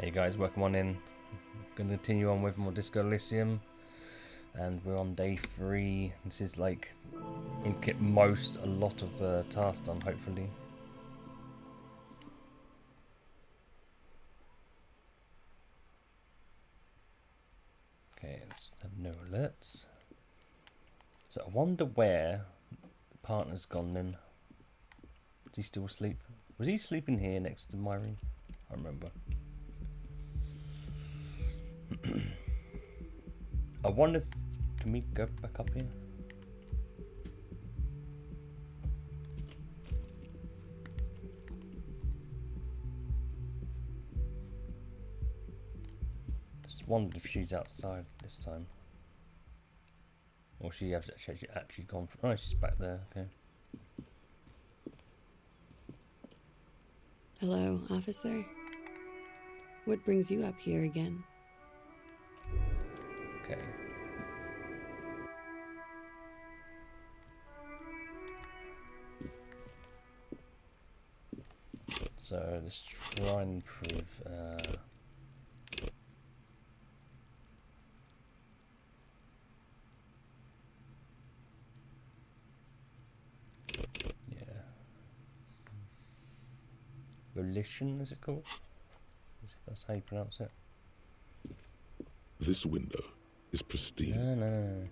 Hey guys, welcome on in. Going to continue on with more Disco Elysium, and we're on day 3. This is like we'll get a lot of tasks done, hopefully. Okay, let's have no alerts. So I wonder where the partner's gone then. Is he still asleep? Was he sleeping here next to my room? I remember. I wonder if... Can we go back up here? Just wondered if she's outside this time. Or she has actually gone for... Oh, she's back there, okay. Hello, officer. What brings you up here again? Okay. So let's try and improve. Yeah. Volition, is it called? That's how you pronounce it. This window is pristine. No.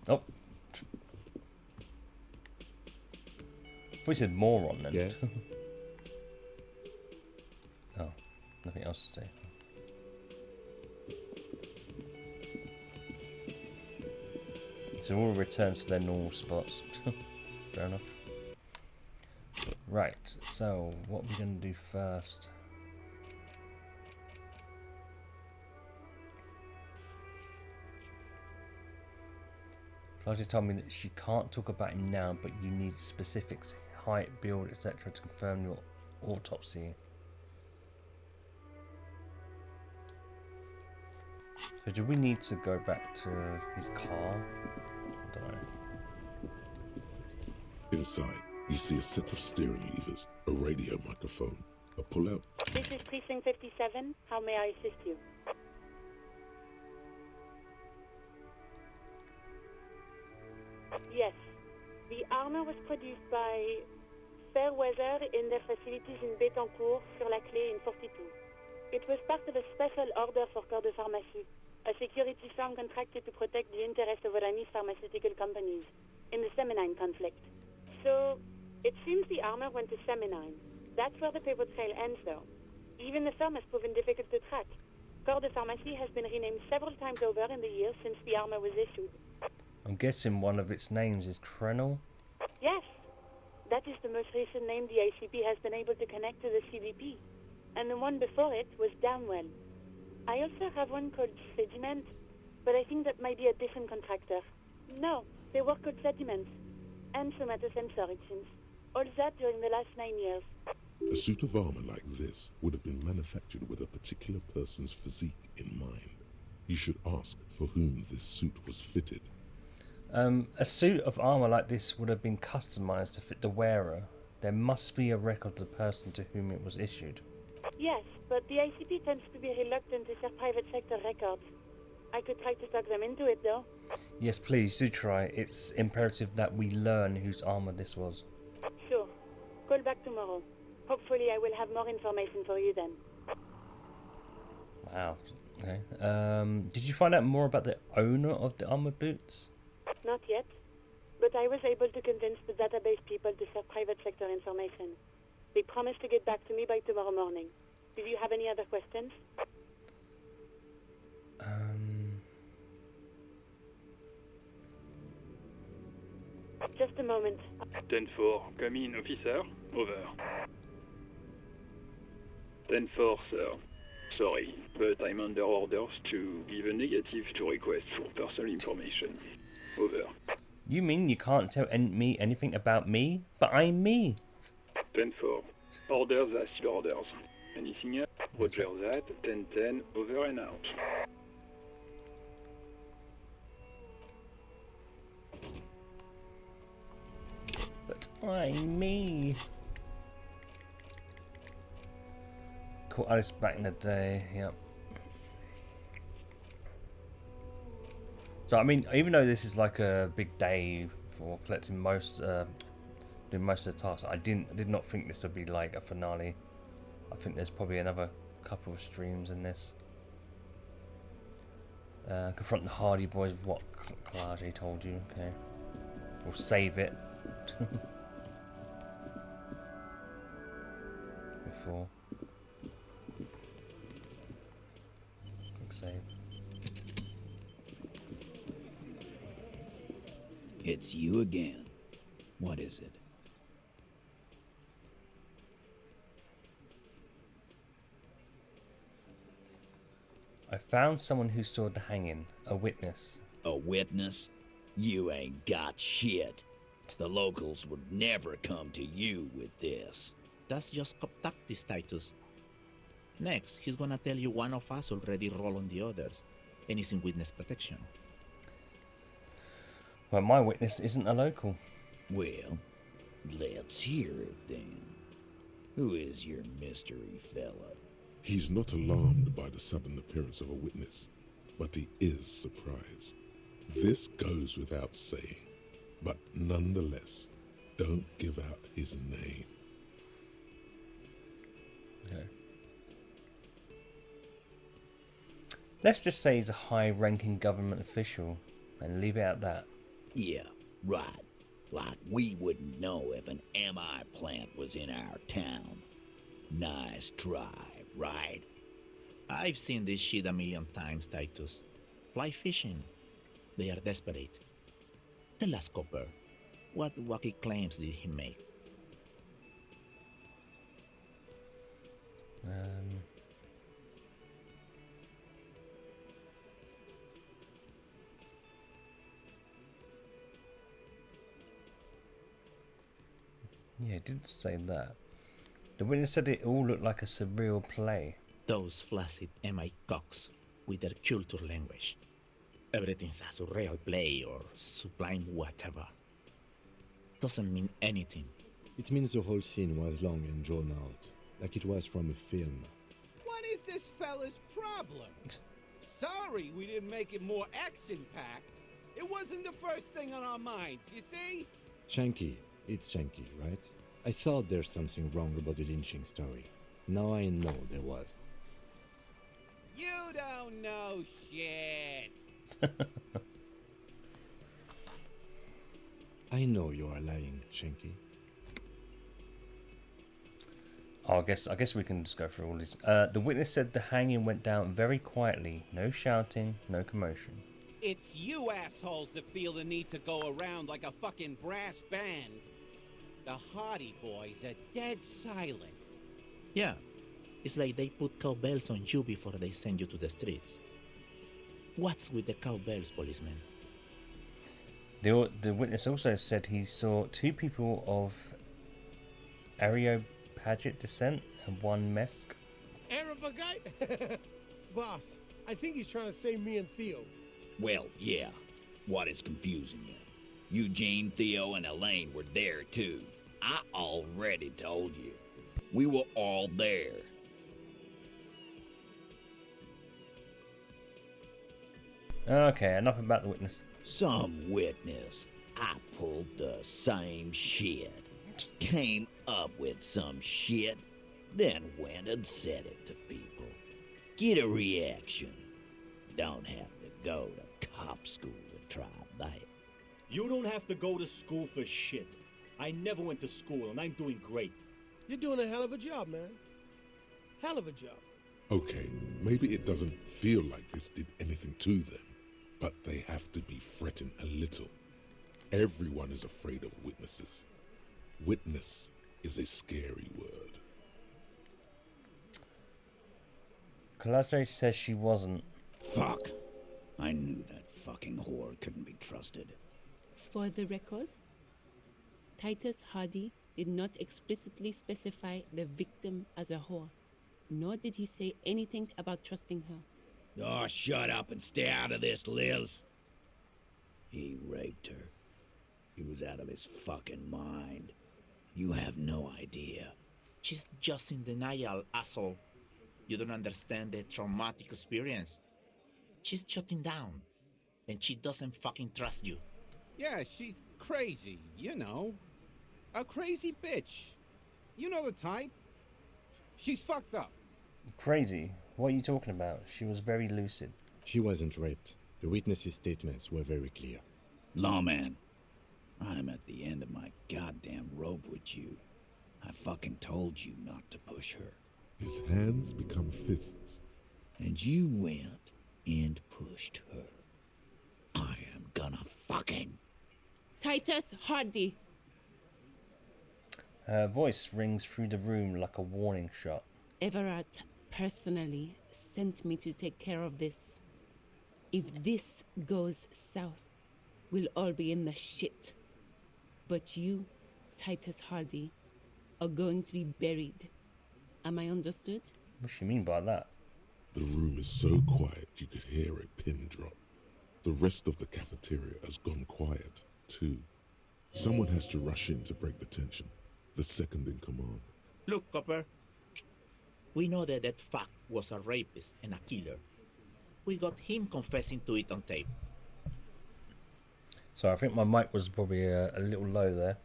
Oh. If we said moron then. Yes. Oh, nothing else to say. So all returns to their normal spots. Fair enough. Right, so what are we going to do first? Claudia told me that she can't talk about him now, but you need specifics, height, build, etc. to confirm your autopsy. So do we need to go back to his car? I don't know. Inside, you see a set of steering levers, a radio microphone, a pull-out. This is precinct 57. How may I assist you? Yes. The armor was produced by Fairweather in their facilities in Bétancourt, sur la Clé in 42. It was part of a special order for Corps de Pharmacie, a security firm contracted to protect the interests of Oranese pharmaceutical companies in the Seminine conflict. So, it seems the armor went to Seminine. That's where the paper trail ends, though. Even the firm has proven difficult to track. Corps de Pharmacie has been renamed several times over in the years since the armor was issued. I'm guessing one of its names is Krenel? Yes, that is the most recent name the ACP has been able to connect to the CDP. And the one before it was Damwell. I also have one called Sediment, but I think that might be a different contractor. No, they were called Sediments. And somatosensor, it seems. All that during the last 9 years. A suit of armor like this would have been manufactured with a particular person's physique in mind. You should ask for whom this suit was fitted. A suit of armour like this would have been customised to fit the wearer. There must be a record of the person to whom it was issued. Yes, but the ICP tends to be reluctant to share private sector records. I could try to talk them into it, though. Yes, please, do try. It's imperative that we learn whose armour this was. Sure. Call back tomorrow. Hopefully I will have more information for you then. Wow. Okay. Did you find out more about the owner of the armoured boots? Not yet, but I was able to convince the database people to share private sector information. They promised to get back to me by tomorrow morning. Do you have any other questions? Just a moment. 10-4, come in, officer. Over. 10-4, sir. Sorry, but I'm under orders to give a negative to request for personal information. Over. You mean you can't tell me anything about me? But I'm me. 10-4. Orders are still orders. Anything else? Roger that. 10-10, over and out. But I'm me. Cool, Alice back in the day, yep. So I mean, even though this is like a big day for collecting doing most of the tasks, I did not think this would be like a finale. I think there's probably another couple of streams in this. Confront the Hardy Boys with what Kalage told you, okay. We'll save it. Before. Quick save. It's you again. What is it? I found someone who saw the hanging, a witness. A witness? You ain't got shit. The locals would never come to you with this. That's just contactis, Titus. Next, he's gonna tell you one of us already rolled on the others, and he's in witness protection. Well, my witness isn't a local. Well, let's hear it then. Who is your mystery fella? He's not alarmed by the sudden appearance of a witness, but he is surprised. This goes without saying, but nonetheless, don't give out his name. Okay. Let's just say he's a high-ranking government official, and leave it at that. Yeah, right. Like we wouldn't know if an MI plant was in our town. Nice try, right? I've seen this shit a million times, Titus. Fly fishing. They are desperate. Tell us, Copper, what wacky claims did he make? Yeah, it didn't say that. The witness said it all looked like a surreal play. Those flaccid MI cocks with their culture language. Everything's a surreal play or sublime whatever. Doesn't mean anything. It means the whole scene was long and drawn out, like it was from a film. What is this fella's problem? Sorry we didn't make it more action-packed. It wasn't the first thing on our minds, you see? Shanky, it's Shanky, right? I thought there's something wrong about the lynching story. Now I know there was. You don't know shit. I know you are lying, Shanky. Oh, I guess we can just go through all these. The witness said the hanging went down very quietly. No shouting, no commotion. It's you assholes that feel the need to go around like a fucking brass band. The Hardy Boys are dead silent. Yeah, it's like they put cowbells on you before they send you to the streets. What's with the cowbells, policeman? The witness also said he saw two people of Areopagite descent and one Mesk. Arabagite? Boss, I think he's trying to say me and Theo. Well, yeah. What is confusing you? Eugene, Theo, and Elaine were there too. I already told you. We were all there. Okay, enough about the witness. Some witness. I pulled the same shit. Came up with some shit, then went and said it to people. Get a reaction. Don't have to go to cop school to try that. You don't have to go to school for shit. I never went to school, and I'm doing great. You're doing a hell of a job, man. Hell of a job. Okay, maybe it doesn't feel like this did anything to them, but they have to be fretting a little. Everyone is afraid of witnesses. Witness is a scary word. Kalage says she wasn't. Fuck. I knew that fucking whore couldn't be trusted. For the record, Titus Hardy did not explicitly specify the victim as a whore, nor did he say anything about trusting her. Oh, shut up and stay out of this, Liz. He raped her. He was out of his fucking mind. You have no idea. She's just in denial, asshole. You don't understand the traumatic experience. She's shutting down, and she doesn't fucking trust you. Yeah, she's crazy, you know. A crazy bitch. You know the type. She's fucked up. Crazy? What are you talking about? She was very lucid. She wasn't raped. The witnesses' statements were very clear. Lawman, I'm at the end of my goddamn rope with you. I fucking told you not to push her. His hands become fists. And you went and pushed her. I am gonna fucking... Titus Hardy. Her voice rings through the room like a warning shot. Everard personally sent me to take care of this. If this goes south, we'll all be in the shit. But you, Titus Hardy, are going to be buried. Am I understood? What do you mean by that? The room is so quiet you could hear a pin drop. The rest of the cafeteria has gone quiet, too. Someone has to rush in to break the tension. The second in command. Look, Copper. We know that that fuck was a rapist and a killer. We got him confessing to it on tape. So I think my mic was probably a little low there.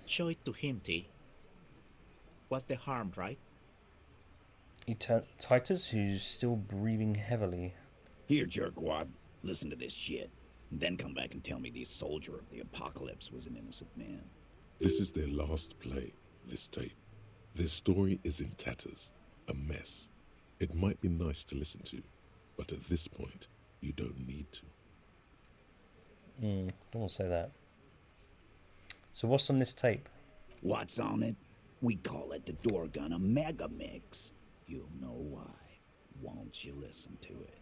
Show it to him, T. What's the harm, right? Titus, who's still breathing heavily. Here, jerkwad, listen to this shit. And then come back and tell me the soldier of the apocalypse was an innocent man. This is their last play, this tape. Their story is in tatters, a mess. It might be nice to listen to, but at this point, you don't need to. Don't want to say that. So what's on this tape? What's on it? We call it the door gun a mega mix. You'll know why once you listen to it.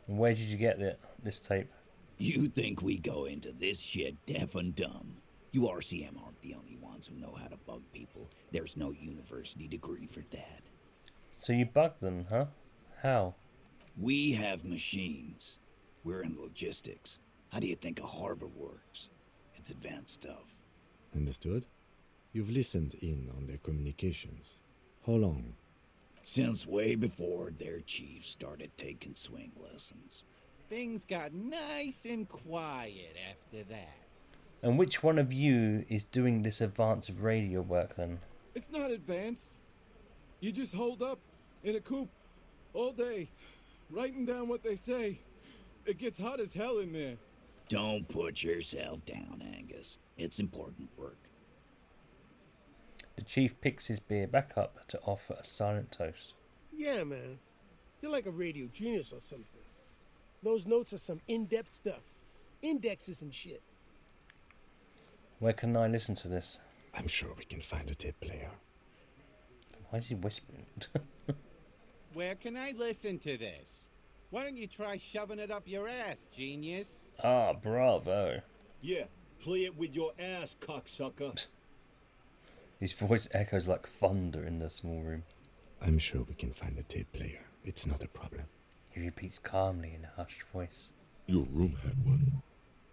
And where did you get this tape? You think we go into this shit deaf and dumb? You RCM aren't the only ones who know how to bug people. There's no university degree for that. So you bugged them, huh? How? We have machines. We're in logistics. How do you think a harbor works? It's advanced stuff. Understood? You've listened in on their communications. How long? Since way before their chief started taking swing lessons. Things got nice and quiet after that. And which one of you is doing this advanced radio work then? It's not advanced. You just hold up in a coop all day, writing down what they say. It gets hot as hell in there. Don't put yourself down, Angus. It's important work. The chief picks his beer back up to offer a silent toast. Yeah, man. You're like a radio genius or something. Those notes are some in-depth stuff. Indexes and shit. Where can I listen to this? I'm sure we can find a tape player. Why is he whispering? Where can I listen to this? Why don't you try shoving it up your ass, genius? Ah, bravo. Yeah, play it with your ass, cocksucker. His voice echoes like thunder in the small room. I'm sure we can find a tape player. It's not a problem. He repeats calmly in a hushed voice. Your room had one.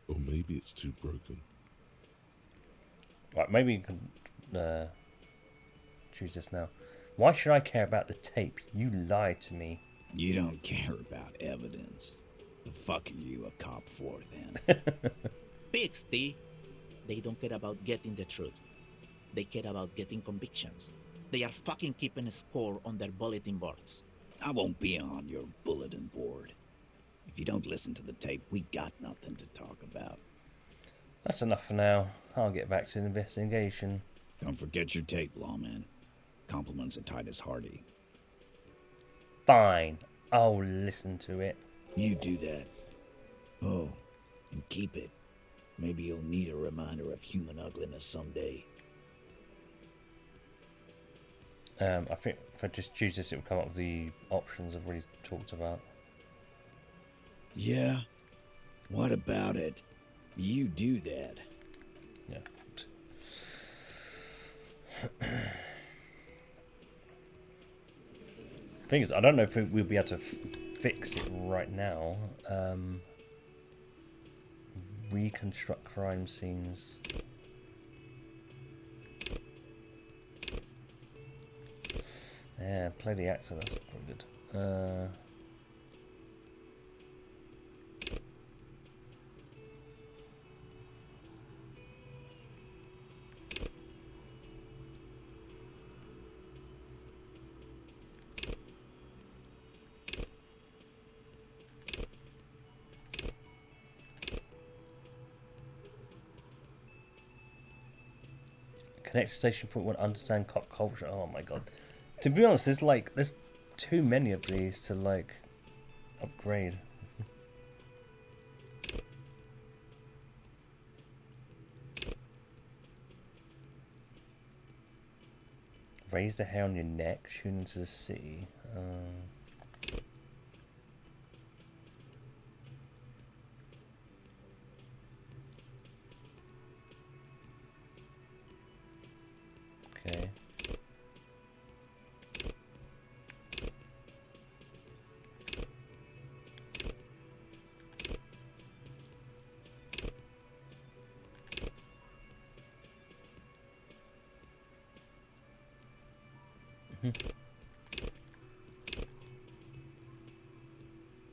Or maybe it's too broken. Right, maybe you can choose this now. Why should I care about the tape? You lied to me. You don't care about evidence. The fuck are you a cop for, then? Pigs, T. They don't care about getting the truth. They care about getting convictions. They are fucking keeping a score on their bulletin boards. I won't be on your bulletin board. If you don't listen to the tape, we got nothing to talk about. That's enough for now. I'll get back to the investigation. Don't forget your tape, lawman. Compliments of Titus Hardy. Fine. I'll listen to it. You do that. Oh, and keep it. Maybe you'll need a reminder of human ugliness someday. I think if I just choose this, it will come up with the options I've already talked about. Yeah? What about it? You do that. Yeah. Thing is, I don't know if we'll be able to fix it right now. Reconstruct crime scenes. Yeah, play the accent, that's pretty good. Connect station point one, understand cop culture. Oh my god. To be honest, there's too many of these to like upgrade. Raise the hair on your neck, tune into the city. Okay.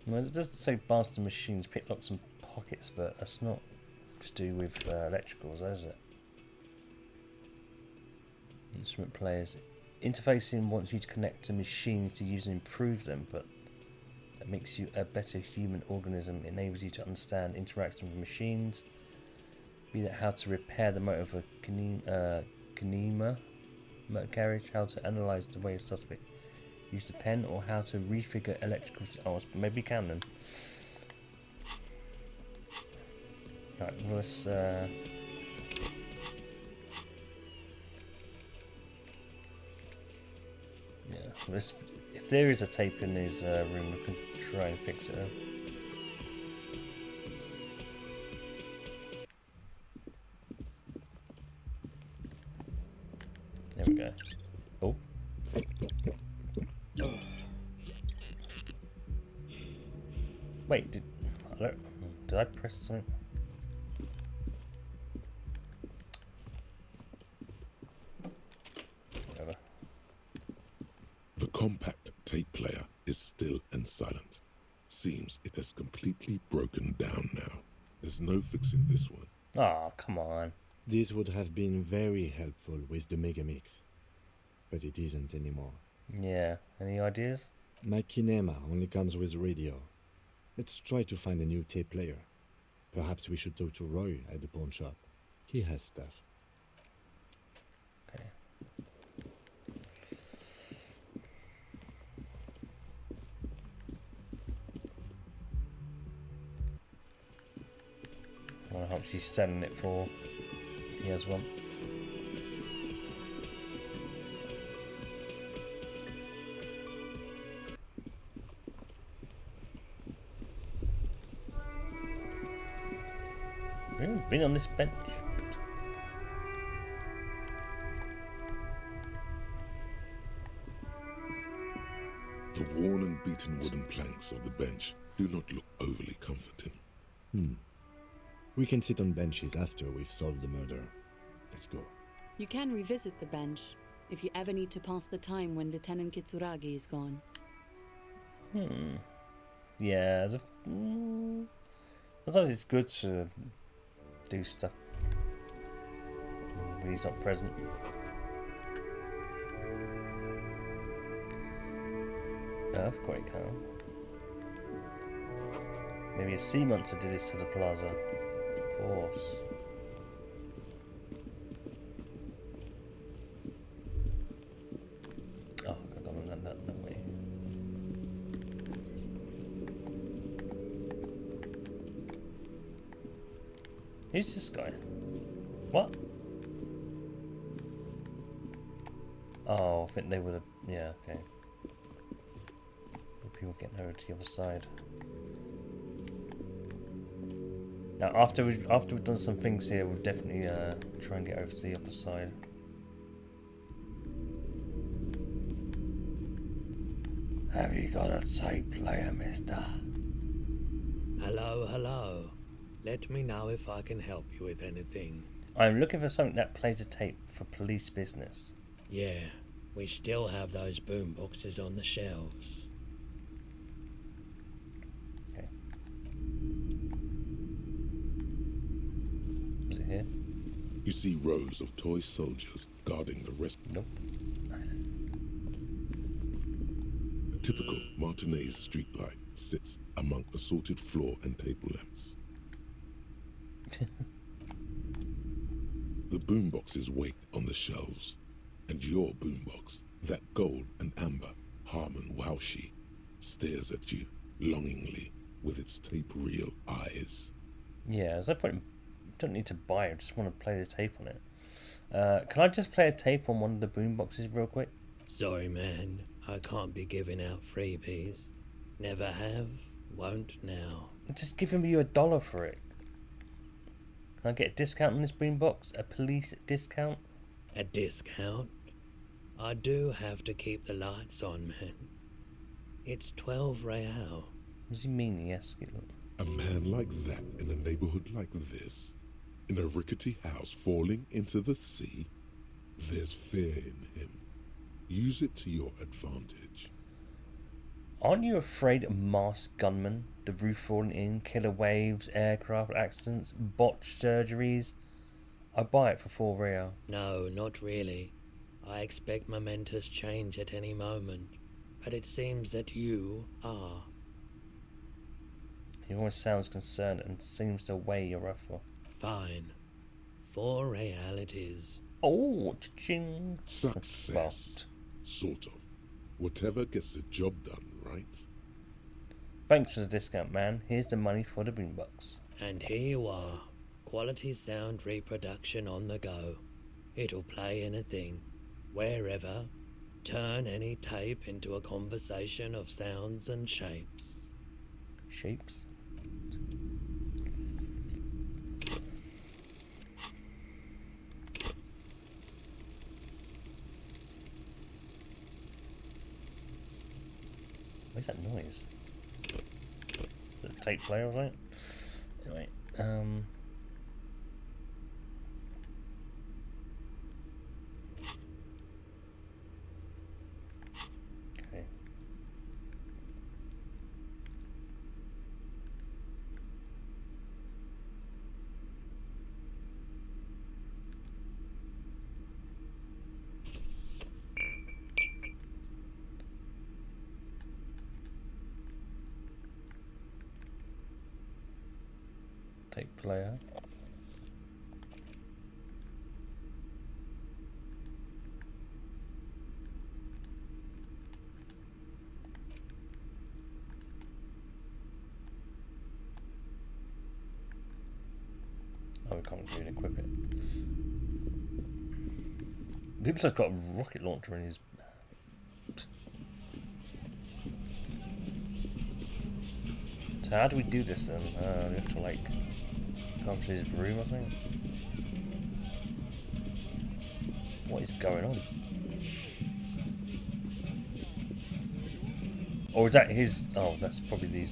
Well, it does say master machines pick up some pockets, but that's not to do with electricals, is it? Instrument players. Interfacing wants you to connect to machines to use and improve them, but that makes you a better human organism, enables you to understand interaction with machines, be that how to repair the motor of a Kanema motor carriage, how to analyze the way a suspect used a pen, or how to refigure electrical... Oh, maybe can then. Right, well, let's... Yeah, let's... If there is a tape in his room, we can try and fix it. There we go. Oh. Wait, did I press something? Whatever. The compact tape player is still and silent. Seems it has completely broken down now. There's no fixing this one. Oh, come on. This would have been very helpful with the Megamix, but it isn't anymore. Yeah, any ideas? My Kinema only comes with radio. Let's try to find a new tape player. Perhaps we should talk to Roy at the pawn shop. He has stuff. Okay. I wonder how much he's selling it for. He has one. Been on this bench. The worn and beaten wooden planks of the bench do not look overly comforting. We can sit on benches after we've solved the murder. Let's go. You can revisit the bench if you ever need to pass the time when Lieutenant Kitsuragi is gone. Yeah. Sometimes it's good to do stuff when he's not present. Earthquake, huh? Maybe a sea monster did this to the plaza. Of course. Oh, I've gone that way. Who's this guy? What? Oh, I think they would have... Yeah, okay. People getting over to the other side. Now, after we've done some things here, we'll definitely try and get over to the other side. Have you got a tape player, mister? Hello, hello. Let me know if I can help you with anything. I'm looking for something that plays a tape for police business. Yeah, we still have those boom boxes on the shelves. Okay. Is it here? You see rows of toy soldiers guarding the rest. Nope. A typical Martinez streetlight sits among assorted floor and table lamps. The boomboxes wait on the shelves, and your boombox, that gold and amber Harman Waushi, stares at you longingly with its tape reel eyes. Yeah, there's no point. Don't need to buy it. I just want to play the tape on it. Can I just play a tape on one of the boomboxes real quick? Sorry, man. I can't be giving out freebies. Never have, won't now. Just giving you $1 for it. Can I get a discount on this boombox? A police discount? A discount? I do have to keep the lights on, man. It's 12 real. What does he mean, yes? A man like that in a neighborhood like this, in a rickety house falling into the sea, there's fear in him. Use it to your advantage. Aren't you afraid of masked gunmen, the roof falling in, killer waves, aircraft accidents, botched surgeries? I buy it for 4 real. No, not really. I expect momentous change at any moment, but it seems that you are. He always sounds concerned and seems to weigh your offer. Fine. 4 real it is. Oh, cha-ching. Success. Sort of. Whatever gets the job done, right? Thanks for the discount, man. Here's the money for the boombox. And here you are. Quality sound reproduction on the go. It'll play anything, wherever. Turn any tape into a conversation of sounds and shapes. Shapes? Where's that noise? Is it a tape player or something? Anyway, okay. Tape player. Oh, we can't really equip it. Looks like he's got a rocket launcher in his. So how do we do this then? We have to like go to his room, I think. What is going on? Or is that his? Oh, that's probably the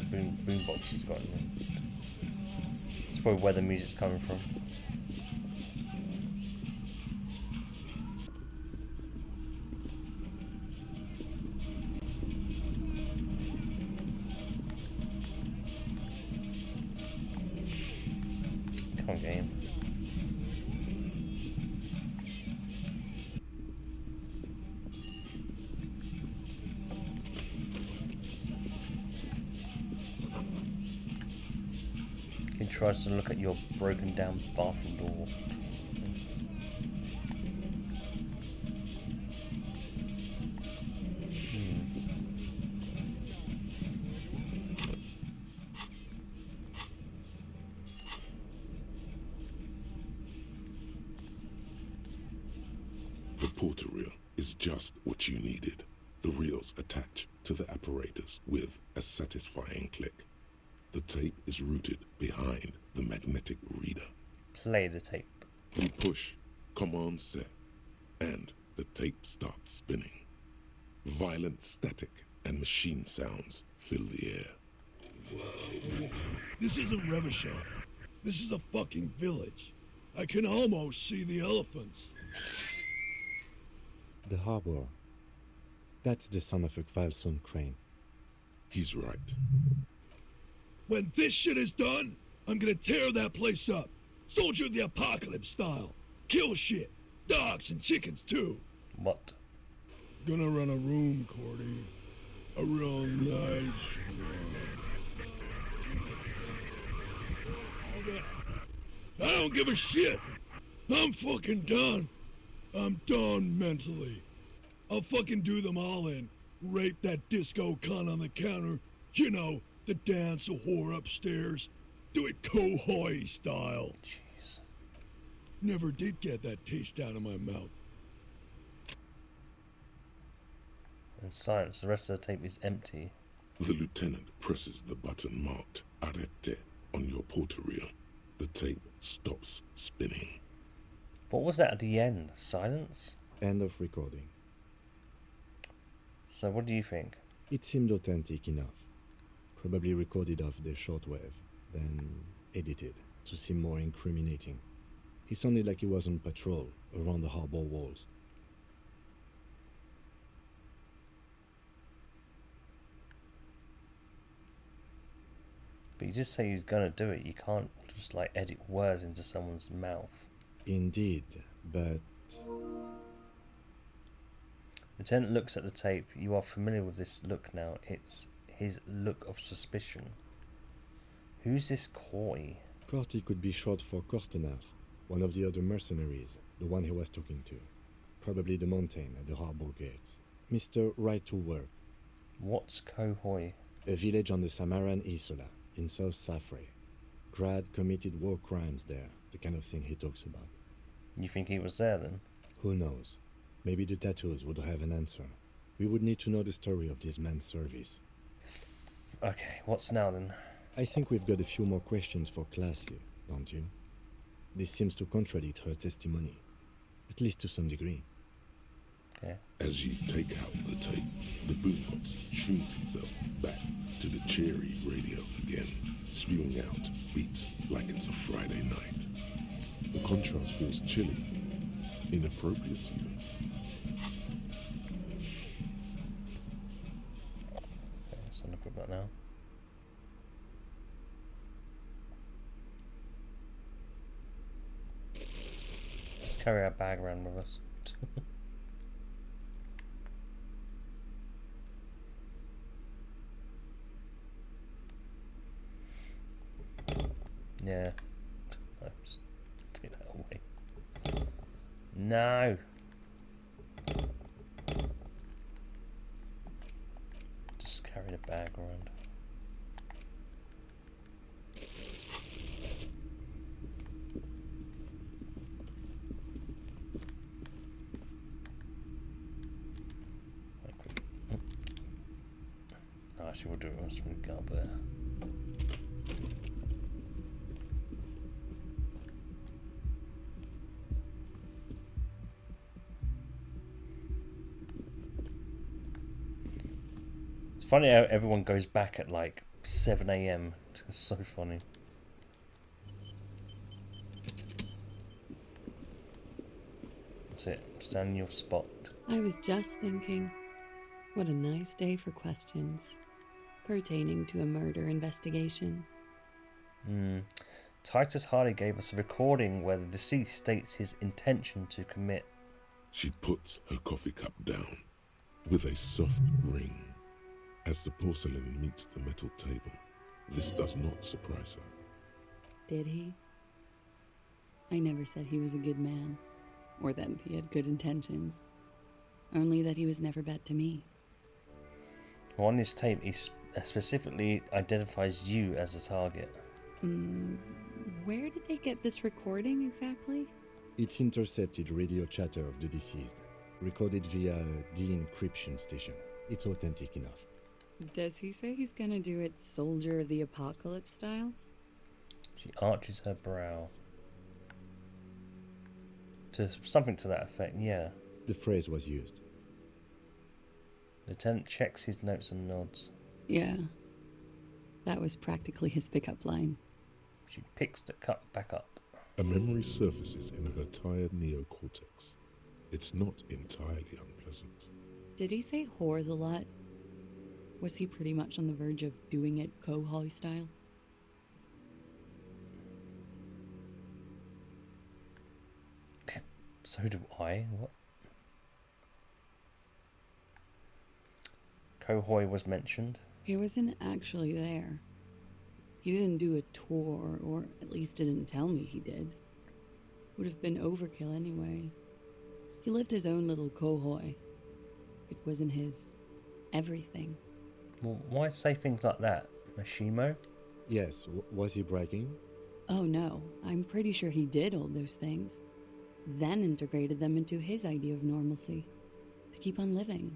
boombox he's got in there. It's probably where the music's coming from. Come on, game. He tries to look at your broken down bathroom door. The porter reel is just what you needed. The reels attach to the apparatus with a satisfying click. The tape is rooted behind the magnetic reader. Play the tape. You push command set, and the tape starts spinning. Violent static and machine sounds fill the air. Whoa. This isn't Revachol. This is a fucking village. I can almost see the elephants. The harbor. That's the son of a Kvalson crane. He's right. When this shit is done, I'm gonna tear that place up. Soldier of the Apocalypse style. Kill shit. Dogs and chickens too. What? Gonna run a room, Cordy. A real nice room. I don't give a shit. I'm fucking done. I'm done mentally. I'll fucking do them all in. Rape that disco cunt on the counter. You know, the dance a whore upstairs. Do it Kohoi style. Jeez. Never did get that taste out of my mouth. In silence, the rest of the tape is empty. The lieutenant presses the button marked Arrête on your porter reel. The tape stops spinning. What was that at the end? Silence? End of recording. So what do you think? It seemed authentic enough. Probably recorded off the shortwave, then edited to seem more incriminating. He sounded like he was on patrol around the harbor walls. But you just say he's gonna do it. You can't just like edit words into someone's mouth. Indeed, but... Lieutenant looks at the tape. You are familiar with this look now. It's his look of suspicion. Who's this Coy? Corty could be short for Cortenar, one of the other mercenaries, the one he was talking to. Probably the mountain at the harbor gates. Mr. Right to Work. What's Kohoi? A village on the Samaran Isola, in South Safre. Grad committed war crimes there, the kind of thing he talks about. You think he was there then? Who knows? Maybe the tattoos would have an answer. We would need to know the story of this man's service. Okay, what's now then? I think we've got a few more questions for class here, don't you? This seems to contradict her testimony, at least to some degree. Okay. As you take out the tape, the boombox shrinks itself back to the cheery radio again, spewing out beats like it's a Friday night. The contrast feels chilly, inappropriate even. Okay, so I'm gonna put that now. Let's carry our bag around with us. Yeah. No, just take that away. No. Just carry the bag around. No, actually we'll do it once we get up there. It's funny how everyone goes back at like 7 AM. It's so funny. That's it. Stand in your spot. I was just thinking, what a nice day for questions pertaining to a murder investigation. Titus Hardy gave us a recording where the deceased states his intention to commit. She puts her coffee cup down with a soft ring. As the porcelain meets the metal table, this does not surprise her. Did he? I never said he was a good man, or that he had good intentions. Only that he was never bad to me. On this tape, he specifically identifies you as a target. Where did they get this recording exactly? It's intercepted radio chatter of the deceased, recorded via the encryption station. It's authentic enough. Does he say he's gonna do it Soldier of the Apocalypse style? She arches her brow. Something to that effect, yeah. The phrase was used. Lieutenant checks his notes and nods. Yeah. That was practically his pickup line. She picks the cup back up. A memory surfaces in her tired neocortex. It's not entirely unpleasant. Did he say whores a lot? Was he pretty much on the verge of doing it Kohoi style? So do I. What? Kohoi was mentioned. He wasn't actually there. He didn't do a tour, or at least didn't tell me he did. Would have been overkill anyway. He lived his own little Kohoi. It wasn't his everything. Well, why say things like that? Mashimo? Yes, was he bragging? Oh no, I'm pretty sure he did all those things. Then integrated them into his idea of normalcy. To keep on living.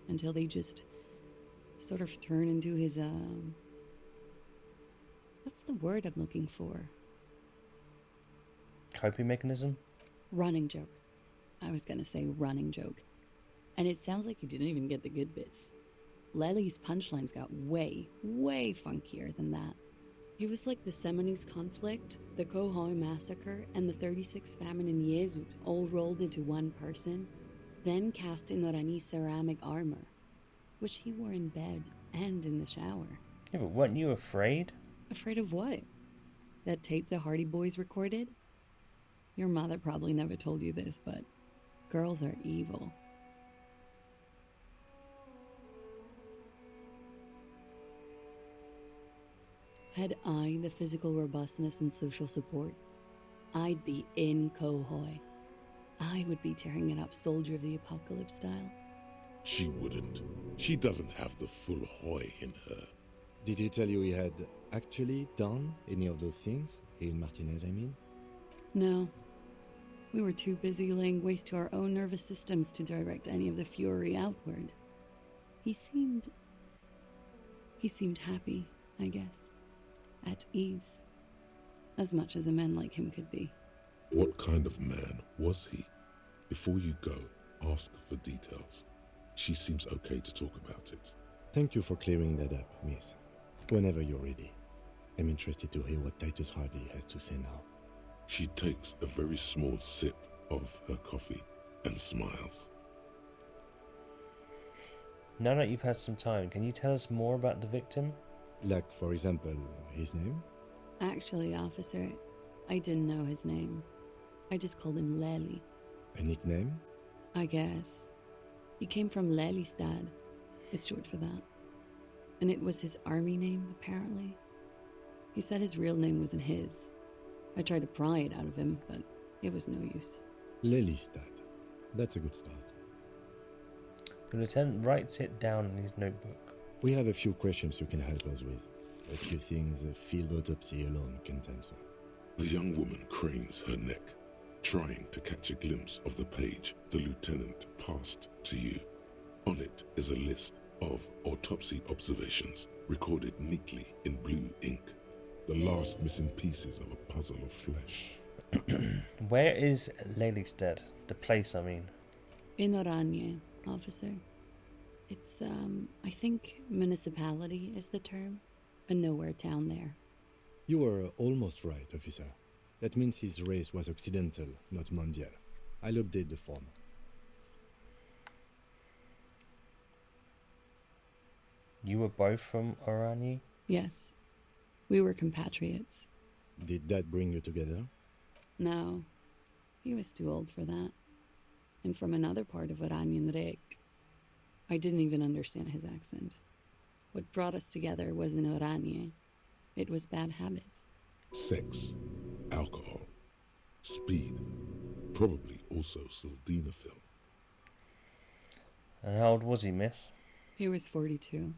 Until they just sort of turn into his, what's the word I'm looking for? Coping mechanism? Running joke. I was gonna say running joke. And it sounds like you didn't even get the good bits. Lely's punchlines got way, way funkier than that. It was like the Seminese conflict, the Kohoi massacre, and the 36 famine in Yezut all rolled into one person, then cast in Orani's ceramic armor, which he wore in bed and in the shower. Yeah, but weren't you afraid? Afraid of what? That tape the Hardy Boys recorded? Your mother probably never told you this, but girls are evil. Had I the physical robustness and social support, I'd be in Kohoi. I would be tearing it up Soldier of the Apocalypse style. She wouldn't. She doesn't have the full Hoi in her. Did he tell you he had actually done any of those things? He and Martinez, I mean? No. We were too busy laying waste to our own nervous systems to direct any of the fury outward. He seemed happy, I guess. At ease. As much as a man like him could be. What kind of man was he? Before you go, ask for details. She seems okay to talk about it. Thank you for clearing that up, miss. Whenever you're ready. I'm interested to hear what Titus Hardy has to say now. She takes a very small sip of her coffee and smiles. Now that you've had some time, can you tell us more about the victim? Like, for example, his name? Actually, officer, I didn't know his name. I just called him Lely. A nickname? I guess. He came from Lelystad. It's short for that. And it was his army name, apparently. He said his real name wasn't his. I tried to pry it out of him, but it was no use. Lelystad. That's a good start. The lieutenant writes it down in his notebook. We have a few questions you can help us with. A few things a field autopsy alone can't answer. The young woman cranes her neck, trying to catch a glimpse of the page the lieutenant passed to you. On it is a list of autopsy observations recorded neatly in blue ink. The last missing pieces of a puzzle of flesh. Where is Lelystad? The place, I mean. In Oranje, officer. It's, I think municipality is the term. A nowhere town there. You were almost right, officer. That means his race was occidental, not mondial. I'll update the form. You were both from Oranje? Yes. We were compatriots. Did that bring you together? No. He was too old for that. And from another part of Oranjenrek. I didn't even understand his accent. What brought us together wasn't Oranje. It was bad habits. Sex, alcohol, speed, probably also sildenafil. And how old was he, miss? He was 42.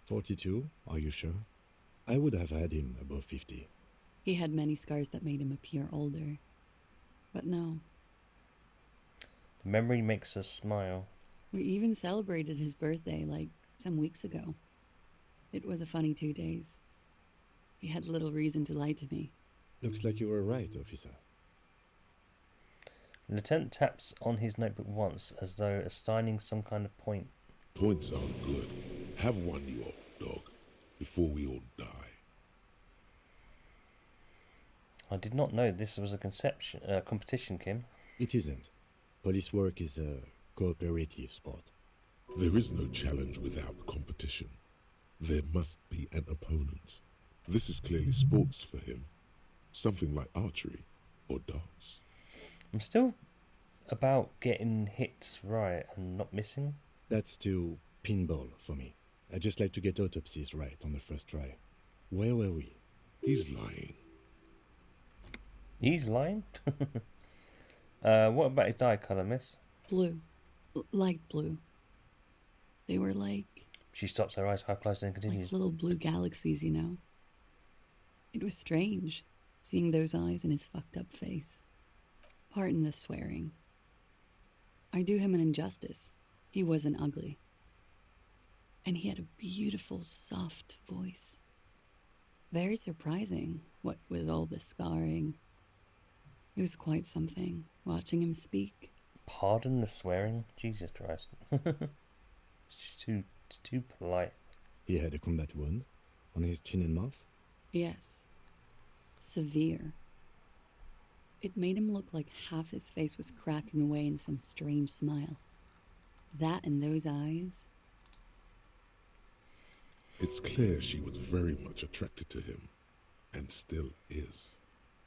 42? Are you sure? I would have had him above 50. He had many scars that made him appear older. But no. The memory makes us smile. We even celebrated his birthday, like, some weeks ago. It was a funny 2 days. He had little reason to lie to me. Looks like you were right, officer. The lieutenant taps on his notebook once, as though assigning some kind of point. Points aren't good. Have one, you old dog, before we all die. I did not know this was a competition, Kim. It isn't. Police work is a cooperative sport. There is no challenge without competition. There must be an opponent. This is clearly sports for him. Something like archery or darts. I'm still about getting hits right and not missing. That's too pinball for me. I just like to get autopsies right on the first try. Where were we? He's lying. He's lying? What about his dye colour, miss? Blue. Light blue. They were like... She stops her eyes half closed and continues. Like little blue galaxies, you know? It was strange, seeing those eyes in his fucked up face. Pardon the swearing. I do him an injustice. He wasn't ugly. And he had a beautiful, soft voice. Very surprising, what with all the scarring. It was quite something, watching him speak. Pardon the swearing? Jesus Christ. It's too polite. He had a combat wound on his chin and mouth? Yes. Severe. It made him look like half his face was cracking away in some strange smile. That and those eyes. It's clear she was very much attracted to him, and still is.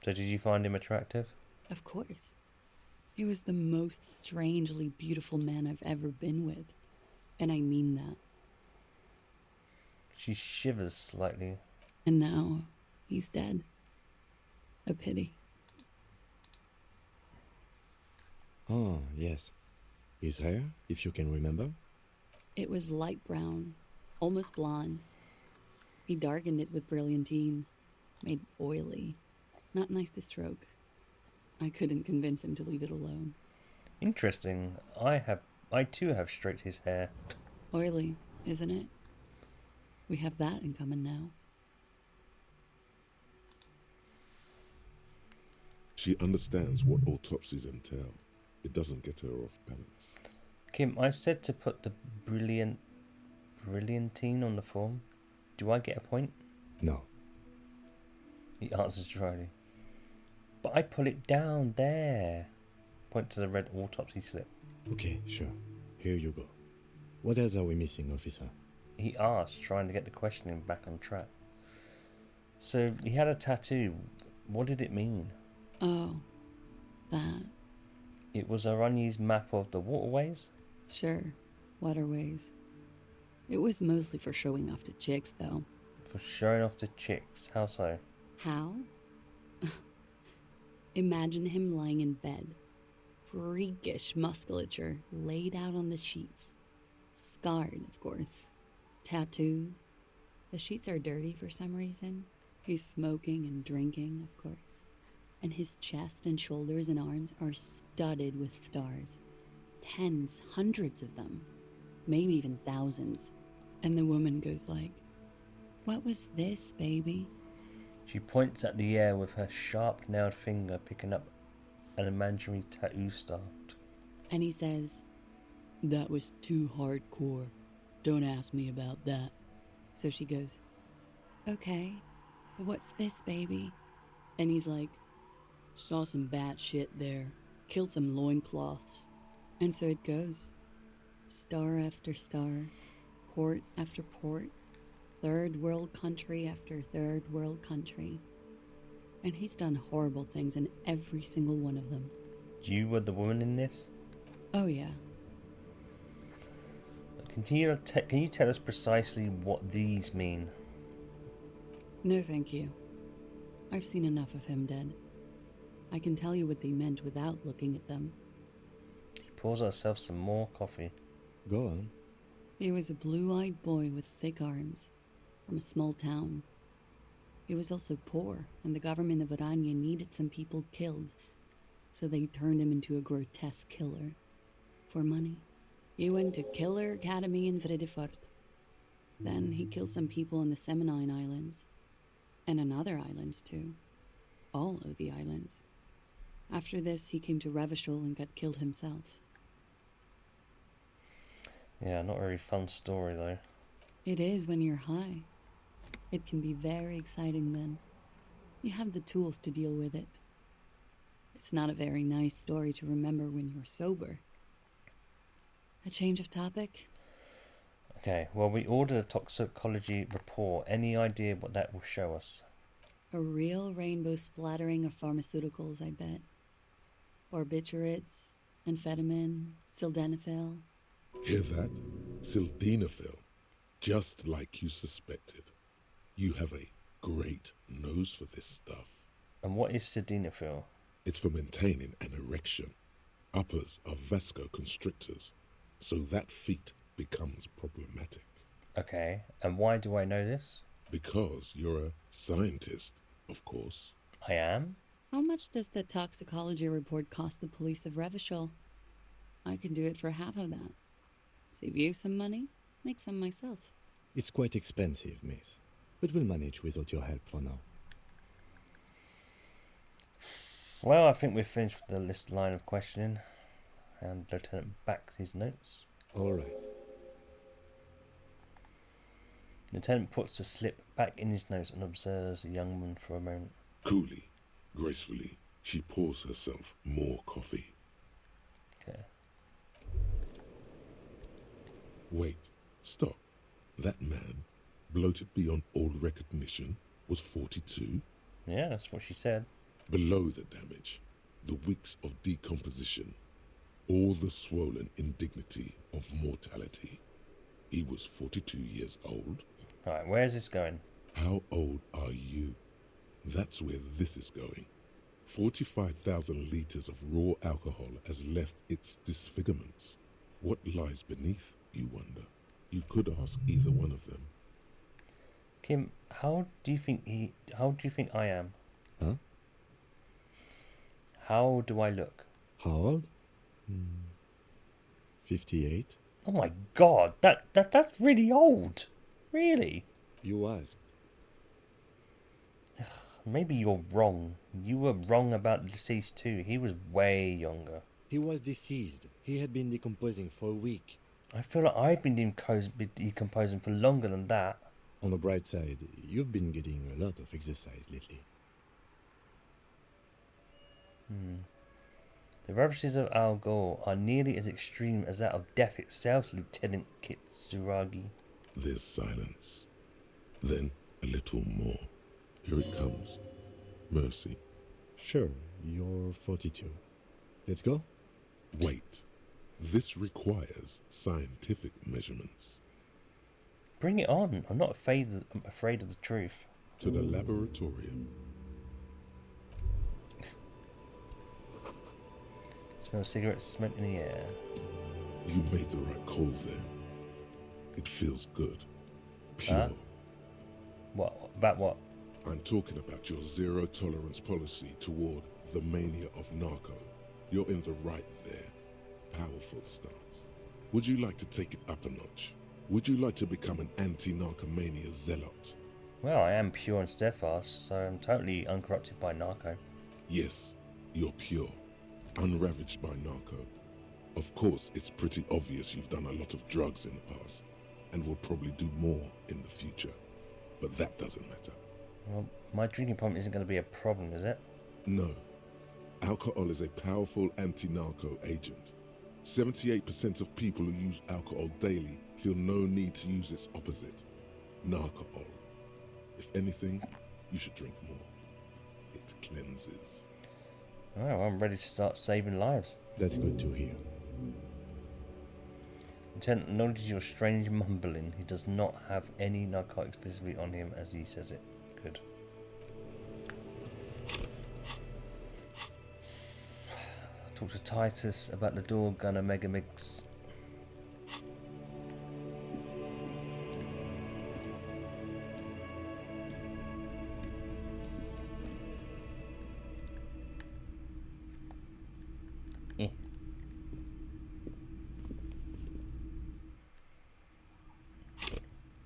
So did you find him attractive? Of course. He was the most strangely beautiful man I've ever been with. And I mean that. She shivers slightly. And now, he's dead. A pity. Ah, yes. His hair, if you can remember? It was light brown, almost blonde. He darkened it with brilliantine, made oily. Not nice to stroke. I couldn't convince him to leave it alone. Interesting. I too have stroked his hair. Oily, isn't it? We have that in common now. She understands what autopsies entail. It doesn't get her off balance. Kim, I said to put the brilliantine on the form. Do I get a point? No. He answers dryly. But I put it down there. Point to the red autopsy slip. Okay, sure. Here you go. What else are we missing, officer? He asked, trying to get the questioning back on track. So, he had a tattoo. What did it mean? Oh, that. It was Aranyi's map of the waterways? Sure, waterways. It was mostly for showing off to chicks, though. For showing off to chicks. How so? How? Imagine him lying in bed. Freakish musculature laid out on the sheets. Scarred, of course. Tattooed. The sheets are dirty for some reason. He's smoking and drinking, of course. And his chest and shoulders and arms are studded with stars. Tens, hundreds of them. Maybe even thousands. And the woman goes like, "What was this, baby?" She points at the air with her sharp-nailed finger, picking up an imaginary tattoo star. And he says, "That was too hardcore. Don't ask me about that." So she goes, "Okay, but what's this, baby?" And he's like, "Saw some bat shit there. Killed some loincloths." And so it goes. Star after star. Port after port. Third world country after third world country. And he's done horrible things in every single one of them. You were the woman in this? Oh yeah. Can you tell us precisely what these mean? No thank you. I've seen enough of him dead. I can tell you what they meant without looking at them. She pours herself some more coffee. Go on. He was a blue-eyed boy with thick arms, from a small town. He was also poor, and the government of Aranya needed some people killed, so they turned him into a grotesque killer. For money. He went to Killer Academy in Vredefort. Then he killed some people in the Seminine Islands, and on other islands too. All of the islands. After this, he came to Revachol and got killed himself. Yeah, not a very fun story though. It is when you're high. It can be very exciting then. You have the tools to deal with it. It's not a very nice story to remember when you're sober. A change of topic? Okay, well, we ordered a toxicology report. Any idea what that will show us? A real rainbow splattering of pharmaceuticals, I bet. Barbiturates, amphetamine, sildenafil. Hear that? Sildenafil. Just like you suspected. You have a great nose for this stuff. And what is sildenafil? It's for maintaining an erection. Uppers are vasoconstrictors, so that feat becomes problematic. Okay, and why do I know this? Because you're a scientist, of course. I am? How much does the toxicology report cost the police of Revachol? I can do it for half of that. Save you some money, make some myself. It's quite expensive, miss, but we'll manage without your help for now. Well, I think we've finished with the list line of questioning. And Lieutenant backs his notes. All right. Lieutenant puts the slip back in his notes and observes the young woman for a moment. Coolly, gracefully, she pours herself more coffee. Okay. Wait, stop. That man, bloated beyond all recognition, was 42? Yeah, that's what she said. Below the damage, the weeks of decomposition, all the swollen indignity of mortality. He was 42 years old. Alright, where's this going? How old are you? That's where this is going. 45,000 litres of raw alcohol has left its disfigurements. What lies beneath, you wonder? You could ask either one of them. Kim, how do you think I am? Huh? How do I look? How old? 58. Oh my god, that's really old. Really? You asked. Maybe you're wrong. You were wrong about the deceased too. He was way younger. He was deceased. He had been decomposing for a week. I feel like I've been decomposing for longer than that. On the bright side, you've been getting a lot of exercise lately. The ravages of Al Gore are nearly as extreme as that of death itself, Lieutenant Kitsuragi. There's silence. Then a little more. Here it comes. Mercy. Sure, you're 42. Let's go? Wait. This requires scientific measurements. Bring it on. I'm not afraid of the truth. To the laboratorium. Smell cigarette smoke in the air. You made the right call there. It feels good. Pure. What? About what? I'm talking about your zero tolerance policy toward the mania of narco. You're in the right there. Powerful stance. Would you like to take it up a notch? Would you like to become an anti-narcomania zealot? Well, I am pure and steadfast, so I'm totally uncorrupted by narco. Yes, you're pure. Unravaged by narco. Of course, it's pretty obvious you've done a lot of drugs in the past, and will probably do more in the future. But that doesn't matter. Well, my drinking problem isn't going to be a problem, is it? No. Alcohol is a powerful anti-narco agent. 78% of people who use alcohol daily feel no need to use its opposite, narcohol. If anything, you should drink more. It cleanses. Well, I'm ready to start saving lives. That's good to hear. Lieutenant acknowledges your strange mumbling. He does not have any narcotics visibly on him as he says it. Good. Talk to Titus about the door gunner Megamix.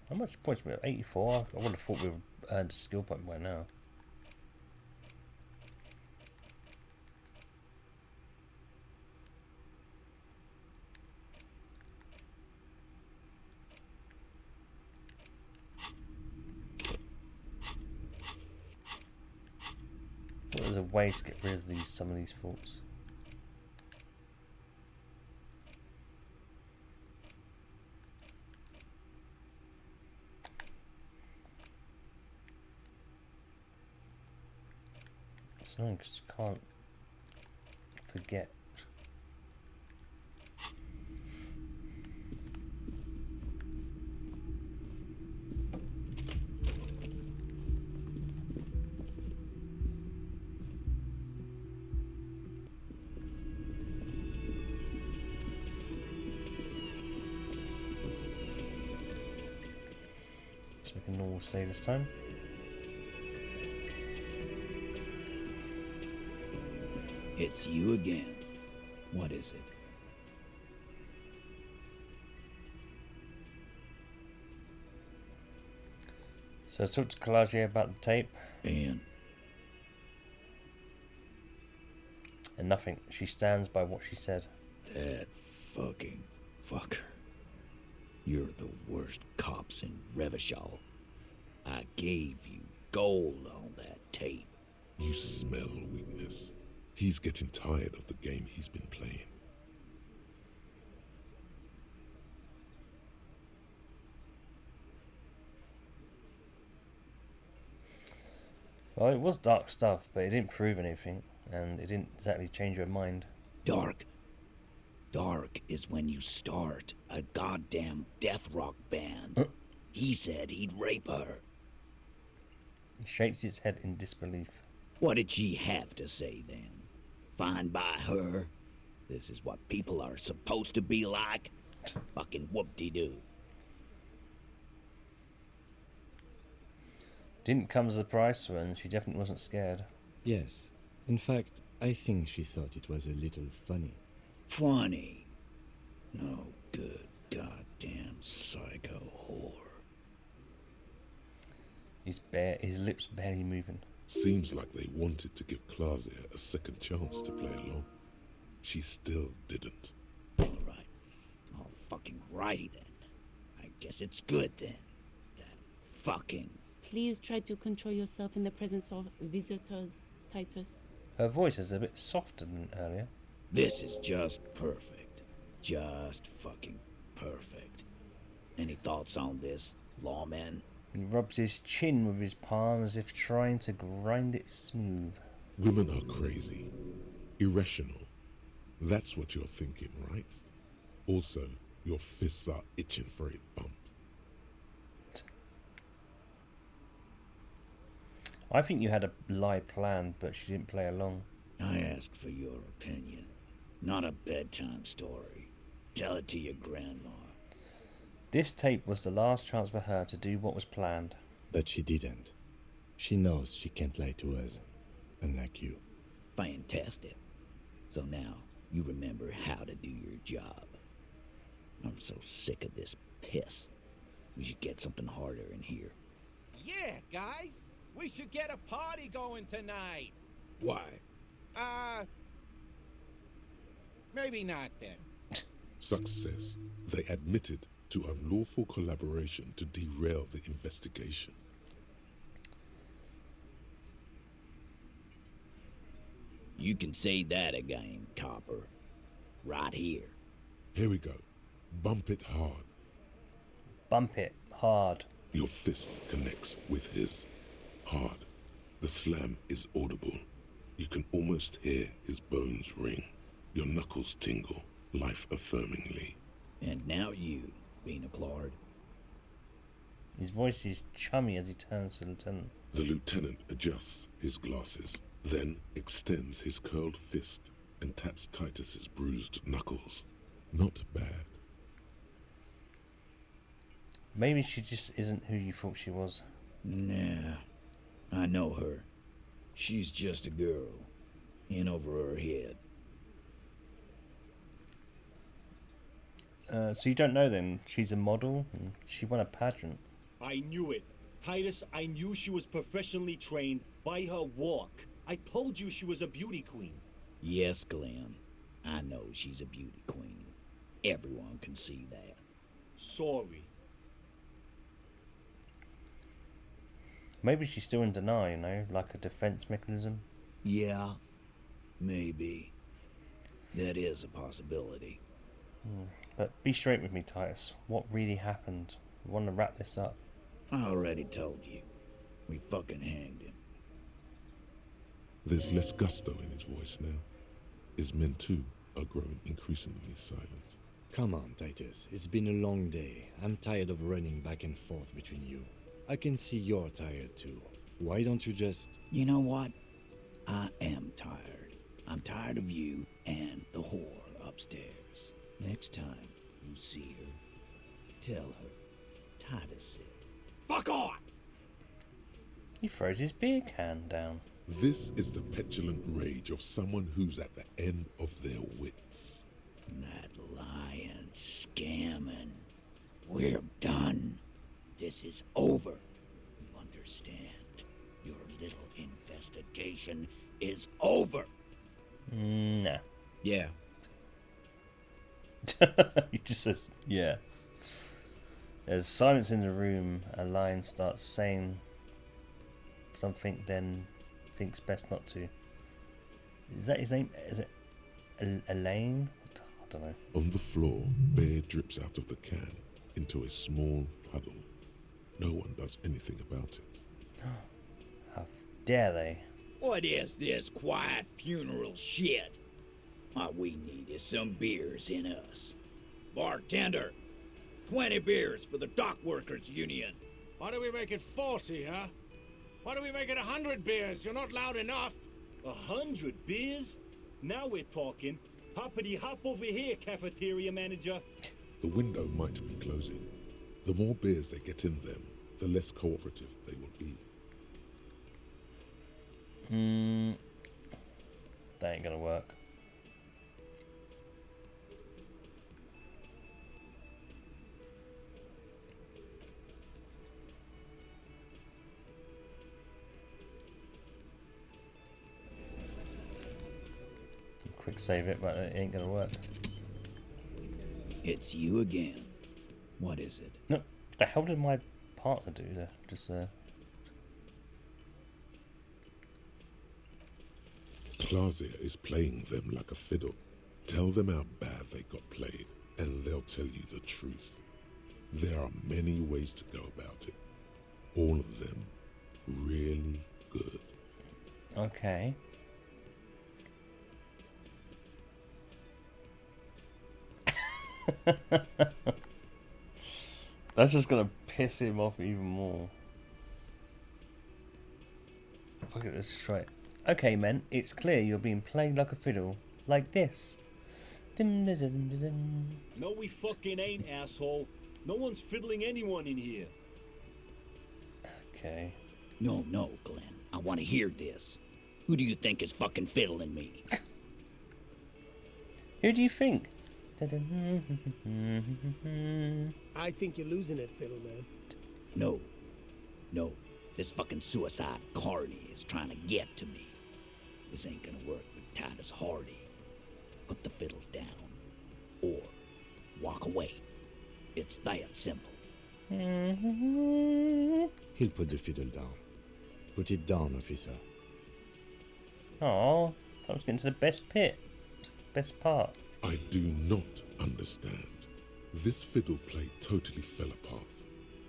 How much points we have? 84? I would have thought we would have earned a skill point by now. ways to get rid of some of these thoughts. It's annoying because I can't forget. So we can all save this time. It's you again. What is it? So I talked to Kalaji about the tape. And nothing. She stands by what she said. that fucking fucker. You're the worst cops in Revachol. I gave you gold on that tape. You smell weakness. He's getting tired of the game he's been playing. Well, it was dark stuff, but it didn't prove anything, and it didn't exactly change her mind. Dark. Dark is when you start a goddamn death rock band. He said he'd rape her. He shakes his head in disbelief. What did she have to say then? Fine by her? This is what people are supposed to be like? Fucking whoop-de-doo. Didn't come as a surprise to her, and she definitely wasn't scared. Yes. In fact, I think she thought it was a little funny. Funny? No good goddamn psycho whore. His lips barely moving. Seems like they wanted to give Klasia a second chance to play along. She still didn't. Alright. All fucking righty then. I guess it's good then. That fucking... Please try to control yourself in the presence of visitors, Titus. Her voice is a bit softer than earlier. This is just perfect. Just fucking perfect. Any thoughts on this, lawman? He rubs his chin with his palm as if trying to grind it smooth. Women are crazy. Irrational. That's what you're thinking, right? Also, your fists are itching for a bump. I think you had a lie planned, but she didn't play along. I asked for your opinion. Not a bedtime story. Tell it to your grandma. This tape was the last chance for her to do what was planned. But she didn't. She knows she can't lie to us, unlike you. Fantastic. So now, you remember how to do your job. I'm so sick of this piss. We should get something harder in here. Yeah, guys. We should get a party going tonight. Why? Maybe not then. Success. They admitted to unlawful collaboration to derail the investigation. You can say that again, copper. Right here. Here we go. Bump it hard. Bump it hard. Your fist connects with his. Hard. The slam is audible. You can almost hear his bones ring. Your knuckles tingle, life-affirmingly. And now you, Bina Plard. His voice is chummy as he turns to the lieutenant. The lieutenant adjusts his glasses, then extends his curled fist and taps Titus's bruised knuckles. Not bad. Maybe she just isn't who you thought she was. Nah, I know her. She's just a girl. In over her head. So you don't know then? She's a model and she won a pageant. I knew it. Titus, I knew she was professionally trained by her walk. I told you she was a beauty queen. Yes, Glenn. I know she's a beauty queen. Everyone can see that. Sorry. Maybe she's still in denial, you know, like a defense mechanism. Yeah, maybe. That is a possibility. But be straight with me, Titus. What really happened? We want to wrap this up. I already told you. We fucking hanged him. There's less gusto in his voice now. His men too are growing increasingly silent. Come on, Titus. It's been a long day. I'm tired of running back and forth between you. I can see you're tired too. Why don't you just... You know what? I am tired. I'm tired of you and the whore upstairs. Next time you see her, tell her Titus said, "Fuck off!" He throws his beer can down. This is the petulant rage of someone who's at the end of their wits. That lying, scamming. We're done. This is over. You understand? Your little investigation is over. Nah. Yeah. He just says, yeah. There's silence in the room. A lion starts saying something, then thinks best not to. Is that his name? Is it Elaine? I don't know. On the floor, beer drips out of the can into a small puddle. No one does anything about it. How dare they? What is this quiet funeral shit? What we need is some beers in us. Bartender, 20 beers for the Dock Workers Union. Why do we make it 40, huh? Why do we make it 100 beers? You're not loud enough. 100 beers? Now we're talking. Hoppity hop over here, cafeteria manager. The window might be closing. The more beers they get in them, the less cooperative they will be. That ain't gonna work. Quick save it, but it ain't gonna work. It's you again. What is it? No, the hell did my partner do there? Just Clausia is playing them like a fiddle. Tell them how bad they got played, and they'll tell you the truth. There are many ways to go about it. All of them really good. Okay. That's just gonna piss him off even more. Fuck it, let's try it. Okay, men, it's clear you're being played like a fiddle. Like this. Dim, dim, dim, dim, dim. No, we fucking ain't, asshole. No one's fiddling anyone in here. Okay. No, Glenn. I want to hear this. Who do you think is fucking fiddling me? Who do you think? I think you're losing it, fiddle man. No. This fucking suicide Carney is trying to get to me. This ain't gonna work with Titus Hardy. Put the fiddle down. Or walk away. It's that simple. He'll put the fiddle down. Put it down, officer. Oh, I was getting to the best bit. Best part. I do not understand. This fiddle play totally fell apart.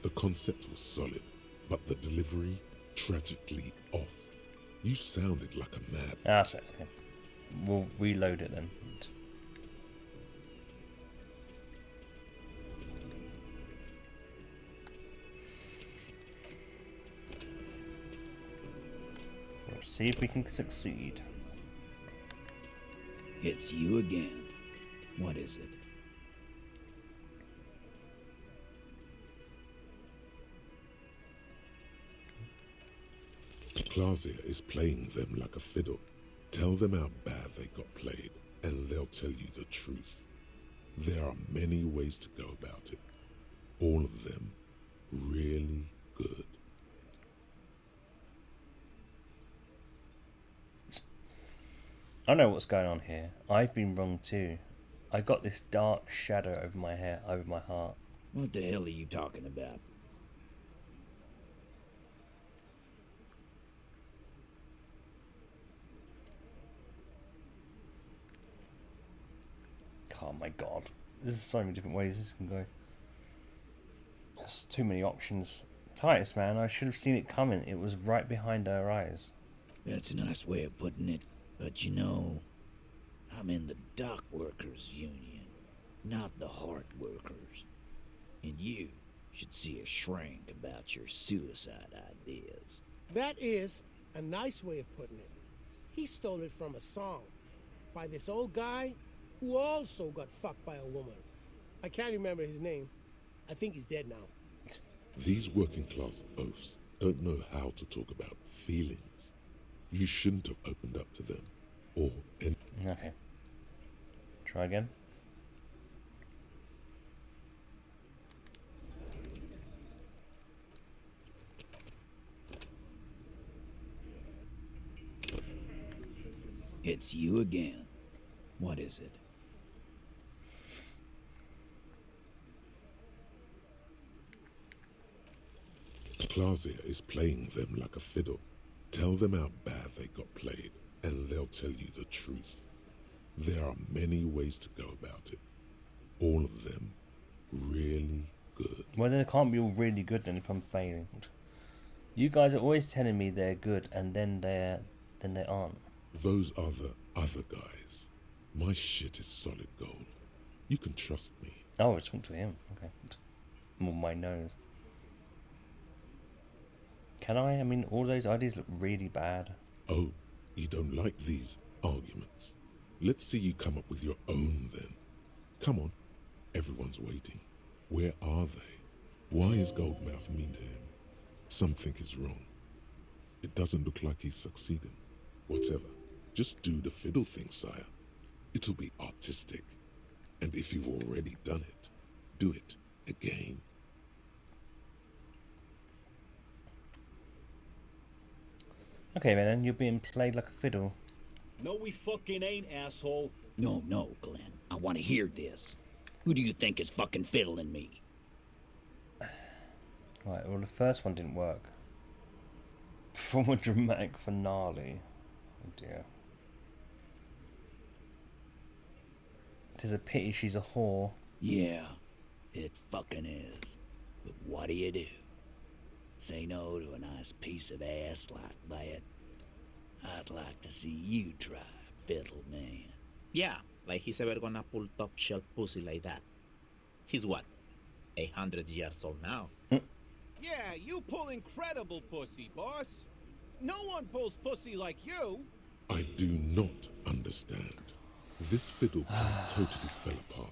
The concept was solid, but the delivery tragically off. You sounded like a mad... That's right, okay. We'll reload it then. We'll see if we can succeed. It's you again. What is it? Clausia is playing them like a fiddle. Tell them how bad they got played, and they'll tell you the truth. There are many ways to go about it. All of them really good. I know what's going on here. I've been wrong too. I got this dark shadow over my hair, over my heart. What the hell are you talking about? my god. There's so many different ways this can go. There's too many options. Titus, man, I should have seen it coming. It was right behind our eyes. That's a nice way of putting it, but you know, I'm in the dock workers union, not the heart workers. And you should see a shrink about your suicide ideas. That is a nice way of putting it. He stole it from a song by this old guy who also got fucked by a woman. I can't remember his name. I think he's dead now. These working class oafs don't know how to talk about feelings. You shouldn't have opened up to them. Or any... Okay. Try again. It's you again. What is it? Clausia is playing them like a fiddle. Tell them how bad they got played, and they'll tell you the truth. There are many ways to go about it. All of them really good. Well, then it can't be all really good then if I'm failing. You guys are always telling me they're good, and then they aren't. Those are the other guys. My shit is solid gold. You can trust me. Oh, it's talking to him. Okay. More my nose. Can I? I mean, all those ideas look really bad. Oh, you don't like these arguments? Let's see you come up with your own then. Come on. Everyone's waiting. Where are they? Why is Goldmouth mean to him? Something is wrong. It doesn't look like he's succeeding. Whatever. Just do the fiddle thing, sire. It'll be artistic. And if you've already done it, do it again. Okay, man, you're being played like a fiddle. No, we fucking ain't, asshole. No, Glenn. I want to hear this. Who do you think is fucking fiddling me? Right, well, the first one didn't work. From a dramatic finale. Oh dear. Tis a pity she's a whore. Yeah, it fucking is. But what do you do? Say no to a nice piece of ass like that? I'd like to see you try, fiddle man. Yeah, like he's ever gonna pull top shelf pussy like that. He's what, 100 years old now? Yeah, you pull incredible pussy, boss. No one pulls pussy like you. I do not understand. This fiddle plan totally fell apart.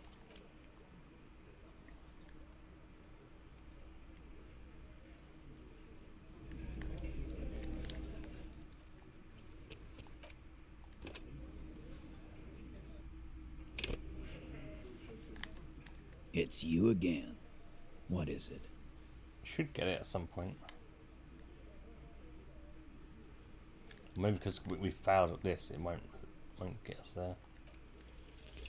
It's you again. What is it? Should get it at some point. Maybe because we failed at this, it won't get us there.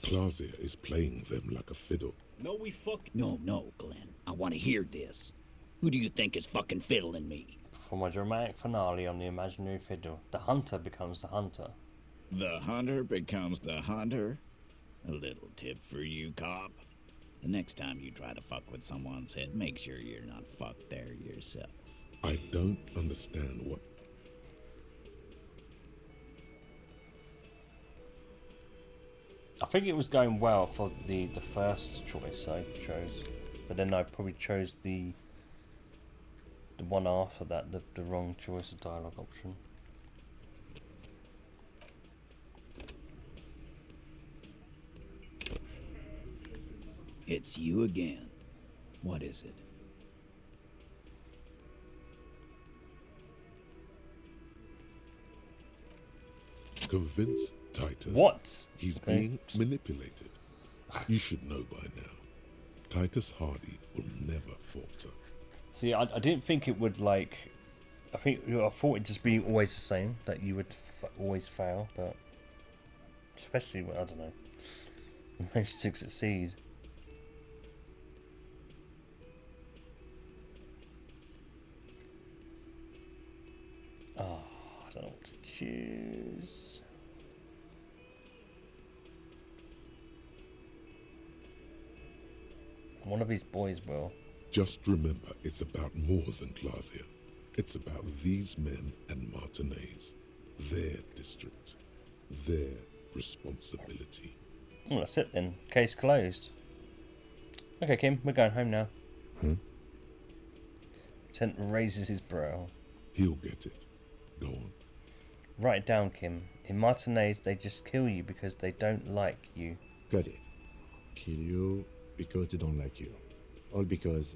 Clausia is playing them like a fiddle. No, we fuck. No, Glenn. I want to hear this. Who do you think is fucking fiddling me? From a dramatic finale on the imaginary fiddle, the hunter becomes the hunter. The hunter becomes the hunter? A little tip for you, cop. The next time you try to fuck with someone's head, make sure you're not fucked there yourself. I don't understand what... I think it was going well for the first choice I chose, but then I probably chose the one after that, the wrong choice of dialogue option. It's you again. What is it? Convince Titus. What? He's being manipulated. You should know by now. Titus Hardy will never falter. See, I didn't think it would I thought it'd just be always the same, that you would always fail, but especially when, I don't know, you managed to succeed. Oh, I don't know what to choose. One of his boys will. Just remember, it's about more than Glazia. It's about these men and Martinez. Their district. Their responsibility. Oh, that's it then. Case closed. Okay, Kim, we're going home now. Tent raises his brow. He'll get it. Go on. Write it down, Kim. In Martinez, they just kill you because they don't like you. Got it. Kill you because they don't like you. All because...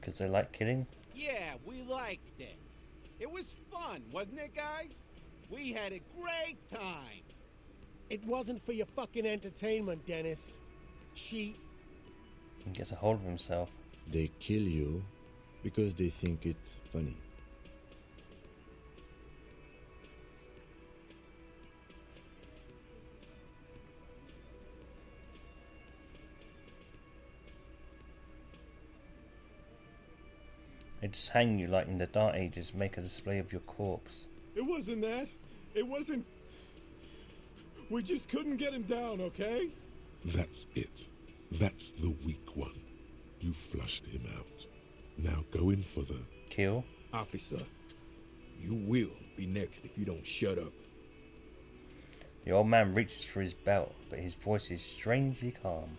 Because they like killing? Yeah, we liked it. It was fun, wasn't it, guys? We had a great time. It wasn't for your fucking entertainment, Dennis. He gets a hold of himself. They kill you because they think it's funny. They just hang you like in the Dark Ages, make a display of your corpse. It wasn't that. It wasn't... We just couldn't get him down, okay? That's it. That's the weak one. You flushed him out. Now go in for the... Kill? Officer, you will be next if you don't shut up. The old man reaches for his belt, but his voice is strangely calm.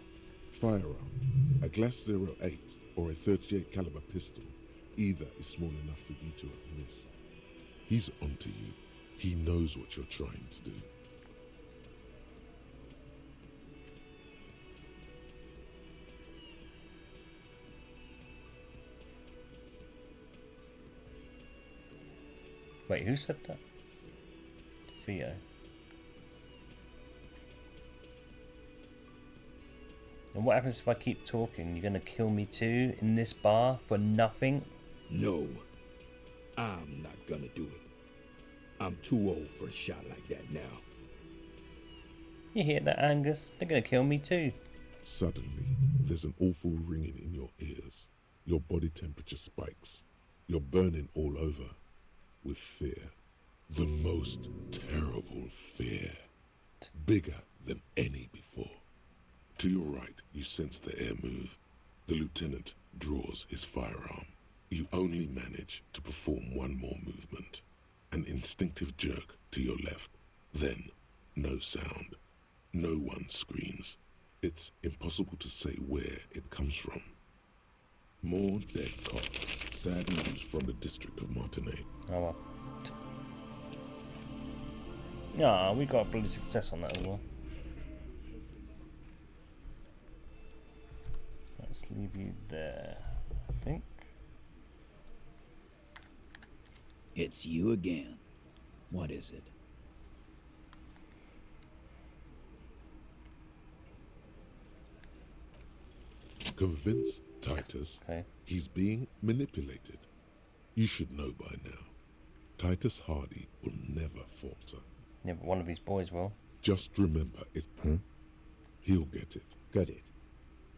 Firearm. A Glass 08 or a 38 caliber pistol. Either is small enough for you to have missed. He's onto you. He knows what you're trying to do. Wait, who said that? Theo. And what happens if I keep talking? You're gonna kill me too in this bar for nothing? No, I'm not gonna do it. I'm too old for a shot like that now. You hear that, Angus? They're gonna kill me too. Suddenly, there's an awful ringing in your ears. Your body temperature spikes. You're burning all over with fear. The most terrible fear. Bigger than any before. To your right, you sense the air move. The lieutenant draws his firearm. You only manage to perform one more movement. An instinctive jerk to your left. Then, no sound. No one screams. It's impossible to say where it comes from. More dead cops. Sad news from the district of Martinez. Oh well. Ah, we got a bloody success on that as well. Let's leave you there, I think. It's you again. What is it? Convince Titus he's being manipulated. You should know by now. Titus Hardy will never falter. Yeah, but one of his boys will. Just remember, it's... He'll get it. Got it.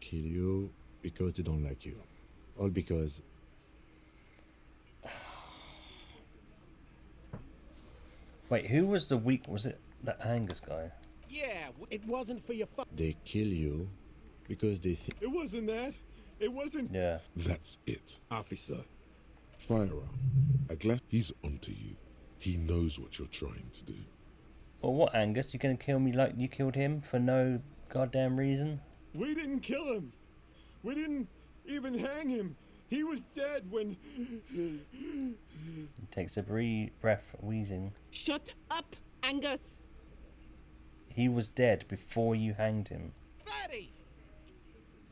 Kill you because they don't like you. All because... Wait, who was the weak... Was it that Angus guy? Yeah, it wasn't for your They kill you because they think... It wasn't that. It wasn't... Yeah. That's it. Officer. Firearm. A glass... He's onto you. He knows what you're trying to do. Well, what, Angus? You gonna kill me like you killed him for no goddamn reason? We didn't kill him. We didn't even hang him. He was dead when... He takes a breath, wheezing. Shut up, Angus! He was dead before you hanged him. Fatty!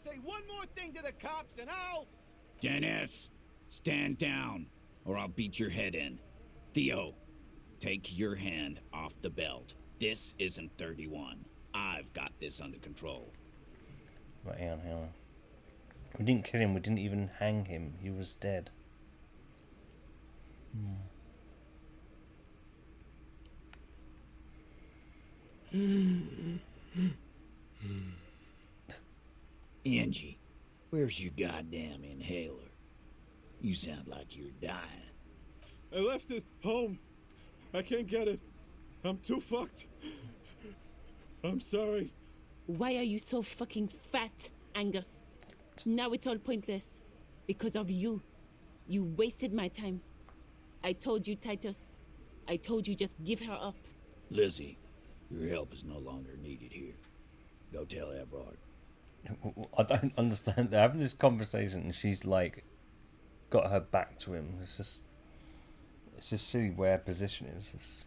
Say one more thing to the cops and I'll... Dennis, stand down, or I'll beat your head in. Theo, take your hand off the belt. This isn't 31. I've got this under control. Right, hang on. We didn't kill him, we didn't even hang him. He was dead. Angie, Where's your goddamn inhaler? You sound like you're dying. I left it home. I can't get it. I'm too fucked. I'm sorry. Why are you so fucking fat, Angus? Now it's all pointless. Because of you. You wasted my time. I told you, Titus. I told you just give her up. Lizzie, your help is no longer needed here. Go tell Everard. I don't understand. They're having this conversation and she's like got her back to him. It's just silly where her position is.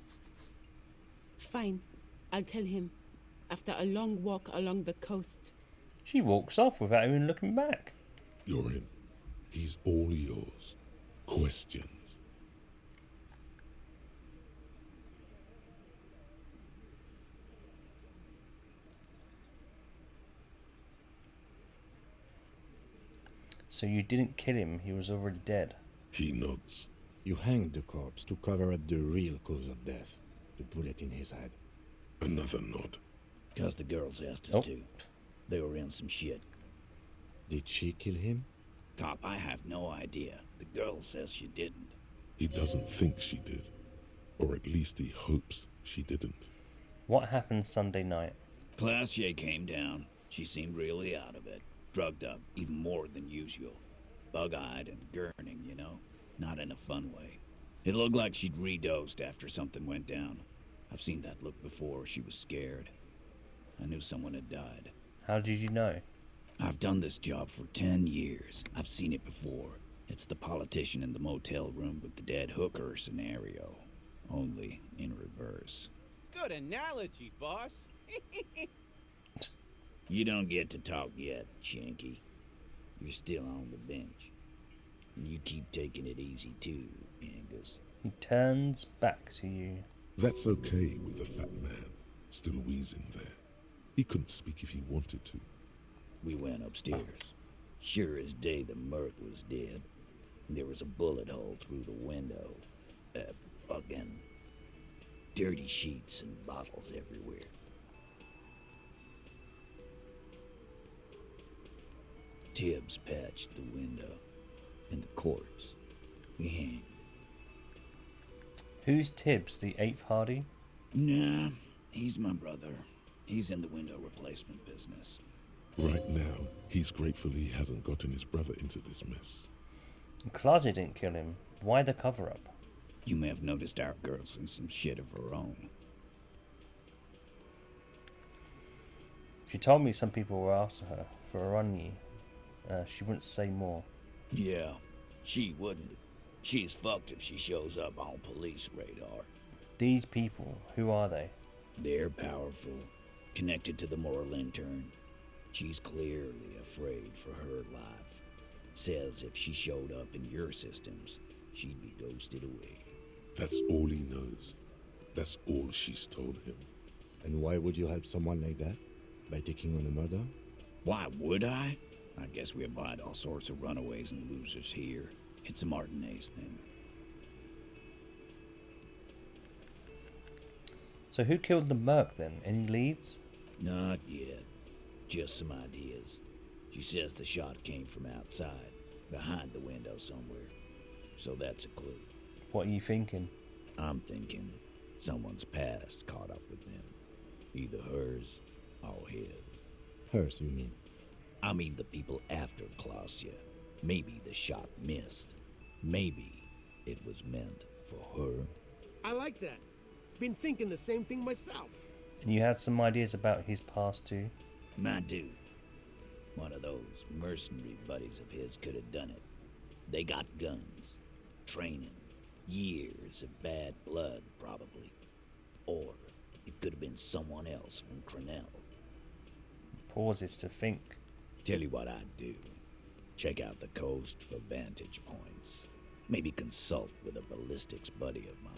Fine. I'll tell him. After a long walk along the coast. She walks off without even looking back. You're in. He's all yours. Questions? So you didn't kill him, he was already dead. He nods. You hanged the corpse to cover up the real cause of death. The bullet in his head. Another nod. Cause the girls asked us to. They were in some shit. Did she kill him? Cop, I have no idea. The girl says she didn't. He doesn't think she did. Or at least he hopes she didn't. What happened Sunday night? Classier came down. She seemed really out of it. Drugged up, even more than usual. Bug-eyed and gurning, you know? Not in a fun way. It looked like she'd redosed after something went down. I've seen that look before. She was scared. I knew someone had died. How did you know? I've done this job for 10 years. I've seen it before. It's the politician in the motel room with the dead hooker scenario. Only in reverse. Good analogy, boss. You don't get to talk yet, Shanky. You're still on the bench. And you keep taking it easy too, Angus. He turns back to you. That's okay with the fat man, still wheezing there. He couldn't speak if he wanted to. We went upstairs. Sure as day the Merc was dead. There was a bullet hole through the window. Fucking dirty sheets and bottles everywhere. Tibbs patched the window. And the corpse. We hang. Who's Tibbs, the 8th Hardy? Nah, he's my brother. He's in the window replacement business. Right now, he's grateful he hasn't gotten his brother into this mess. Claudia didn't kill him. Why the cover-up? You may have noticed our girl's in some shit of her own. She told me some people were after her for a run. She wouldn't say more. Yeah, she wouldn't. She's fucked if she shows up on police radar. These people, who are they? They're powerful, connected to the moral intern. She's clearly afraid for her life. Says if she showed up in your systems, she'd be ghosted away. That's all he knows. That's all she's told him. And why would you help someone like that? By taking on a murder? Why would I? I guess we abide all sorts of runaways and losers here. It's a Martinez thing. So who killed the Merc then? Any leads? Not yet. Just some ideas. She says the shot came from outside, behind the window somewhere. So that's a clue. What are you thinking? I'm thinking someone's past caught up with them. Either hers or his. Hers, you mean? I mean the people after Klausya. Maybe the shot missed. Maybe it was meant for her. I like that. Been thinking the same thing myself. And you had some ideas about his past too? My dude. One of those mercenary buddies of his could have done it. They got guns, training, years of bad blood, probably. Or it could have been someone else from Crenell. Pauses to think. Tell you what I'd do. Check out the coast for vantage points. Maybe consult with a ballistics buddy of mine.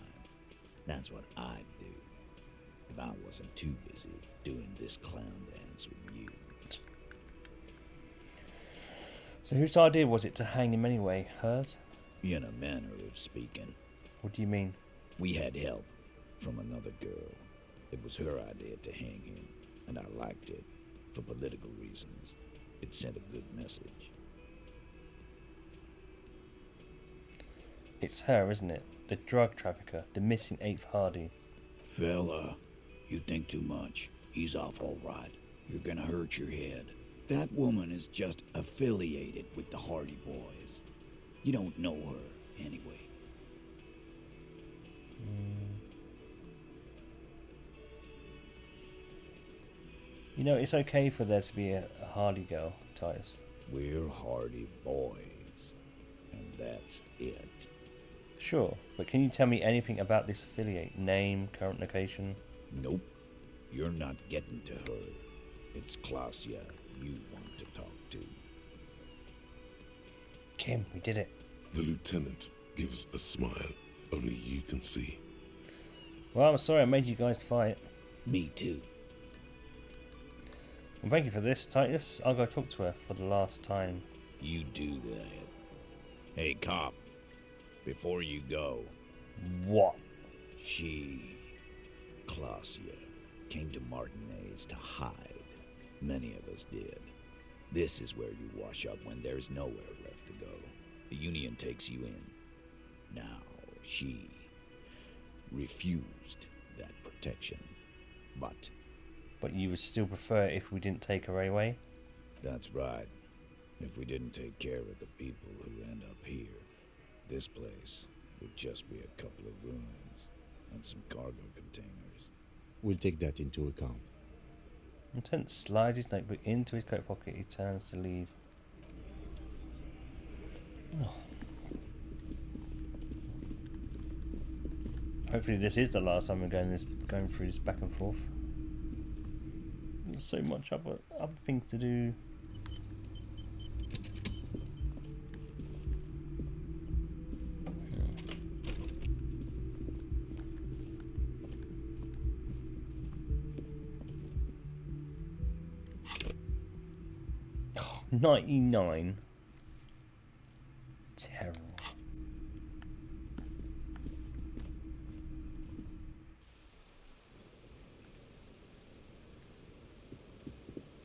That's what I'd do. If I wasn't too busy doing this clown dance with you. So whose idea was it to hang him anyway? Hers? In a manner of speaking. What do you mean? We had help from another girl. It was her idea to hang him, and I liked it for political reasons. It sent a good message. It's her, isn't it? The drug trafficker, the missing 8th Hardy. Fella, you think too much. He's off all right. You're gonna hurt your head. That woman is just affiliated with the Hardy Boys. You don't know her, anyway. You know, it's okay for there to be a Hardy girl, Titus. We're Hardy Boys. And that's it. Sure, but can you tell me anything about this affiliate? Name, current location? Nope. You're not getting to her. It's Klasia you want to talk to. Kim, we did it. The lieutenant gives a smile only you can see. Well, I'm sorry I made you guys fight. Me too. Well, thank you for this, Titus. I'll go talk to her for the last time. You do that. Hey, cop. Before you go... What? Klasia, came to Martinez to hide. Many of us did. This is where you wash up when there's nowhere left to go. The Union takes you in. Now, she refused that protection. But you would still prefer it if we didn't take her away? That's right. If we didn't take care of the people who end up here, this place would just be a couple of ruins and some cargo containers. We'll take that into account. Lieutenant slides his notebook into his coat pocket. He turns to leave. Oh. Hopefully this is the last time we're going through this back and forth. There's so much other things to do. Oh, 99. Terrible.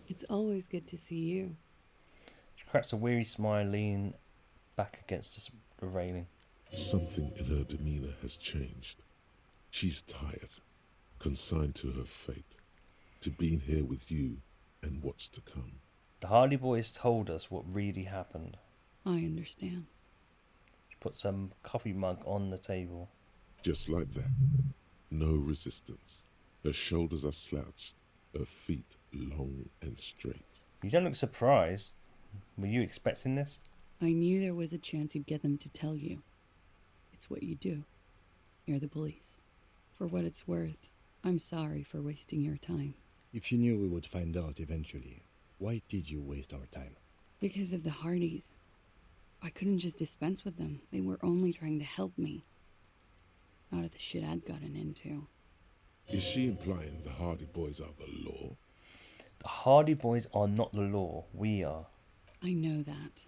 It's always good to see you. She cracks a weary smile, leaning back against the railing. Something in her demeanor has changed. She's tired, consigned to her fate, to being here with you and what's to come. The Hardy Boys told us what really happened. I understand. She puts a coffee mug on the table. Just like that. No resistance. Her shoulders are slouched, her feet long and straight. You don't look surprised. Were you expecting this? I knew there was a chance you'd get them to tell you. It's what you do. You're the police. For what it's worth, I'm sorry for wasting your time. If you knew we would find out eventually, why did you waste our time? Because of the Hardys. I couldn't just dispense with them. They were only trying to help me. Out of the shit I'd gotten into. Is she implying the Hardy Boys are the law? The Hardy Boys are not the law. We are. I know that.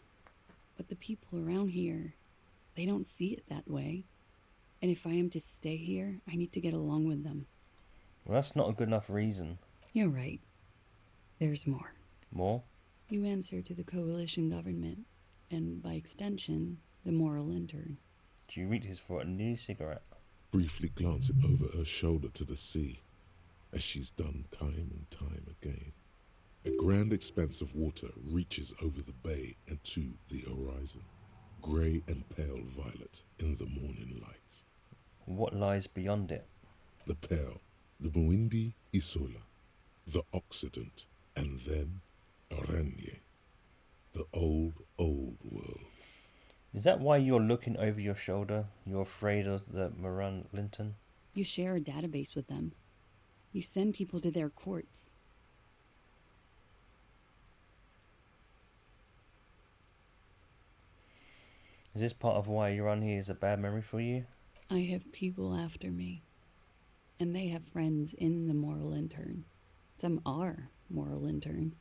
But the people around here, they don't see it that way. And if I am to stay here, I need to get along with them. Well, that's not a good enough reason. You're right. There's more. More? You answer to the coalition government, and by extension, the moral intern. She reaches for a new cigarette. Briefly glancing over her shoulder to the sea, as she's done time and time again. A grand expanse of water reaches over the bay and to the horizon, grey and pale violet in the morning light. What lies beyond it? The pale, the Muindi Isola, the Occident, and then Aranye, the old world. Is that why you're looking over your shoulder? You're afraid of the Moran Linton? You share a database with them. You send people to their courts. Is this part of why you're on here is a bad memory for you? I have people after me. And they have friends in the moral intern. Some are moral intern.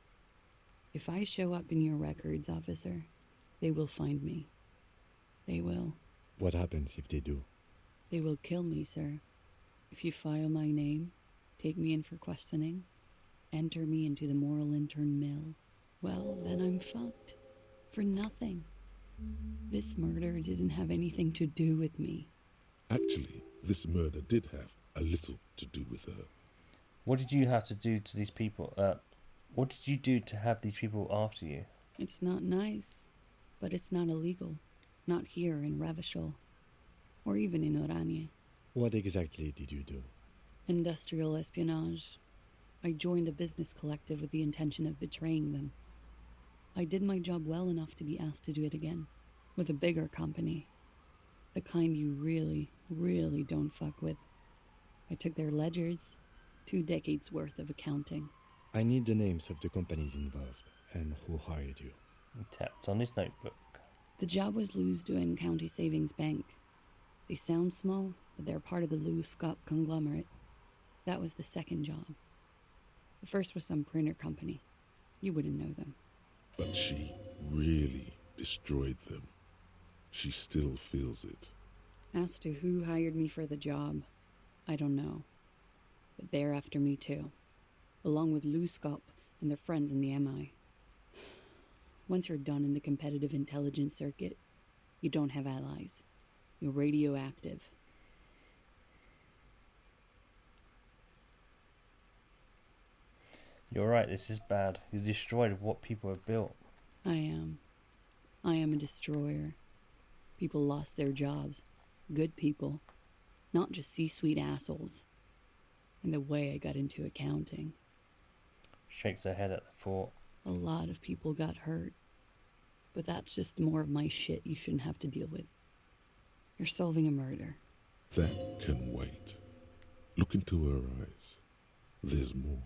If I show up in your records, officer, they will find me. They will. What happens if they do? They will kill me, sir. If you file my name, take me in for questioning, enter me into the moral intern mill, well, then I'm fucked. For nothing. This murder didn't have anything to do with me. Actually, this murder did have a little to do with her. What did you have to do to these people? What did you do to have these people after you? It's not nice, but it's not illegal. Not here in Ravishol, or even in Oranje. What exactly did you do? Industrial espionage. I joined a business collective with the intention of betraying them. I did my job well enough to be asked to do it again, with a bigger company. The kind you really, really don't fuck with. I took their ledgers, 2 decades worth of accounting. I need the names of the companies involved and who hired you. He tapped on his notebook. The job was Lousdoen County Savings Bank. They sound small, but they're part of the Lou-Scott conglomerate. That was the second job. The first was some printer company. You wouldn't know them. But she really destroyed them. She still feels it. As to who hired me for the job, I don't know. But they're after me too, along with Lou-Scott and their friends in the MI. Once you're done in the competitive intelligence circuit, you don't have allies. You're radioactive. You're right, this is bad. You destroyed what people have built. I am. I am a destroyer. People lost their jobs. Good people. Not just C-suite assholes. And the way I got into accounting. Shakes her head at the thought. A lot of people got hurt. But that's just more of my shit you shouldn't have to deal with. You're solving a murder. That can wait. Look into her eyes. There's more.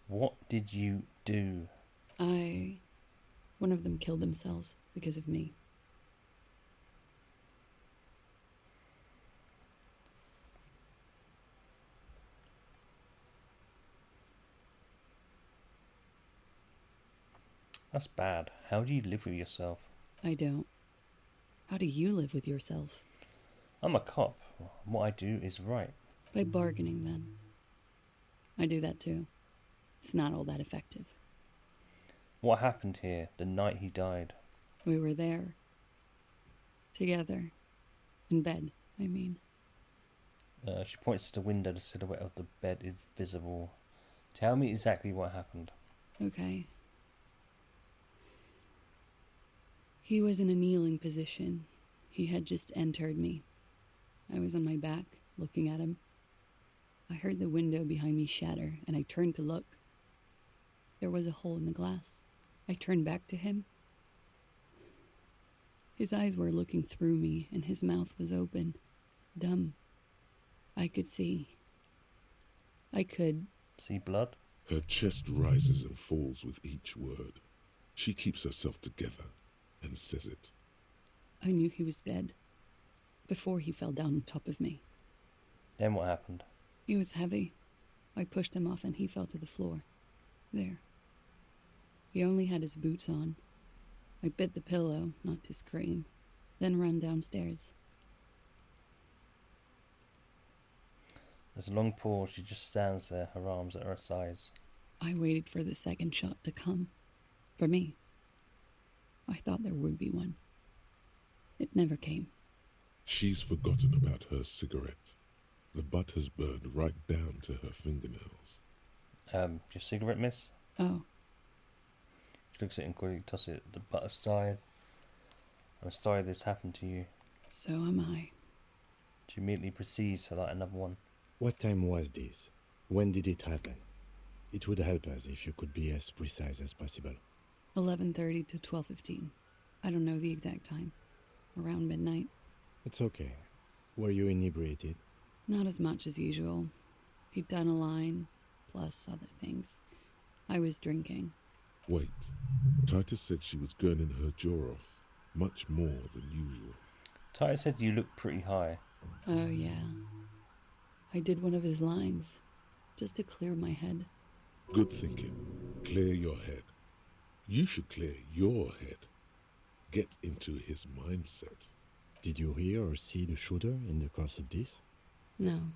What did you do? One of them killed themselves because of me. That's bad. How do you live with yourself? I don't. How do you live with yourself? I'm a cop. What I do is right. By bargaining, then. I do that too. It's not all that effective. What happened here the night he died? We were there. Together. In bed, I mean. She points to the window. The silhouette of the bed is visible. Tell me exactly what happened. Okay. He was in a kneeling position. He had just entered me. I was on my back, looking at him. I heard the window behind me shatter, and I turned to look. There was a hole in the glass. I turned back to him. His eyes were looking through me, and his mouth was open, dumb. I could see. I could... See blood? Her chest rises and falls with each word. She keeps herself together and says it. I knew he was dead. Before he fell down on top of me. Then what happened? He was heavy. I pushed him off and he fell to the floor. There. He only had his boots on. I bit the pillow, not to scream, then ran downstairs. There's a long pause. She just stands there, her arms at her sides. I waited for the second shot to come. For me. I thought there would be one. It never came. She's forgotten about her cigarette. The butt has burned right down to her fingernails. Your cigarette, miss? Oh. She looks at it and quickly tosses it the butt aside. I'm sorry this happened to you. So am I. She immediately proceeds to light another one. What time was this? When did it happen? It would help us if you could be as precise as possible. 11:30 to 12:15. I don't know the exact time. Around midnight. It's okay. Were you inebriated? Not as much as usual. He'd done a line, plus other things. I was drinking. Wait. Titus said she was gurning her jaw off. Much more than usual. Titus said you look pretty high. Oh, yeah. I did one of his lines. Just to clear my head. Good thinking. Clear your head. You should clear your head. Get into his mindset. Did you hear or see the shooter in the course of this? No.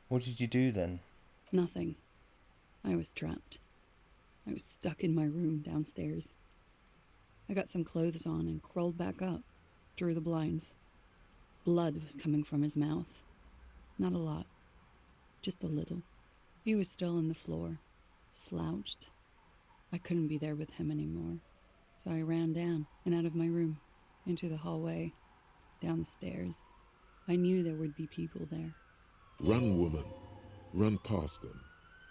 What did you do then? Nothing. I was trapped. I was stuck in my room downstairs. I got some clothes on and crawled back up, drew the blinds. Blood was coming from his mouth. Not a lot, just a little. He was still on the floor, slouched. I couldn't be there with him anymore, so I ran down and out of my room, into the hallway, down the stairs. I knew there would be people there. Run, woman. Run past them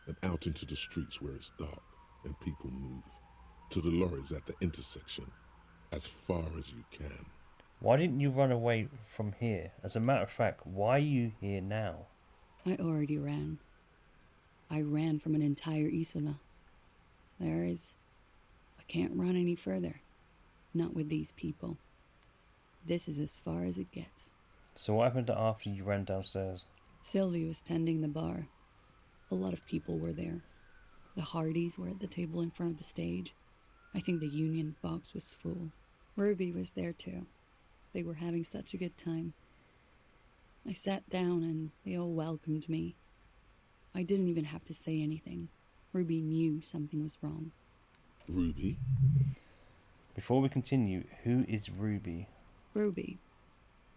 and out into the streets where it's dark and people move. To the lorries at the intersection, as far as you can. Why didn't you run away from here? As a matter of fact, why are you here now? I already ran. I ran from an entire Isola. I can't run any further. Not with these people. This is as far as it gets. So what happened after you ran downstairs? Sylvie was tending the bar. A lot of people were there. The Hardys were at the table in front of the stage. I think the Union box was full. Ruby was there too. They were having such a good time. I sat down and they all welcomed me. I didn't even have to say anything. Ruby knew something was wrong. Ruby? Before we continue, who is Ruby? Ruby.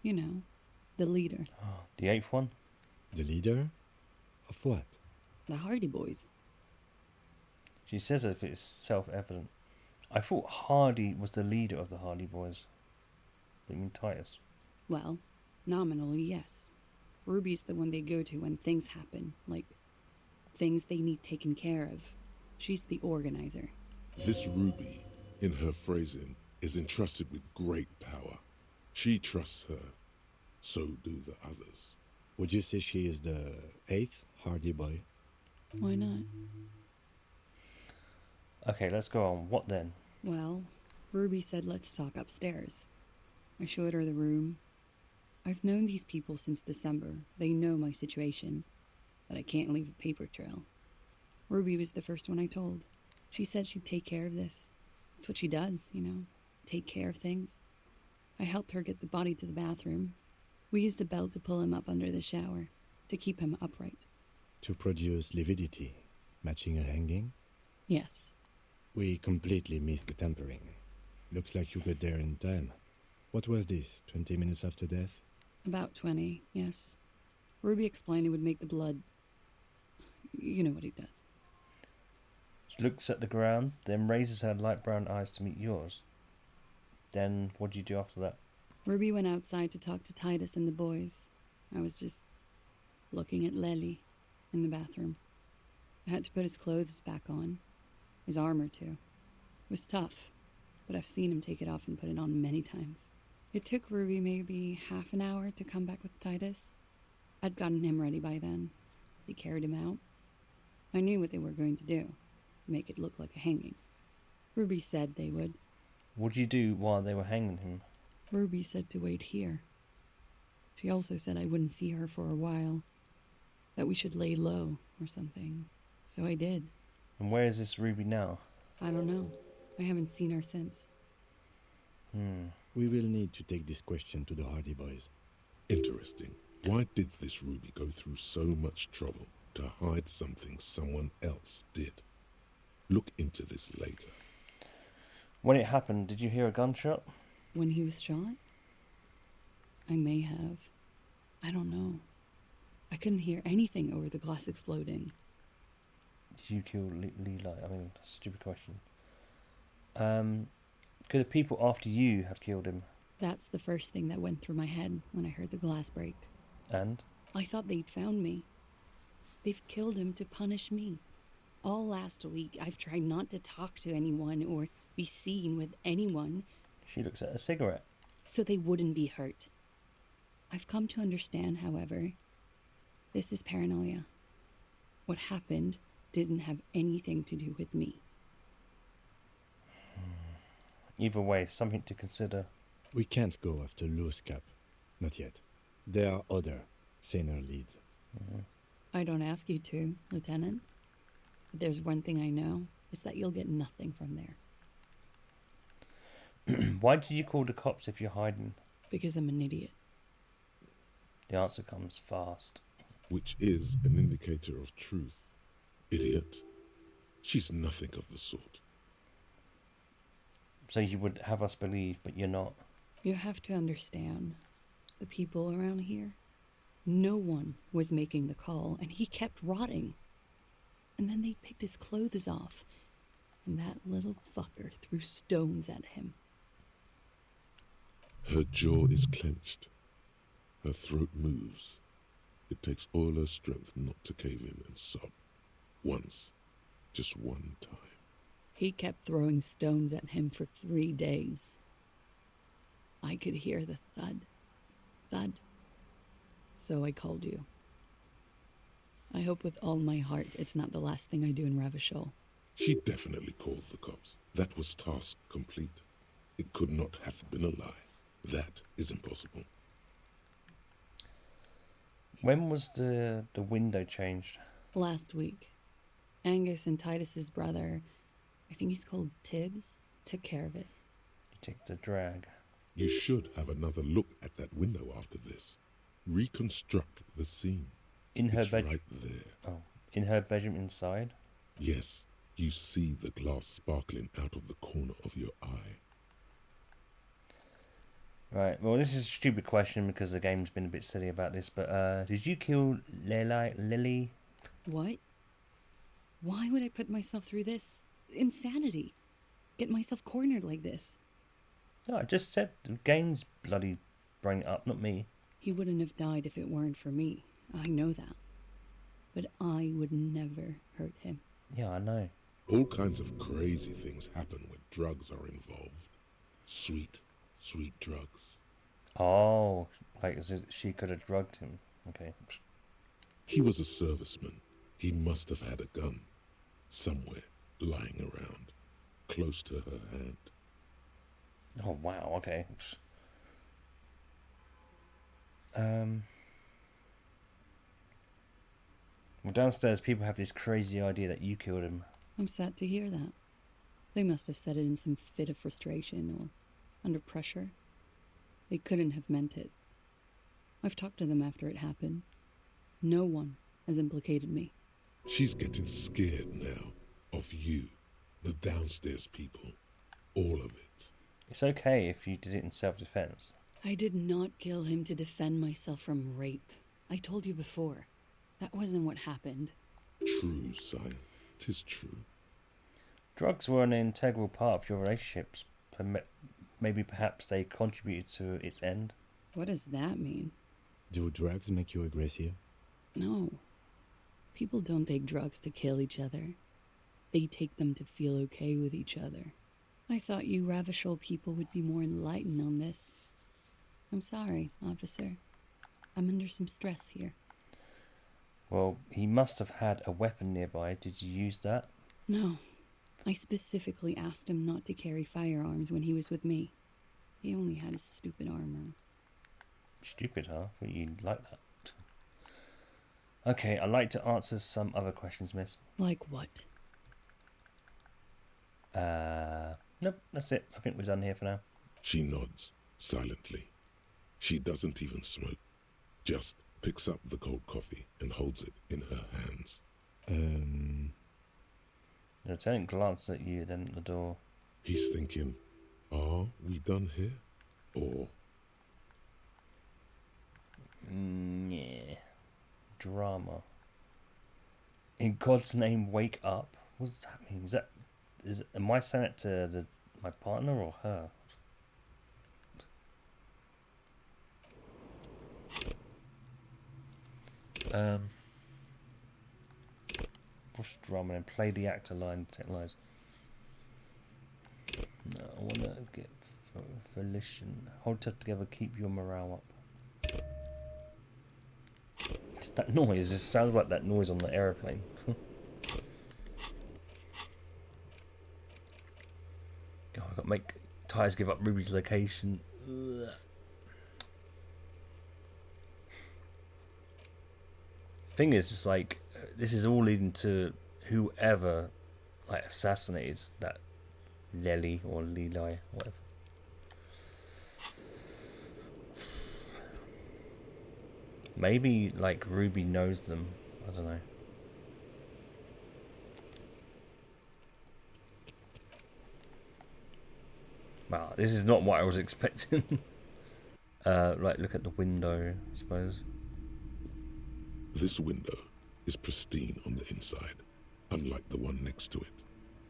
You know, the leader. The 8th one? The leader? Of what? The Hardy Boys. She says as if it's self-evident. I thought Hardy was the leader of the Hardy Boys. You mean Titus? Well, nominally, yes. Ruby's the one they go to when things happen, like things they need taken care of. She's the organizer. This Ruby, in her phrasing, is entrusted with great power. She trusts her. So do the others. Would you say she is the 8th Hardy Boy? Why not? Okay, let's go on. What then? Well, Ruby said let's talk upstairs. I showed her the room. I've known these people since December. They know my situation, that I can't leave a paper trail. Ruby was the first one I told. She said she'd take care of this. It's what she does, you know, take care of things. I helped her get the body to the bathroom. We used a belt to pull him up under the shower, to keep him upright. To produce lividity, matching a hanging? Yes. We completely missed the tampering. Looks like you got there in time. What was this, 20 minutes after death? About 20, yes. Ruby explained it would make the blood... You know what he does. She looks at the ground, then raises her light brown eyes to meet yours. Then, what do you do after that? Ruby went outside to talk to Titus and the boys. I was just looking at Lely in the bathroom. I had to put his clothes back on. His armor, too. It was tough, but I've seen him take it off and put it on many times. It took Ruby maybe half an hour to come back with Titus. I'd gotten him ready by then. They carried him out. I knew what they were going to do. Make it look like a hanging. Ruby said they would. What did you do while they were hanging him? Ruby said to wait here. She also said I wouldn't see her for a while. That we should lay low or something. So I did. And where is this Ruby now? I don't know. I haven't seen her since. We will need to take this question to the Hardy Boys. Interesting. Why did this Ruby go through so much trouble to hide something someone else did? Look into this later. When it happened, did you hear a gunshot? When he was shot? I may have. I don't know. I couldn't hear anything over the glass exploding. Did you kill Levi? I mean, stupid question. Could the people after you have killed him? That's the first thing that went through my head when I heard the glass break. And? I thought they'd found me. They've killed him to punish me. All last week, I've tried not to talk to anyone or be seen with anyone. She looks at a cigarette. So they wouldn't be hurt. I've come to understand, however, this is paranoia. What happened didn't have anything to do with me. Either way, something to consider. We can't go after Loose Cap. Not yet. There are other, saner leads. I don't ask you to, Lieutenant. If there's one thing I know, it's that you'll get nothing from there. Why did you call the cops if you're hiding? Because I'm an idiot. The answer comes fast. Which is an indicator of truth. Idiot. She's nothing of the sort. So you would have us believe, but you're not. You have to understand, the people around here, no one was making the call, and he kept rotting. And then they picked his clothes off, and that little fucker threw stones at him. Her jaw is clenched. Her throat moves. It takes all her strength not to cave in and sob. Once. Just one time. He kept throwing stones at him for 3 days. I could hear the thud. Thud. So I called you. I hope with all my heart it's not the last thing I do in Ravishol. She definitely called the cops. That was task complete. It could not have been a lie. That is impossible. When was the window changed? Last week. Angus and Titus's brother, I think he's called Tibbs, took care of it. You took the drag. You should have another look at that window after this. Reconstruct the scene. In her It's bedroom? right there. Oh, in her bedroom inside? Yes, you see the glass sparkling out of the corner of your eye. Right, well, this is a stupid question because the game's been a bit silly about this, but did you kill Lily? What? Why would I put myself through this? Insanity. Get myself cornered like this. No, I just said the game's bloody bring it up, not me. He wouldn't have died if it weren't for me. I know that. But I would never hurt him. Yeah, I know. All kinds of crazy things happen when drugs are involved. Sweet, sweet drugs. Oh, like she could have drugged him. Okay. He was a serviceman. He must have had a gun. Somewhere, lying around. Close to her hand. Oh, wow, okay. Well, downstairs people have this crazy idea that you killed him. I'm sad to hear that. They must have said it in some fit of frustration or under pressure. They couldn't have meant it. I've talked to them after it happened. No one has implicated me. She's getting scared now. Of you. The downstairs people. All of it. It's okay if you did it in self-defense. I did not kill him to defend myself from rape. I told you before. That wasn't what happened. True, sire. 'Tis true. Drugs were an integral part of your relationships. Maybe perhaps they contributed to its end. What does that mean? Do drugs make you aggressive? No. People don't take drugs to kill each other. They take them to feel okay with each other. I thought you Ravishol people would be more enlightened on this. I'm sorry, officer. I'm under some stress here. Well, he must have had a weapon nearby. Did you use that? No. I specifically asked him not to carry firearms when he was with me. He only had his stupid armor. Stupid, huh? Thought you'd like that. Okay, I'd like to answer some other questions, miss. Like what? Nope, that's it. I think we're done here for now. She nods, silently. She doesn't even smoke. Just picks up the cold coffee and holds it in her hands. The lieutenant glanced at you, then at the door. He's thinking, are we done here? Or... yeah. Drama. In God's name, wake up. What does that mean? Am I saying it to my partner or her? Push drama and play the actor line, detect lies. No, I want to get volition. Hold tough together, keep your morale up. That noise, it sounds like that noise on the aeroplane. God, I've got to make Tyres give up Ruby's location. Ugh. Thing is, it's like, this is all leading to whoever like assassinated that Lily or Leli, whatever. Maybe like Ruby knows them. I don't know. Wow, this is not what I was expecting. Right, look at the window, I suppose. This window is pristine on the inside, unlike the one next to it.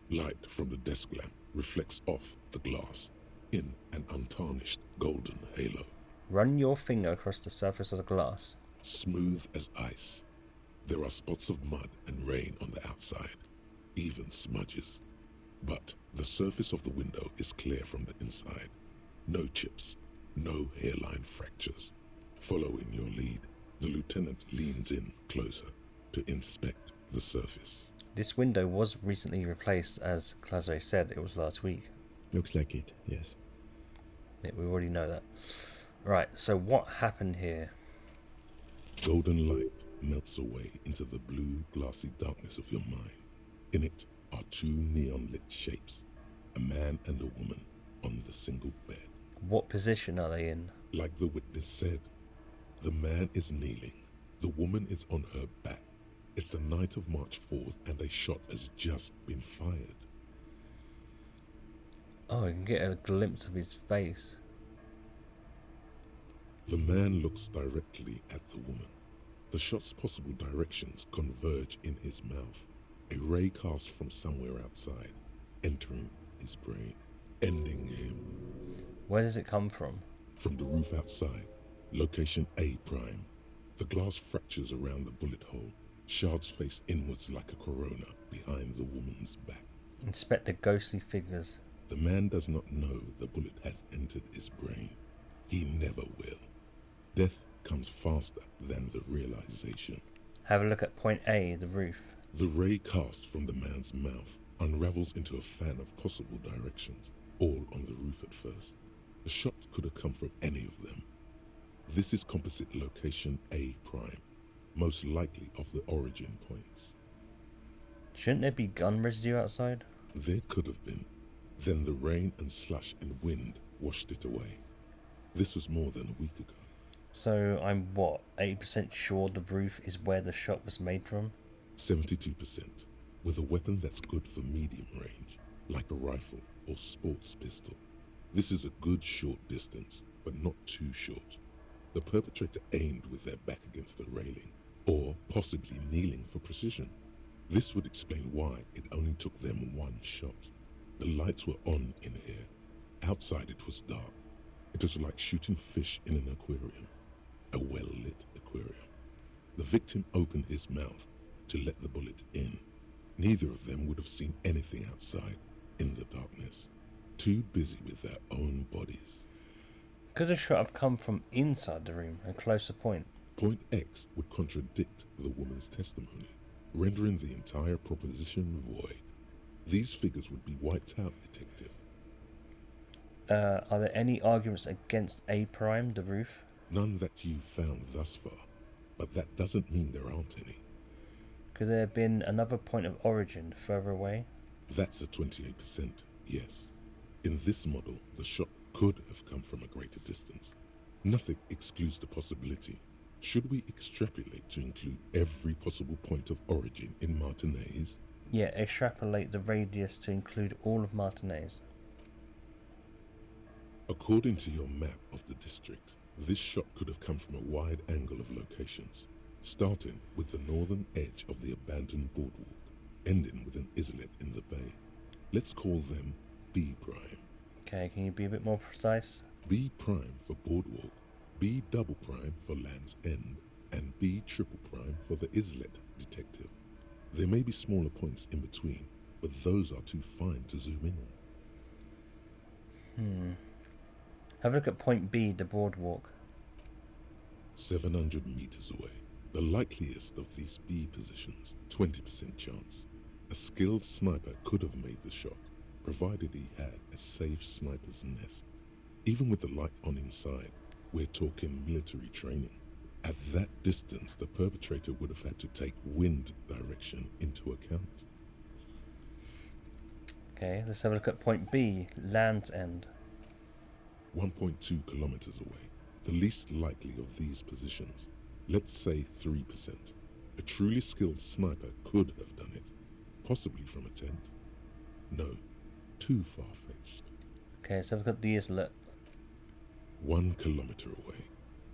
Light from the desk lamp reflects off the glass in an untarnished golden halo. Run your finger across the surface of the glass. Smooth as ice. There are spots of mud and rain on the outside, even smudges. But the surface of the window is clear from the inside. No chips, no hairline fractures. Following your lead, the lieutenant leans in closer to inspect the surface. This window was recently replaced, as Clazo said. It was last week. Looks like it, yes. Yeah, we already know that. Right, so what happened here? Golden light melts away into the blue, glassy darkness of your mind. In it are two neon-lit shapes, a man and a woman on the single bed. What position are they in? Like the witness said, the man is kneeling, the woman is on her back. It's the night of March 4th and a shot has just been fired. Oh, you can get a glimpse of his face. The man looks directly at the woman. The shot's possible directions converge in his mouth. A ray cast from somewhere outside, entering his brain, ending him. Where does it come from? From the roof outside, location A prime. The glass fractures around the bullet hole. Shards face inwards like a corona behind the woman's back. Inspect the ghostly figures. The man does not know the bullet has entered his brain. He never will. Death comes faster than the realization. Have a look at point A, the roof. The ray cast from the man's mouth unravels into a fan of possible directions, all on the roof at first. The shot could have come from any of them. This is composite location A prime, most likely of the origin points. Shouldn't there be gun residue outside? There could have been. Then the rain and slush and wind washed it away. This was more than a week ago. So I'm what, 80% sure the roof is where the shot was made from? 72%, with a weapon that's good for medium range, like a rifle or sports pistol. This is a good short distance, but not too short. The perpetrator aimed with their back against the railing, or possibly kneeling for precision. This would explain why it only took them one shot. The lights were on in here. Outside it was dark. It was like shooting fish in an aquarium, a well-lit aquarium. The victim opened his mouth to let the bullet in. Neither of them would have seen anything outside in the darkness, too busy with their own bodies. Could the shot have come from inside the room, a closer point? Point X would contradict the woman's testimony, rendering the entire proposition void. These figures would be wiped out, Detective. Are there any arguments against A prime, the roof? None that you've found thus far, but that doesn't mean there aren't any. Could there have been another point of origin further away? That's a 28%, yes. In this model, the shot could have come from a greater distance. Nothing excludes the possibility. Should we extrapolate to include every possible point of origin in Martinez? Yeah, extrapolate the radius to include all of Martinez. According to your map of the district, this shot could have come from a wide angle of locations, starting with the northern edge of the abandoned boardwalk, ending with an islet in the bay. Let's call them B prime. Okay, can you be a bit more precise? B prime for boardwalk, B double prime for Land's End, and B triple prime for the islet, Detective. There may be smaller points in between, but those are too fine to zoom in on. Have a look at point B, the boardwalk. 700 meters away. The likeliest of these B positions, 20% chance. A skilled sniper could have made the shot, provided he had a safe sniper's nest. Even with the light on inside, we're talking military training. At that distance, the perpetrator would have had to take wind direction into account. Okay, let's have a look at point B, Land's End. 1.2 kilometers away. The least likely of these positions. Let's say 3%. A truly skilled sniper could have done it, possibly from a tent. No, too far-fetched. Okay, so we've got the islet. 1 kilometer away,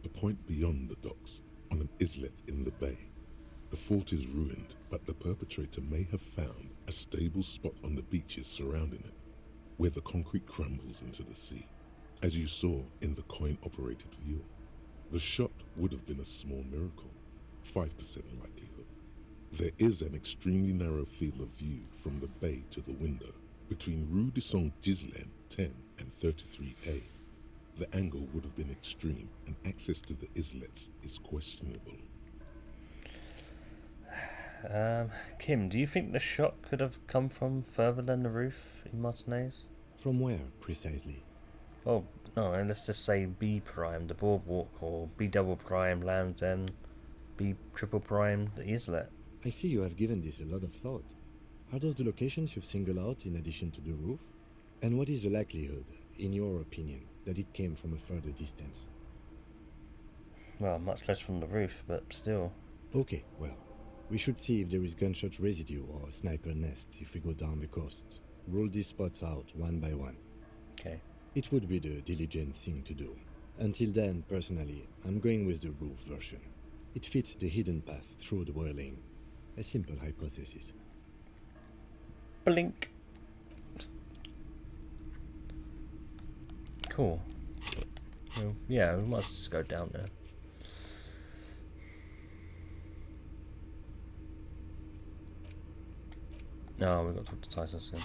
a point beyond the docks, on an islet in the bay. The fort is ruined, but the perpetrator may have found a stable spot on the beaches surrounding it, where the concrete crumbles into the sea, as you saw in the coin-operated viewer. The shot would have been a small miracle, 5% likelihood. There is an extremely narrow field of view from the bay to the window, between Rue de Saint-Ghislain 10 and 33A. The angle would have been extreme, and access to the islets is questionable. Kim, do you think the shot could have come from further than the roof in Martinez? From where, precisely? Oh, no, let's just say B prime, the boardwalk, or B double prime, Land's End, B triple prime, the islet. I see you have given this a lot of thought. Are those the locations you've singled out in addition to the roof? And what is the likelihood, in your opinion, that it came from a further distance? Well, much less from the roof, but still. Okay, well, we should see if there is gunshot residue or sniper nests if we go down the coast. Rule these spots out one by one. Okay. It would be the diligent thing to do. Until then, personally, I'm going with the roof version. It fits the hidden path through the whirling. A simple hypothesis. Blink. Cool. Well, yeah, we must just go down there. No, we've got to talk to Tyson soon.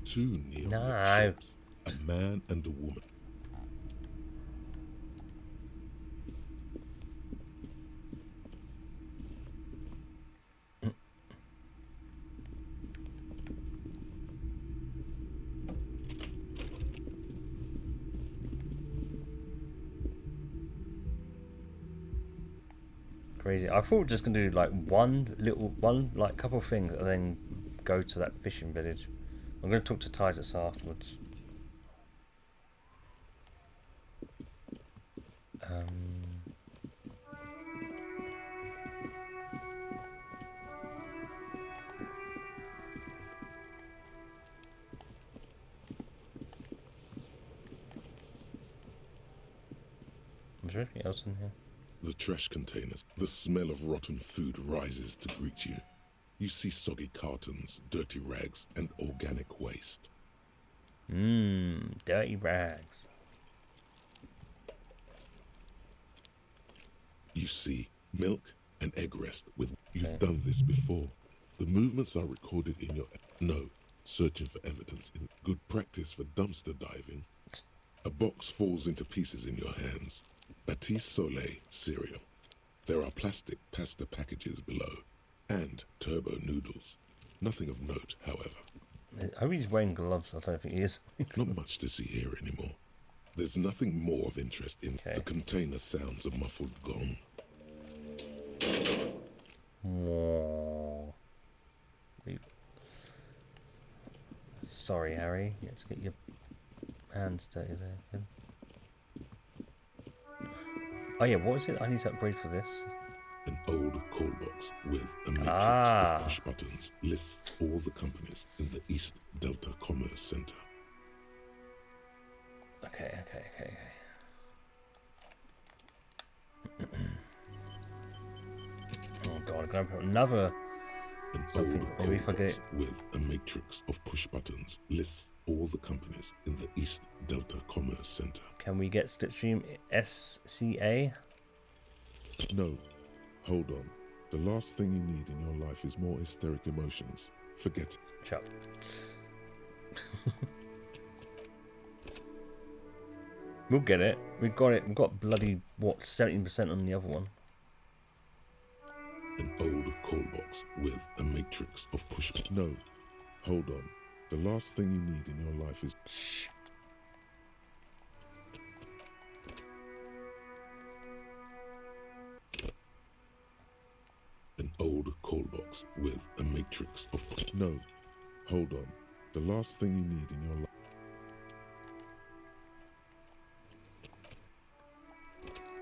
Two neon ships, a man and a woman. Crazy. I thought we were just gonna do like one couple of things and then go to that fishing village. I'm gonna talk to Titus afterwards. Is there anything else in here? The trash containers. The smell of rotten food rises to greet you. You see soggy cartons, dirty rags, and organic waste. Dirty rags. You see milk and egg rest with... You've done this before. The movements are recorded in your... No, searching for evidence in good practice for dumpster diving. A box falls into pieces in your hands. Baptiste Soleil cereal. There are plastic pasta packages below, and turbo noodles. Nothing of note, however. I hope he's wearing gloves. I don't think he is. Not much to see here anymore. There's nothing more of interest in the container sounds a muffled gong. Whoa. Sorry, Harry. Let's get your hands dirty there. Oh yeah, what was it? I need to upgrade for this. An old call box with a matrix of push buttons lists all the companies in the East Delta Commerce Center. Okay. Oh god, I'm gonna put another something. Maybe if I get with a matrix of push buttons lists all the companies in the East Delta Commerce Center. Can we get Slipstream SCA? No. Hold on. The last thing you need in your life is more hysteric emotions. Forget it. Shut up. We'll get it. We've got it. We've got bloody, what, 17% on the other one. An old call box with a matrix of push. No. Hold on. The last thing you need in your life is... Shh. An old call box with a matrix of... No. Hold on. The last thing you need in your life...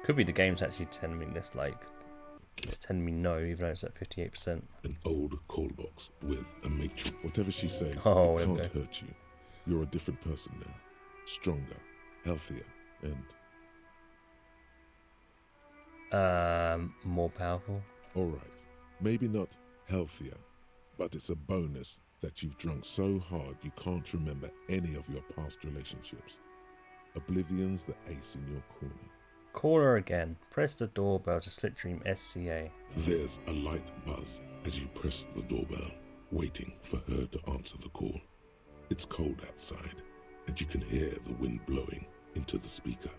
Could be the game's actually telling me this, like, It's telling me no, even though it's at 58%. An old call box with a matrix. Whatever she says, Oh, it can't okay. hurt you. You're a different person now. Stronger, healthier, and... More powerful. Alright, maybe not healthier, but it's a bonus that you've drunk so hard you can't remember any of your past relationships. Oblivion's the ace in your corner. Call her again. Press the doorbell to Slipstream SCA. There's a light buzz as you press the doorbell, waiting for her to answer the call. It's cold outside, and you can hear the wind blowing into the speaker.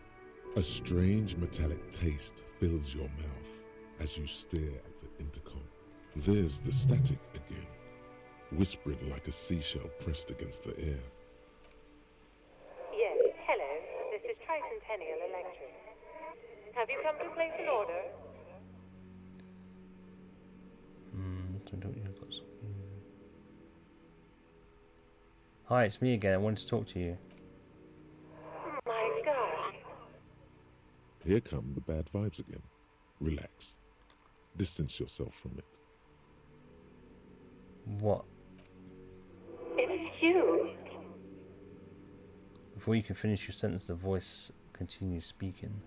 A strange metallic taste fills your mouth as you stare at the intercom. There's the static again, whispering like a seashell pressed against the air. Yes, hello. This is Tricentennial Electric. Have you come to place an order? Hi, it's me again. I wanted to talk to you. My God. Here come the bad vibes again. Relax. Distance yourself from it. What? It's you. Before you can finish your sentence, the voice continues speaking.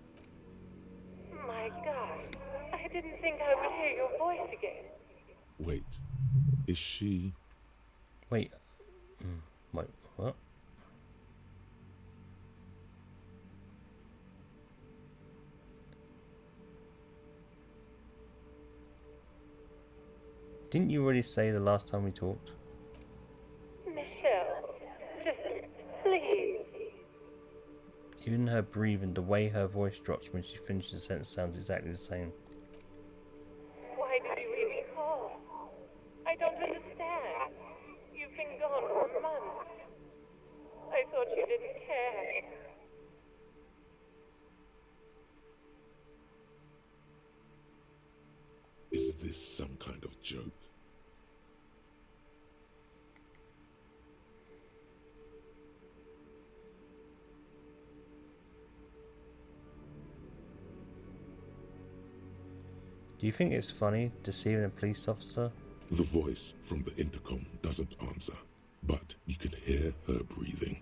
My God. I didn't think I would hear your voice again. Wait. Is she... Wait. Wait, what? Didn't you already say the last time we talked? Michelle, just please. Even her breathing, the way her voice drops when she finishes a sentence sounds exactly the same. Why did you even call? I don't understand. You've been gone for months. I thought you didn't care. Is this some kind of joke? Do you think it's funny deceiving a police officer? The voice from the intercom doesn't answer, but you can hear her breathing.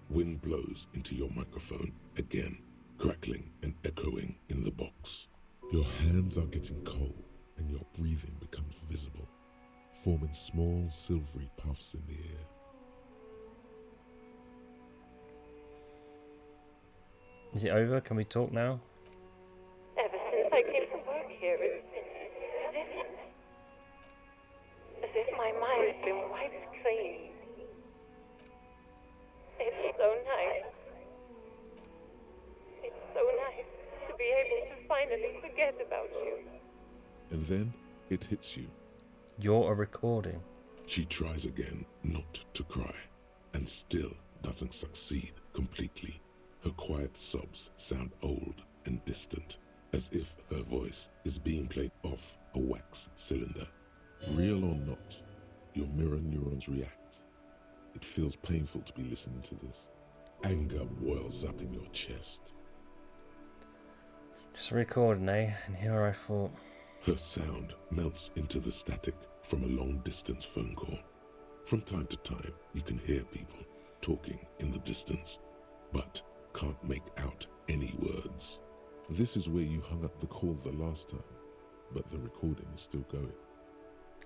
Wind blows into your microphone again, crackling and echoing in the box. Your hands are getting cold and your breathing becomes visible, forming small silvery puffs in the air. Is it over? Can we talk now? Ever since I came to work here, it's been as if my mind's been wiped clean. It's so nice. It's so nice to be able to finally forget about you. And then it hits you. You're a recording. She tries again not to cry, and still doesn't succeed completely. Her quiet sobs sound old and distant, as if her voice is being played off a wax cylinder. Real or not, your mirror neurons react. It feels painful to be listening to this. Anger boils up in your chest. Just recording, eh? And here I thought... Her sound melts into the static from a long-distance phone call. From time to time, you can hear people talking in the distance, but can't make out any words. This is where you hung up the call the last time, but the recording is still going.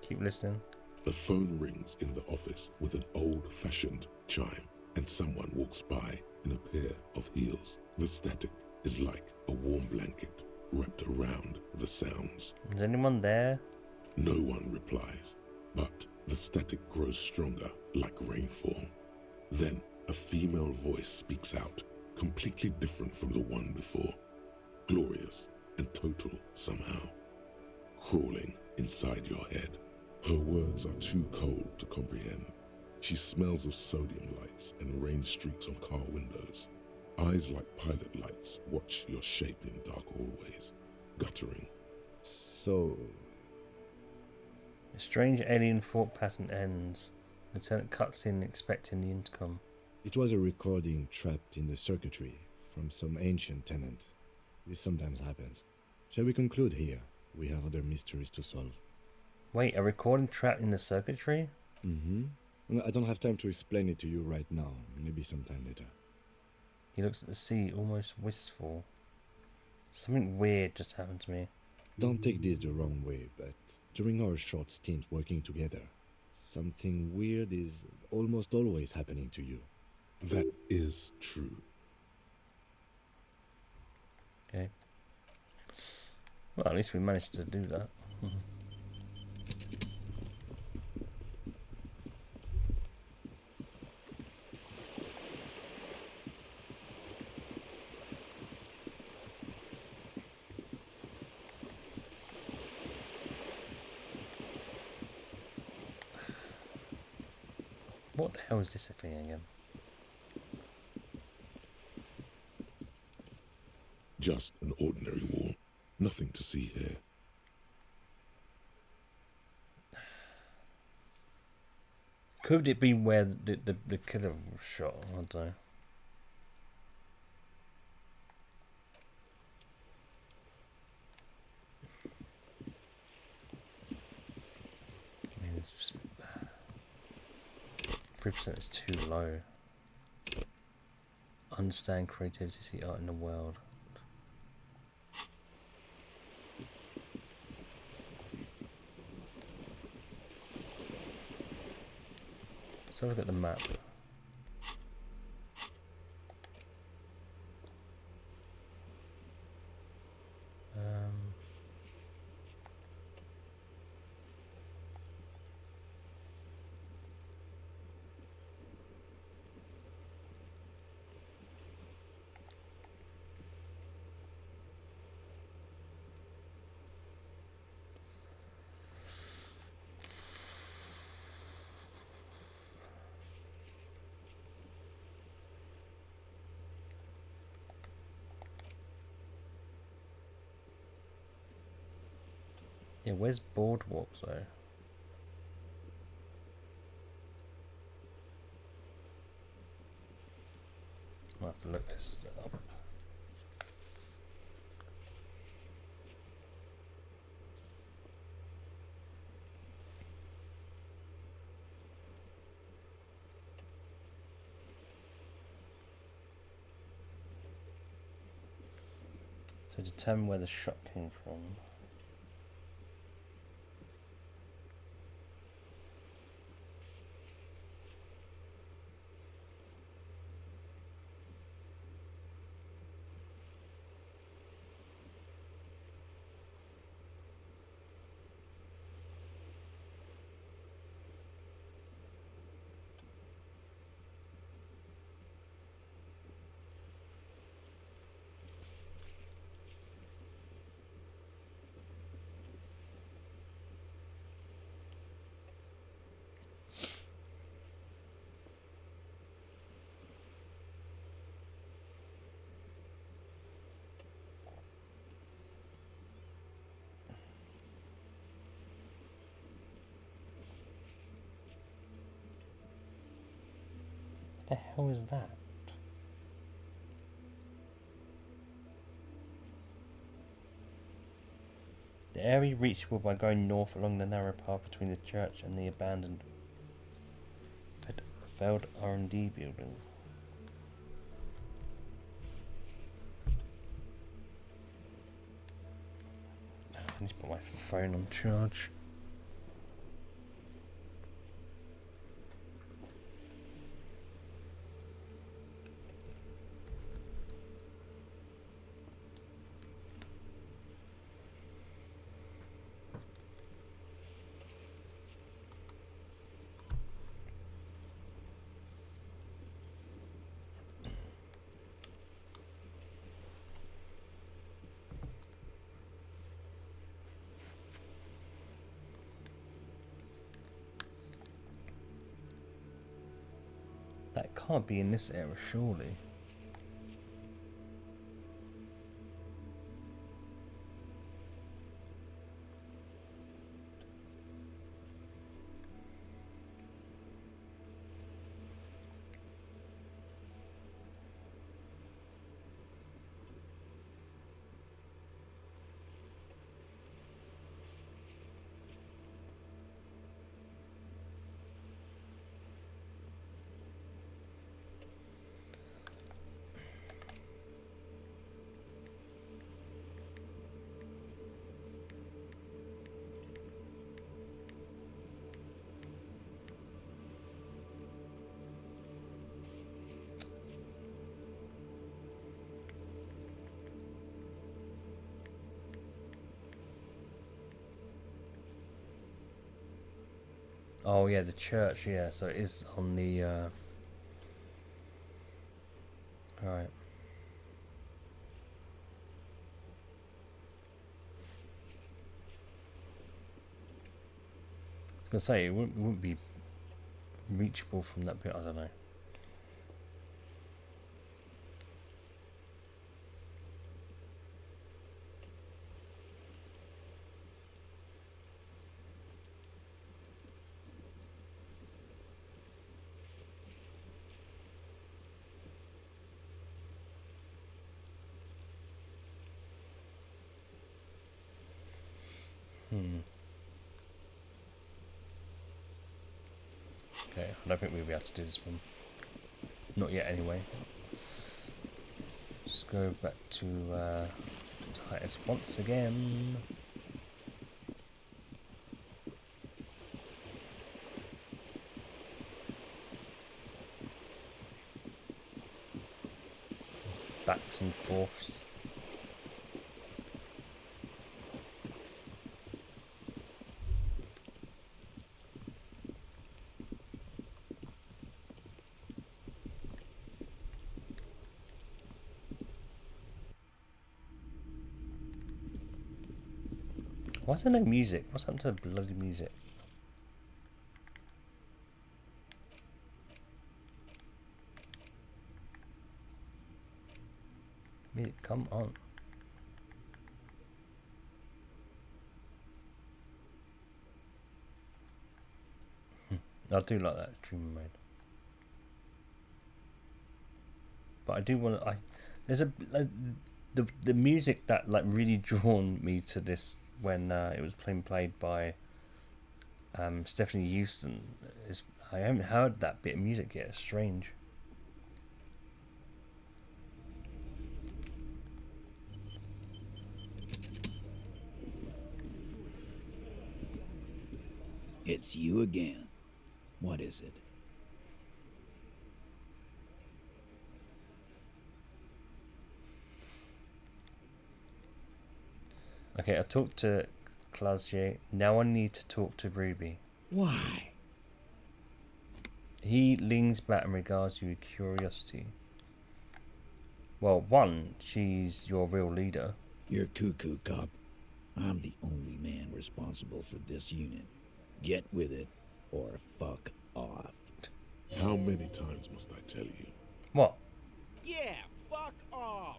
Keep listening. The phone rings in the office with an old-fashioned chime, and someone walks by in a pair of heels. The static is like a warm blanket wrapped around the sounds. Is anyone there? No one replies, but the static grows stronger like rainfall. Then a female voice speaks out, completely different from the one before. Glorious and total somehow, crawling inside your head. Her words are too cold to comprehend. She smells of sodium lights and rain streaks on car windows. Eyes like pilot lights watch your shape in dark hallways, guttering. So... A strange alien thought pattern ends. Lieutenant cuts in, expecting the intercom. It was a recording trapped in the circuitry from some ancient tenant. This sometimes happens. Shall we conclude here? We have other mysteries to solve. Wait, a recording trapped in the circuitry? Mm-hmm. I don't have time to explain it to you right now. Maybe sometime later. He looks at the sea, almost wistful. Something weird just happened to me. Don't take this the wrong way, but during our short stint working together, something weird is almost always happening to you. That is true. Okay. Well, at least we managed to do that. What the hell is this thing again? Just an ordinary wall. Nothing to see here. Could it be where the killer was shot? I don't know. I mean, it's just 3% is too low. Understand creativity, see art in the world. So look at the map. Yeah, where's Boardwalk though? I'll have to look this up. So determine where the shot came from. What the hell is that? The area reachable by going north along the narrow path between the church and the abandoned failed R&D building. I need to put my phone on charge. That can't be in this area, surely. Oh yeah, the church. Yeah, so it is on the. All right. I was gonna say it wouldn't be reachable from that bit. I don't know. Okay, I don't think we'll be able to do this one. Not yet, anyway. Let's go back to Titus once again. Backs and forths. Why is there no music? What's happened to the bloody music? Music, come on. I do like that dream mode. But I do want to. There's the music that like really drawn me to this when it was played by Stephanie Houston. I haven't heard that bit of music yet. It's strange. It's you again. What is it? Okay, I talked to Clausier. Now I need to talk to Ruby. Why? He leans back and regards you with curiosity. Well, one, she's your real leader. You're cuckoo, cop. I'm the only man responsible for this unit. Get with it, or fuck off. How many times must I tell you? What? Yeah, fuck off.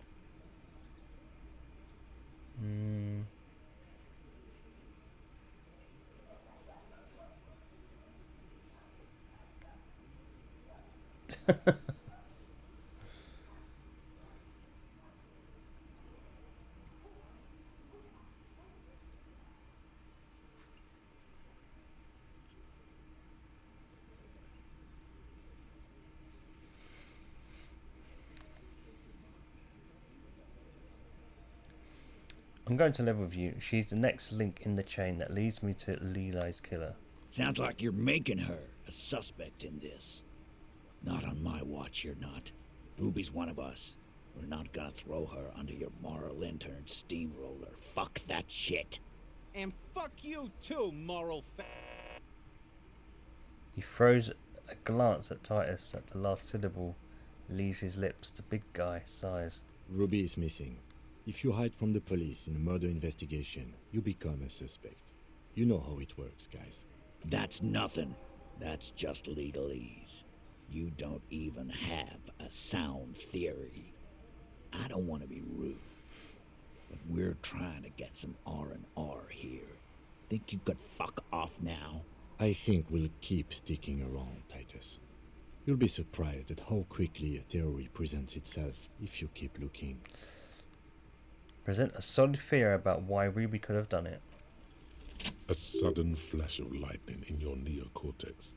I'm going to level with you. She's the next link in the chain that leads me to Leeli's killer. Sounds like you're making her a suspect in this. Not on my watch, you're not. Ruby's one of us. We're not gonna throw her under your moral intern steamroller. Fuck that shit. And fuck you too, moral He throws a glance at Titus at the last syllable, leaves his lips. The big guy sighs. Ruby is missing. If you hide from the police in a murder investigation, you become a suspect. You know how it works, guys. That's nothing. That's just legalese. You don't even have a sound theory. I don't want to be rude, but we're trying to get some R&R here. Think you could fuck off now? I think we'll keep sticking around, Titus. You'll be surprised at how quickly a theory presents itself if you keep looking. Present a solid theory about why Ruby could have done it. A sudden flash of lightning in your neocortex.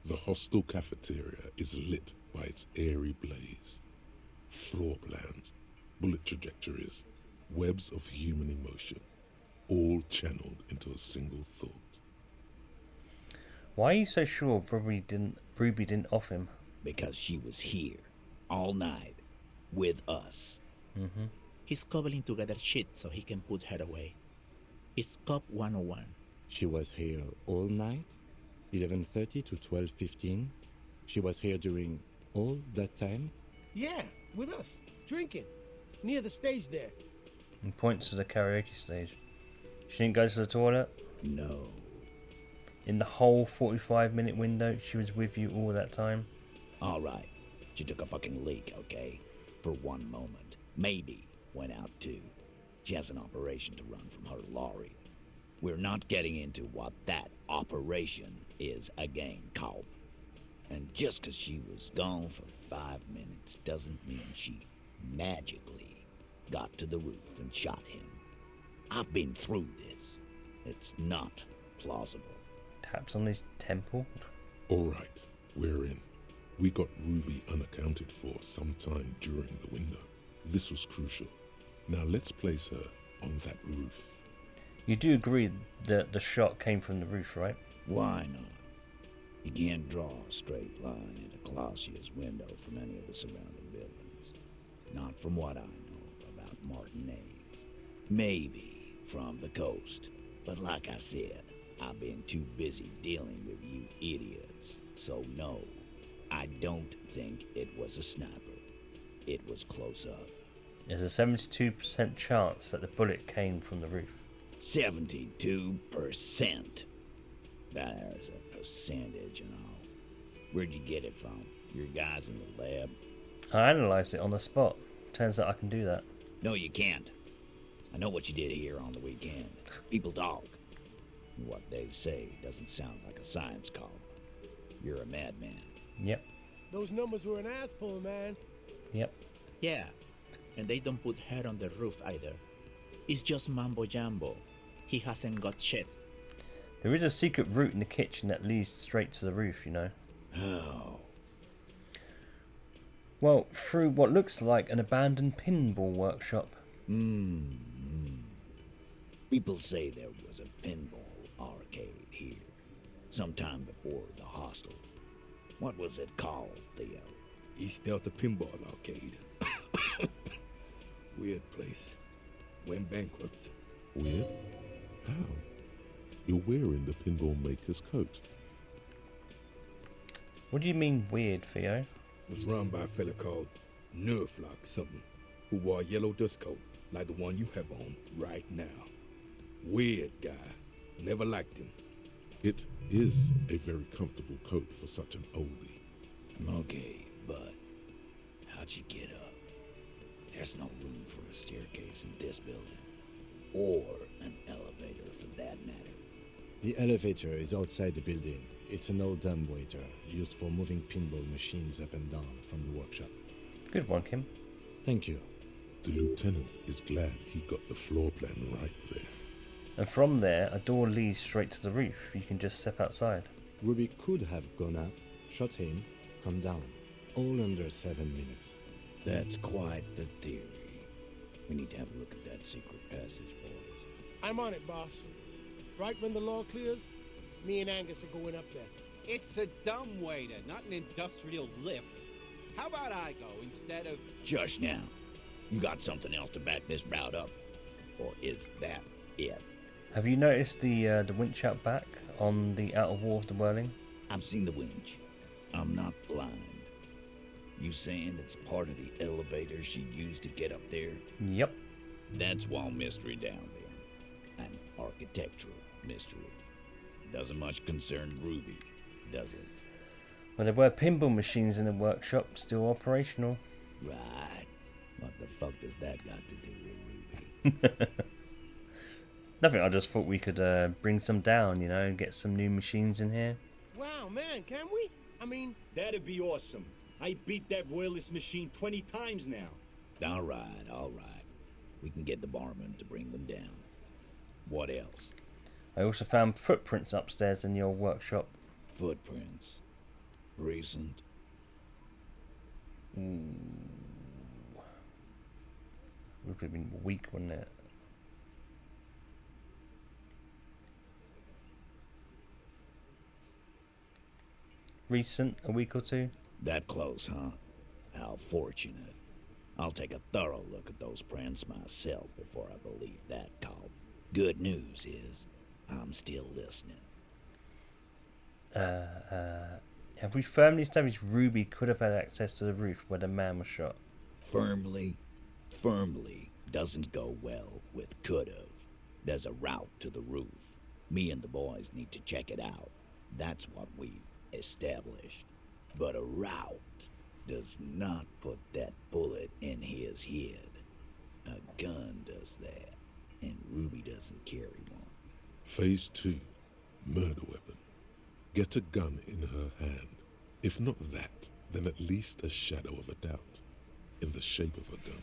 The hostel cafeteria is lit by its airy blaze. Floor plans, bullet trajectories, webs of human emotion, all channeled into a single thought. Why are you so sure Ruby didn't off him? Because she was here, all night, with us. Mm-hmm. He's cobbling together shit so he can put her away. It's Cop 101. She was here all night? 11:30 to 12:15. She was here during all that time? Yeah, with us, drinking, near the stage there. And points to the karaoke stage. She didn't go to the toilet? No. In the whole 45-minute window, she was with you all that time? All right. She took a fucking leak, okay? For one moment. Maybe went out too. She has an operation to run from her lorry. We're not getting into what that operation is again, Cobb. And just 'cause she was gone for 5 minutes doesn't mean she magically got to the roof and shot him. I've been through this. It's not plausible. Taps on his temple? Alright, we're in. We got Ruby unaccounted for sometime during the window. This was crucial. Now let's place her on that roof. You do agree that the shot came from the roof, right? Why not? You can't draw a straight line into Clausia's window from any of the surrounding buildings. Not from what I know about Martinez. Maybe from the coast. But like I said, I've been too busy dealing with you idiots. So no, I don't think it was a sniper. It was close up. There's a 72% chance that the bullet came from the roof. 72%. There's a percentage and all. Where'd you get it from? Your guys in the lab? I analysed it on the spot. Turns out I can do that. No, you can't. I know what you did here on the weekend. People talk. What they say doesn't sound like a science call. You're a madman. Yep. Those numbers were an ass pull, man. Yep. Yeah, and they don't put her on the roof either. It's just mambo jumbo. He hasn't got shit. There is a secret route in the kitchen that leads straight to the roof, you know. Oh. Well, through what looks like an abandoned pinball workshop. People say there was a pinball arcade here, sometime before the hostel. What was it called, Theo? East Delta Pinball Arcade. Weird place. Went bankrupt. Weird? How? You're wearing the pinball maker's coat. What do you mean weird, Theo? It was run by a fella called Nerflock something, who wore a yellow dust coat like the one you have on right now. Weird guy. Never liked him. It is a very comfortable coat for such an oldie. Okay, but how'd you get up? There's no room for a staircase in this building. Or an elevator for that matter. The elevator is outside the building. It's an old dumbwaiter used for moving pinball machines up and down from the workshop. Good one, Kim. Thank you. The lieutenant is glad he got the floor plan right there. And from there, a door leads straight to the roof. You can just step outside. Ruby could have gone up, shot him, come down. All under 7 minutes. That's quite the theory. We need to have a look at that secret passage, boys. I'm on it, boss. Right when the law clears, me and Angus are going up there. It's a dumbwaiter, not an industrial lift. How about I go instead of... Just now. You got something else to back this route up? Or is that it? Have you noticed the winch out back on the outer wall of the whirling? I've seen the winch. I'm not blind. You saying it's part of the elevator she used to get up there? Yep. That's wall mystery down there. An architectural mystery. Doesn't much concern Ruby, does it? Well, there were pinball machines in the workshop, still operational. Right. What the fuck does that got to do with Ruby? Nothing, I just thought we could bring some down, you know, get some new machines in here. Wow, man, can we? I mean... That'd be awesome. I beat that wireless machine 20 times now. All right, all right. We can get the barman to bring them down. What else? I also found footprints upstairs in the old workshop. Footprints? Recent? Ooh. Would have been weak, wouldn't it? Recent, a week or two? That close, huh? How fortunate. I'll take a thorough look at those prints myself before I believe that call. Good news is, I'm still listening. Have we firmly established Ruby could have had access to the roof where the man was shot? Firmly doesn't go well with could've. There's a route to the roof. Me and the boys need to check it out. That's what we established. But a route does not put that bullet in his head. A gun does that, and Ruby doesn't carry one. Phase 2. Murder weapon. Get a gun in her hand. If not that, then at least a shadow of a doubt. In the shape of a gun.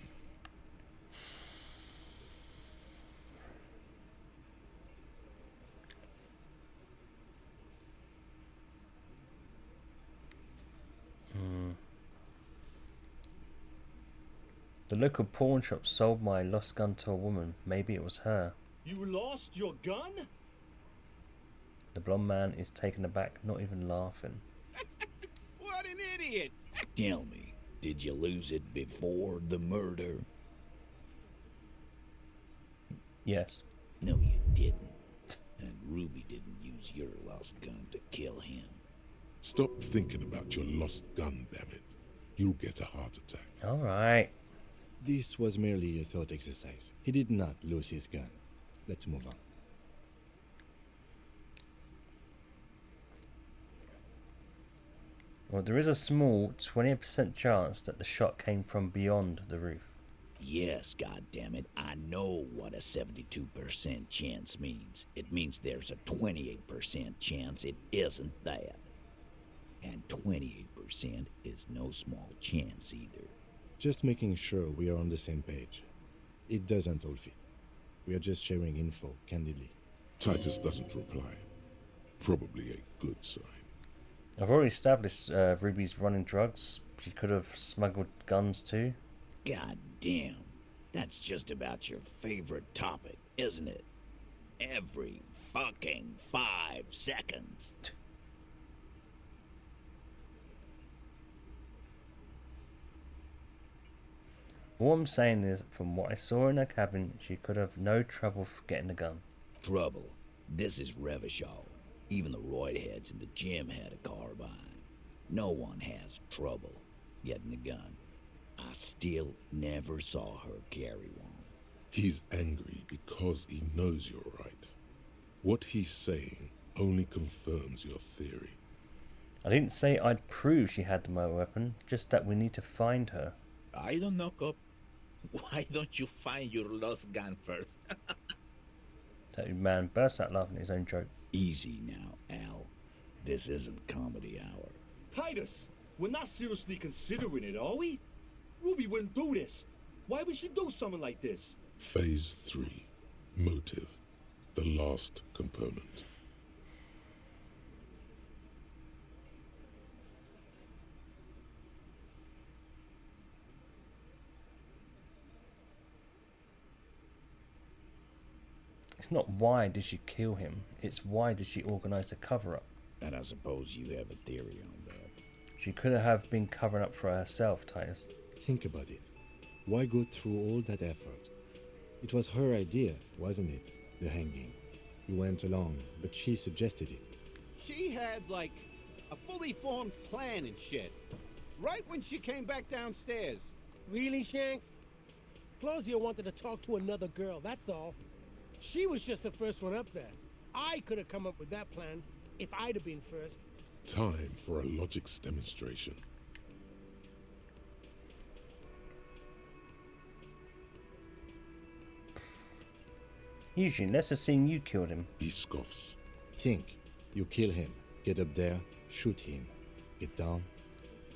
The local pawn shop sold my lost gun to a woman. Maybe it was her. You lost your gun? The blonde man is taken aback, not even laughing. What an idiot! Tell me, did you lose it before the murder? Yes. No, you didn't. And Ruby didn't use your lost gun to kill him. Stop thinking about your lost gun, damn it. You'll get a heart attack. Alright. This was merely a thought exercise. He did not lose his gun. Let's move on. Well, there is a small 20% chance that the shot came from beyond the roof. Yes, goddammit, I know what a 72% chance means. It means there's a 28% chance it isn't that. And 28% is no small chance either. Just making sure we are on the same page. It doesn't all fit. We are just sharing info, candidly. Titus doesn't reply. Probably a good sign. I've already established Ruby's running drugs. She could have smuggled guns too. God damn, that's just about your favorite topic, isn't it? Every fucking 5 seconds. All I'm saying is, from what I saw in her cabin, she could have no trouble getting a gun. Trouble. This is Revachol. Even the roidheads in the gym had a carbine. No one has trouble getting a gun. I still never saw her carry one. He's angry because he knows you're right. What he's saying only confirms your theory. I didn't say I'd prove she had the murder weapon, just that we need to find her. I don't know, Cop. Why don't you find your lost gun first? That man burst out laughing at his own joke. Easy now, Al. This isn't comedy hour. Titus, we're not seriously considering it, are we? Ruby wouldn't do this. Why would she do something like this? Phase 3. Motive. The last component. It's not why did she kill him, it's why did she organise a cover-up. And I suppose you have a theory on that. She could have been covering up for herself, Titus. Think about it. Why go through all that effort? It was her idea, wasn't it? The hanging. You went along, but she suggested it. She had, like, a fully formed plan and shit. Right when she came back downstairs. Really, Shanks? Claudia wanted to talk to another girl, that's all. She was just the first one up there. I could have come up with that plan if I'd have been first. Time for a logics demonstration. Usually, let's assume you killed him. He scoffs. Think. You kill him. Get up there. Shoot him. Get down.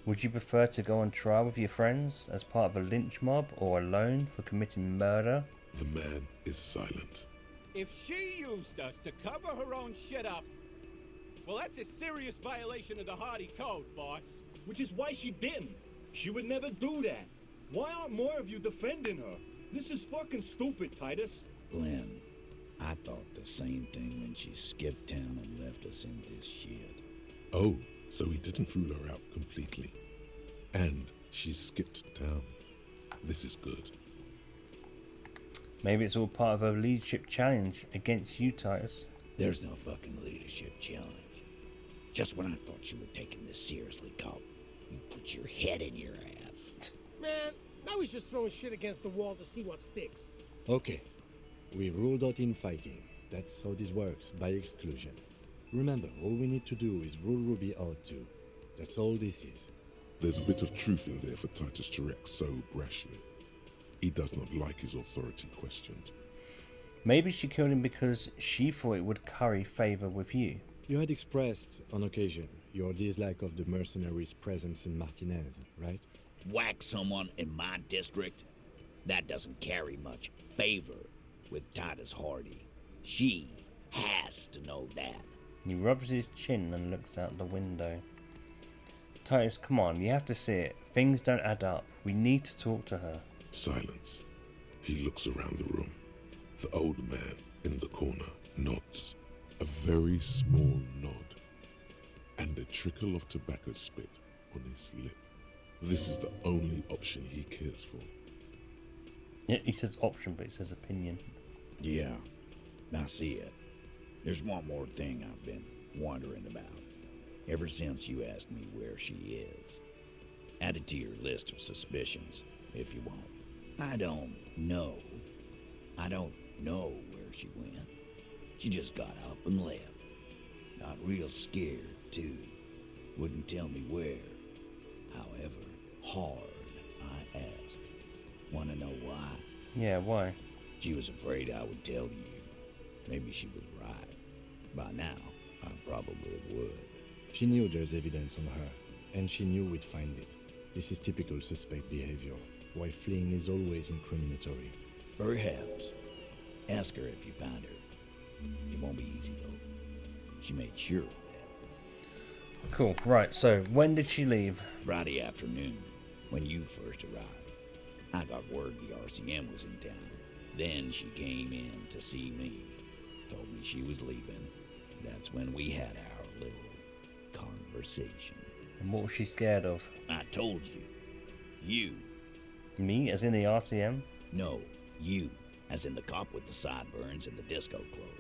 Would you prefer to go on trial with your friends as part of a lynch mob or alone for committing murder? The man is silent. If she used us to cover her own shit up, well, that's a serious violation of the Hardy Code, boss. Which is why she didn't. She would never do that. Why aren't more of you defending her? This is fucking stupid, Titus. Glenn, I thought the same thing when she skipped town and left us in this shit. Oh, so he didn't rule her out completely. And she skipped town. This is good. Maybe it's all part of a leadership challenge against you, Titus. There's no fucking leadership challenge. Just when I thought you were taking this seriously, cop, you put your head in your ass. Man, now he's just throwing shit against the wall to see what sticks. Okay. We ruled out infighting. That's how this works, by exclusion. Remember, all we need to do is rule Ruby out too. That's all this is. There's a bit of truth in there for Titus to react so brashly. He does not like his authority questioned. Maybe she killed him because she thought it would curry favour with you. You had expressed, on occasion, your dislike of the mercenaries' presence in Martinez, right? Whack someone in my district? That doesn't carry much favor with Titus Hardy. She has to know that. He rubs his chin and looks out the window. Titus, come on, you have to see it. Things don't add up. We need to talk to her. Silence. He looks around the room. The old man in the corner nods. A very small nod. And a trickle of tobacco spit on his lip. This is the only option he cares for. Yeah, he says option, but it says opinion. Yeah, I see it. There's one more thing I've been wondering about. Ever since you asked me where she is. Add it to your list of suspicions, if you want. I don't know where she went. She just got up and left. Got real scared, too. Wouldn't tell me where. However hard I asked. Want to know why? Yeah, why? She was afraid I would tell you. Maybe she was right. By now, I probably would. She knew there's evidence on her, and she knew we'd find it. This is typical suspect behavior, why fleeing is always incriminatory. Perhaps. Ask her if you found her. It won't be easy, though. She made sure of that. Cool, right, so when did she leave? Friday afternoon, when you first arrived. I got word the RCM was in town. Then she came in to see me. Told me she was leaving. That's when we had our little conversation. And what was she scared of? I told you. You. Me, as in the RCM? No, you. As in the cop with the sideburns and the disco clothes.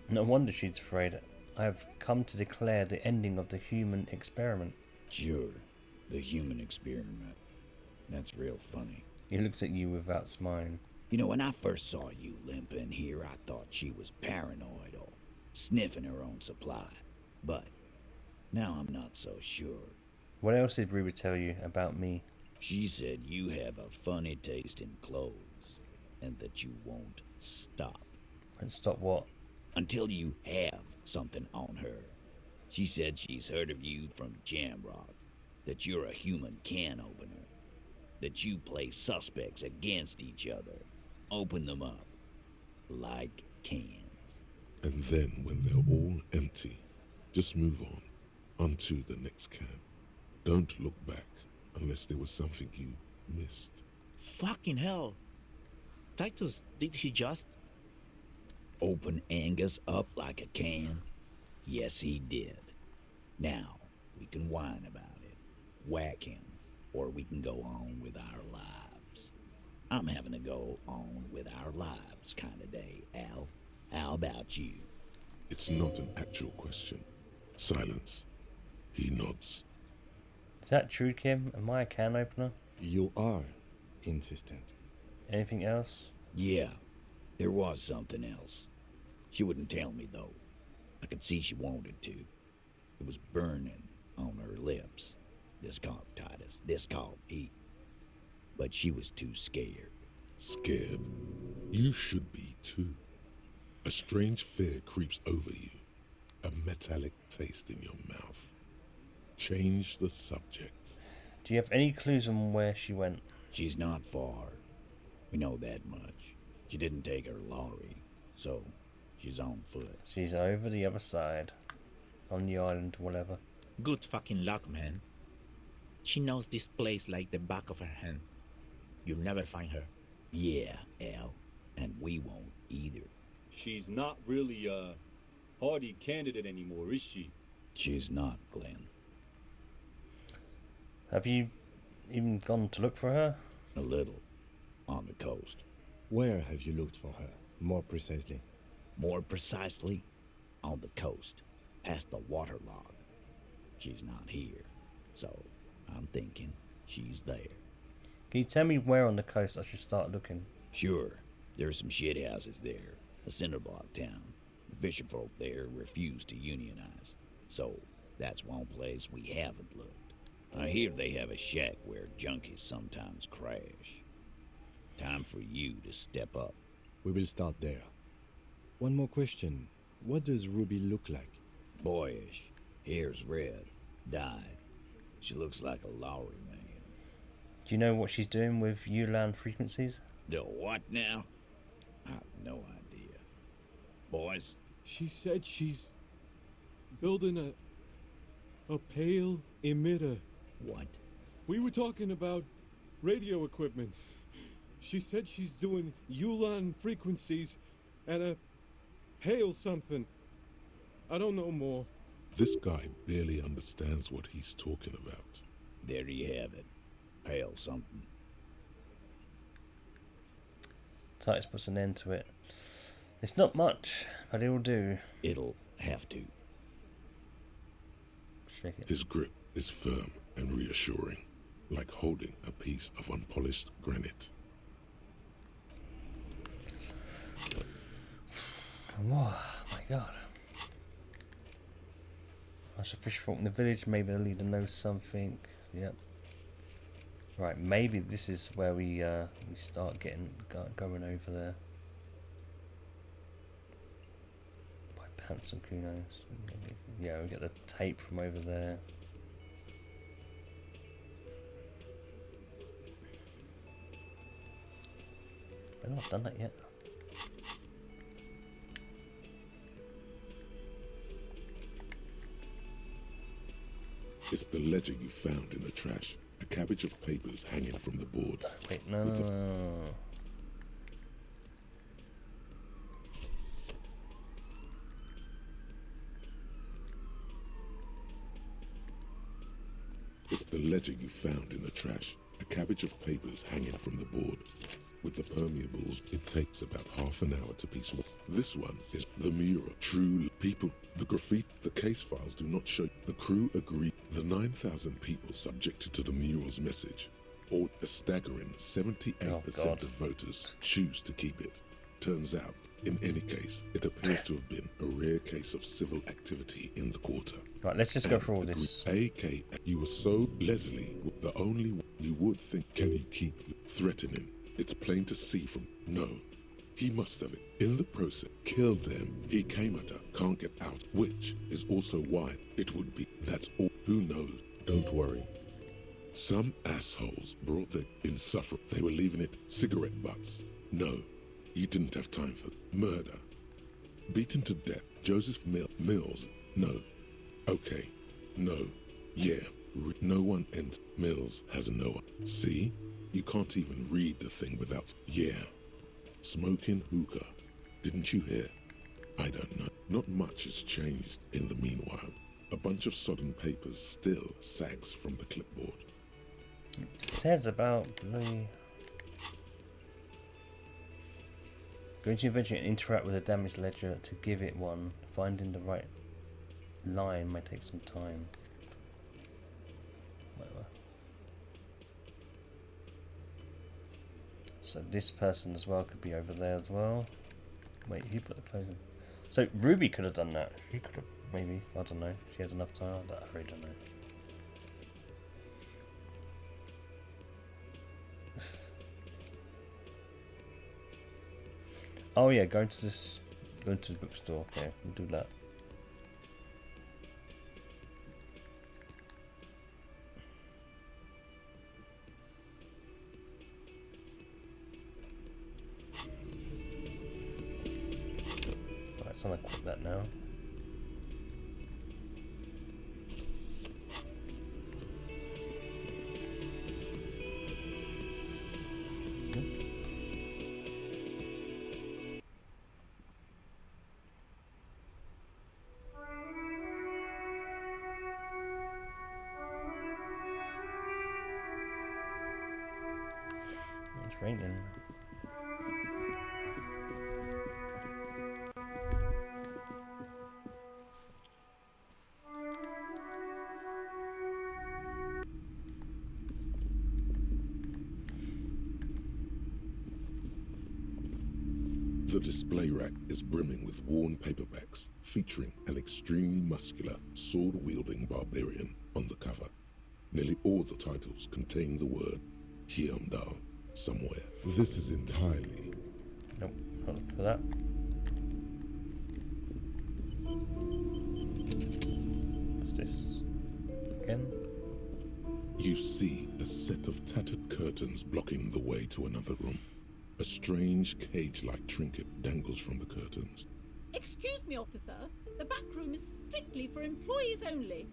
No wonder she's afraid. I have come to declare the ending of the human experiment. Sure, the human experiment. That's real funny. He looks at you without smiling. You know, when I first saw you limp in here, I thought she was paranoid or sniffing her own supply. But now I'm not so sure. What else did Ruby tell you about me? She said you have a funny taste in clothes and that you won't stop. And stop what? Until you have something on her. She said she's heard of you from Jamrock, that you're a human can opener, that you play suspects against each other, open them up like cans. And then when they're all empty, just move onto the next can. Don't look back unless there was something you missed. Fucking hell. Titus, did he just... Open Angus up like a can? Yes, he did. Now, we can whine about it, whack him, or we can go on with our lives. I'm having a go on with our lives kind of day, Al. How about you? It's not an actual question. Silence. He nods. Is that true, Kim? Am I a can opener? You are insistent. Anything else? Yeah, there was something else. She wouldn't tell me, though. I could see she wanted to. It was burning on her lips. This cop, Titus. This cop, he... But she was too scared. Scared? You should be, too. A strange fear creeps over you. A metallic taste in your mouth. Change the subject. Do you have any clues on where she went? She's not far. We know that much. She didn't take her lorry, so... she's on foot. She's over the other side. On the island, whatever. Good fucking luck, man. She knows this place like the back of her hand. You'll never find her. Yeah, Al. And we won't either. She's not really a Hardy candidate anymore, is she? She's not, Glenn. Have you even gone to look for her? A little. On the coast. Where have you looked for her, more precisely? More precisely, on the coast, past the waterlog. She's not here, so I'm thinking she's there. Can you tell me where on the coast I should start looking? Sure, there's some shit houses there, a cinder block town. The fisherfolk there refuse to unionize, so that's one place we haven't looked. I hear they have a shack where junkies sometimes crash. Time for you to step up. We will start there. One more question. What does Ruby look like? Boyish. Hair's red. Dyed. She looks like a Lowry man. Do you know what she's doing with ULAN frequencies? The what now? I have no idea. Boys? She said she's building a pale emitter. What? We were talking about radio equipment. She said she's doing ULAN frequencies and a pale something. I don't know more. This guy barely understands what he's talking about. There you have it. Pale something. Titus puts an end to it. It's not much, but it'll do. It'll have to. Shake it. His grip is firm and reassuring, like holding a piece of unpolished granite. Oh my god. I should fish folk in the village. Maybe the leader knows something. Yep. Right, maybe this is where we start going over there. By pants and kunos. Yeah, we get the tape from over there. I've not done that yet. It's the ledger you found in the trash. A cabbage of papers hanging from the board. Wait, no. It's the ledger you found in the trash. A cabbage of papers hanging from the board. With the permeables, it takes about half an hour to piece. This one is the mural. True people, the graffiti, the case files do not show. The crew agree. The 9,000 people subjected to the mural's message, or a staggering 78% of voters choose to keep it. Turns out, in any case, it appears to have been a rare case of civil activity in the quarter. Right, let's just go through all this. AK, you were so Leslie, the only one you would think. Can you keep threatening? It's plain to see from. No, he must have it. In the process, killed them. He came at her, can't get out, which is also why it would be. That's all. Who knows? Don't worry. Some assholes brought their insufferable. They were leaving it cigarette butts. No, you didn't have time for murder. Beaten to death. Joseph Mills. No. Okay. No. Yeah. No one ends. Mills has a no. See? You can't even read the thing without. Yeah. Smoking hookah. Didn't you hear? I don't know. Not much has changed in the meanwhile. A bunch of sodden papers still sags from the clipboard. It says about the... Going to eventually interact with a damaged ledger to give it one. Finding the right line might take some time. Whatever. So this person as well could be over there as well. Wait, who put the clothes in? So Ruby could have done that. She could have, maybe. I don't know. She has enough time. I really don't know. Oh yeah, going to the bookstore. Okay, we'll do that. Right, so I'm gonna quit that now. Training. The display rack is brimming with worn paperbacks featuring an extremely muscular, sword-wielding barbarian on the cover. Nearly all the titles contain the word Hyundai somewhere. This is entirely... Nope, not for that. What's this? Again? You see a set of tattered curtains blocking the way to another room. A strange cage-like trinket dangles from the curtains. Excuse me, officer. The back room is strictly for employees only.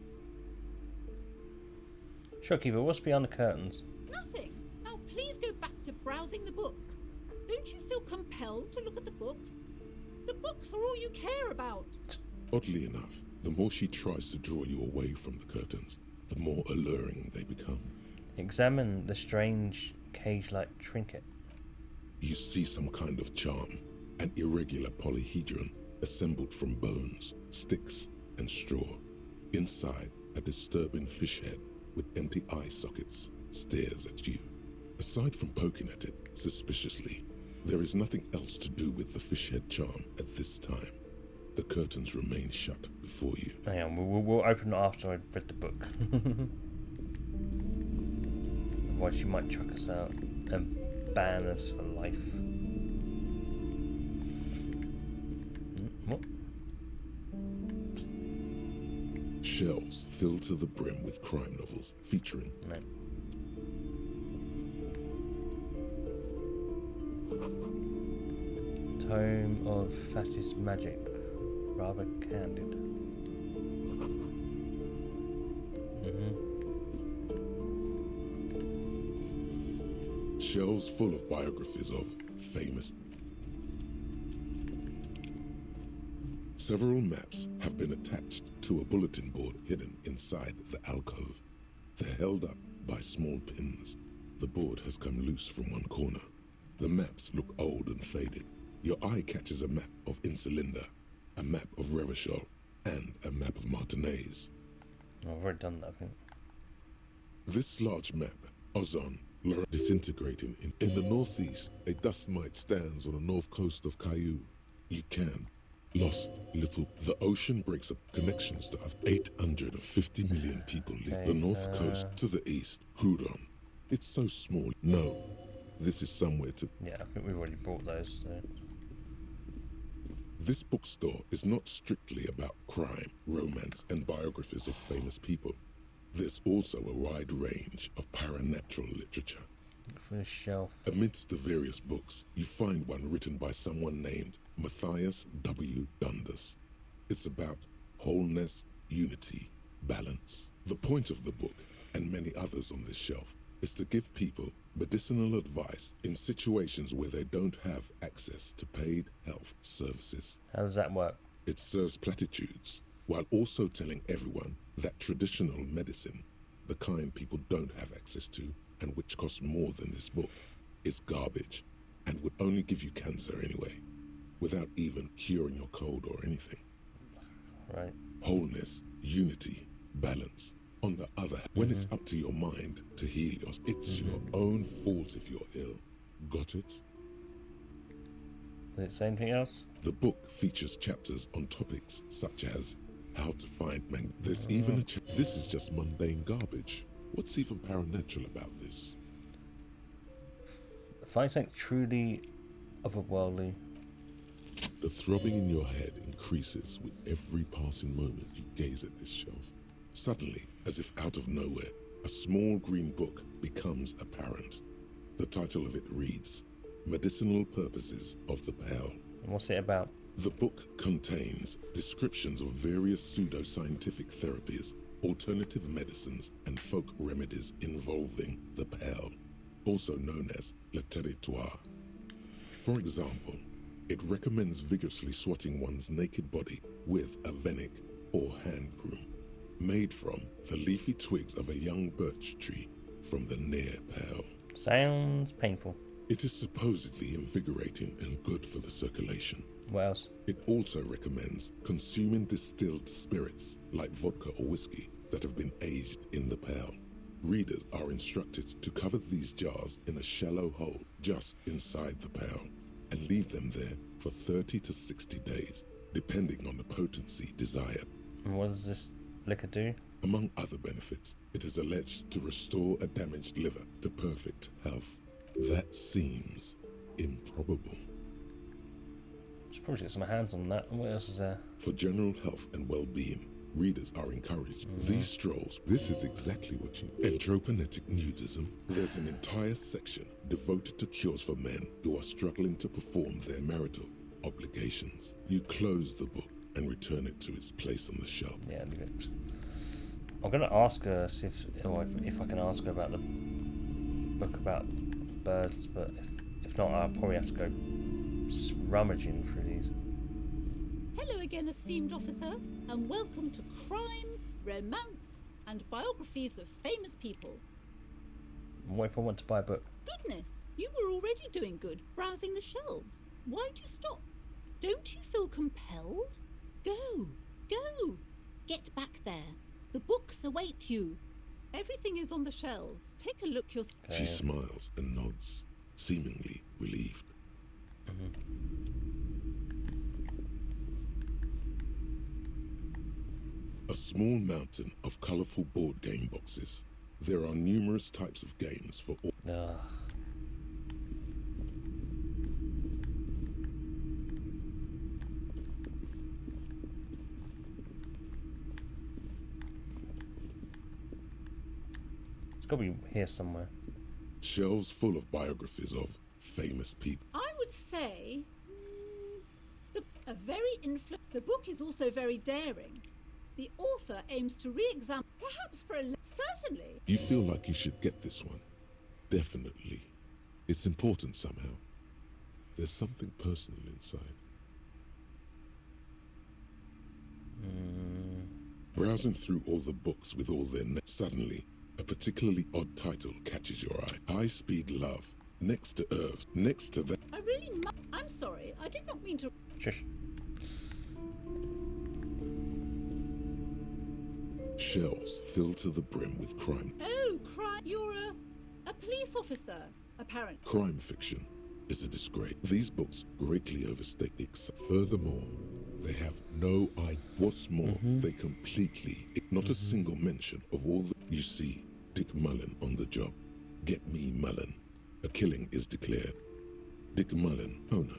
Shopkeeper, what's behind the curtains? Nothing. Now please go back to browsing the books. Don't you feel compelled to look at the books? The books are all you care about. Oddly enough, the more she tries to draw you away from the curtains, the more alluring they become. Examine the strange cage-like trinket. You see some kind of charm, an irregular polyhedron assembled from bones, sticks, and straw. Inside, a disturbing fish head with empty eye sockets stares at you. Aside from poking at it suspiciously, there is nothing else to do with the fish head charm at this time. The curtains remain shut before you. Hang on, we'll open it after I've read the book. Otherwise she might chuck us out and ban us for life. What? Shelves filled to the brim with crime novels featuring Tome of Fascist Magic. Rather candid. Shelves full of biographies of famous. Several maps have been attached to a bulletin board hidden inside the alcove. They're held up by small pins. The board has come loose from one corner. The maps look old and faded. Your eye catches a map of Insulinda, a map of Revachol, and a map of Martinez. Oh, I've already done that, I think. This large map, Ozon, disintegrating in the northeast, a dust mite stands on the north coast of Caillou. You can. Lost little. The ocean breaks up connections that have 850 million people live. The north coast to the east, Huron. It's so small. No, this is somewhere to... Yeah, I think we've already bought those, so... This bookstore is not strictly about crime, romance, and biographies of famous people. There's also a wide range of paranatural literature. For the shelf. Amidst the various books, you find one written by someone named Matthias W. Dundas. It's about wholeness, unity, balance. The point of the book, and many others on this shelf, is to give people medicinal advice in situations where they don't have access to paid health services. How does that work? It serves platitudes, while also telling everyone that traditional medicine, the kind people don't have access to, and which costs more than this book, is garbage, and would only give you cancer anyway, without even curing your cold or anything. Right. Wholeness, unity, balance. On the other hand, when it's up to your mind to heal yourself, it's your own fault if you're ill. Got it? Does it say anything else? The book features chapters on topics such as how to find There's even a this is just mundane garbage. What's even paranatural about this? Find something truly otherworldly. The throbbing in your head increases with every passing moment you gaze at this shelf. Suddenly, as if out of nowhere, a small green book becomes apparent. The title of it reads, Medicinal Purposes of the Pale. And what's it about? The book contains descriptions of various pseudoscientific therapies, alternative medicines, and folk remedies involving the pale, also known as le territoire. For example, it recommends vigorously swatting one's naked body with a venik or hand broom, made from the leafy twigs of a young birch tree from the near pale. Sounds painful. It is supposedly invigorating and good for the circulation. What else? It also recommends consuming distilled spirits like vodka or whiskey that have been aged in the pail. Readers are instructed to cover these jars in a shallow hole just inside the pail and leave them there for 30 to 60 days, depending on the potency desired. And what does this liquor do? Among other benefits, it is alleged to restore a damaged liver to perfect health. That seems improbable. Should probably get some hands on that. What else is there? For general health and well-being, readers are encouraged. These strolls, this is exactly what you... Andropanetic nudism. There's an entire section devoted to cures for men who are struggling to perform their marital obligations. You close the book and return it to its place on the shelf. Yeah, good. I'm gonna ask her see if I can ask her about the book about birds, but if not, I'll probably have to go rummaging through these. Hello again, esteemed officer, and welcome to Crime, Romance, and Biographies of Famous People. What if I want to buy a book? Goodness, you were already doing good, browsing the shelves. Why'd you stop? Don't you feel compelled? Go, get back there. The books await you. Everything is on the shelves. Take a look yourself. She smiles and nods, seemingly relieved. A small mountain of colourful board game boxes. There are numerous types of games for all. It's got to be here somewhere. Shelves full of biographies of famous people. I would say the book is also very daring. The author aims to re-examine, perhaps for a certainly. You feel like you should get this one. Definitely. It's important somehow. There's something personal inside. Browsing through all the books with all their names, suddenly, a particularly odd title catches your eye. High Speed Love. Next to Earth. Next to that. I'm sorry. I did not mean to. Shush. Shelves filled to the brim with crime. Oh, crime! You're a police officer, apparently. Crime fiction is a disgrace. These books greatly overstate the Furthermore, they have no idea. What's more, they completely... Not a single mention of all the... You see, Dick Mullen on the job. Get me Mullen. A killing is declared. Dick Mullen, oh no.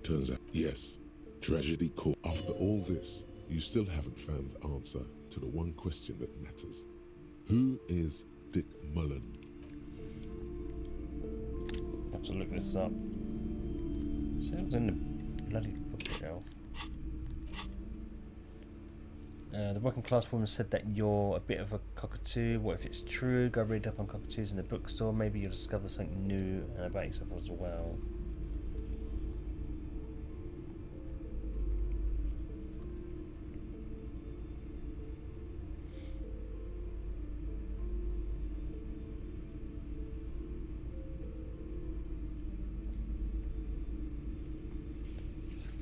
Turns out, yes. Tragedy caught. After all this, you still haven't found the answer to the one question that matters. Who is Dick Mullen? I have to look this up. See, it was in the bloody bookshelf. The working class woman said that you're a bit of a cockatoo. What if it's true? Go read up on cockatoos in the bookstore. Maybe you'll discover something new and about yourself as well.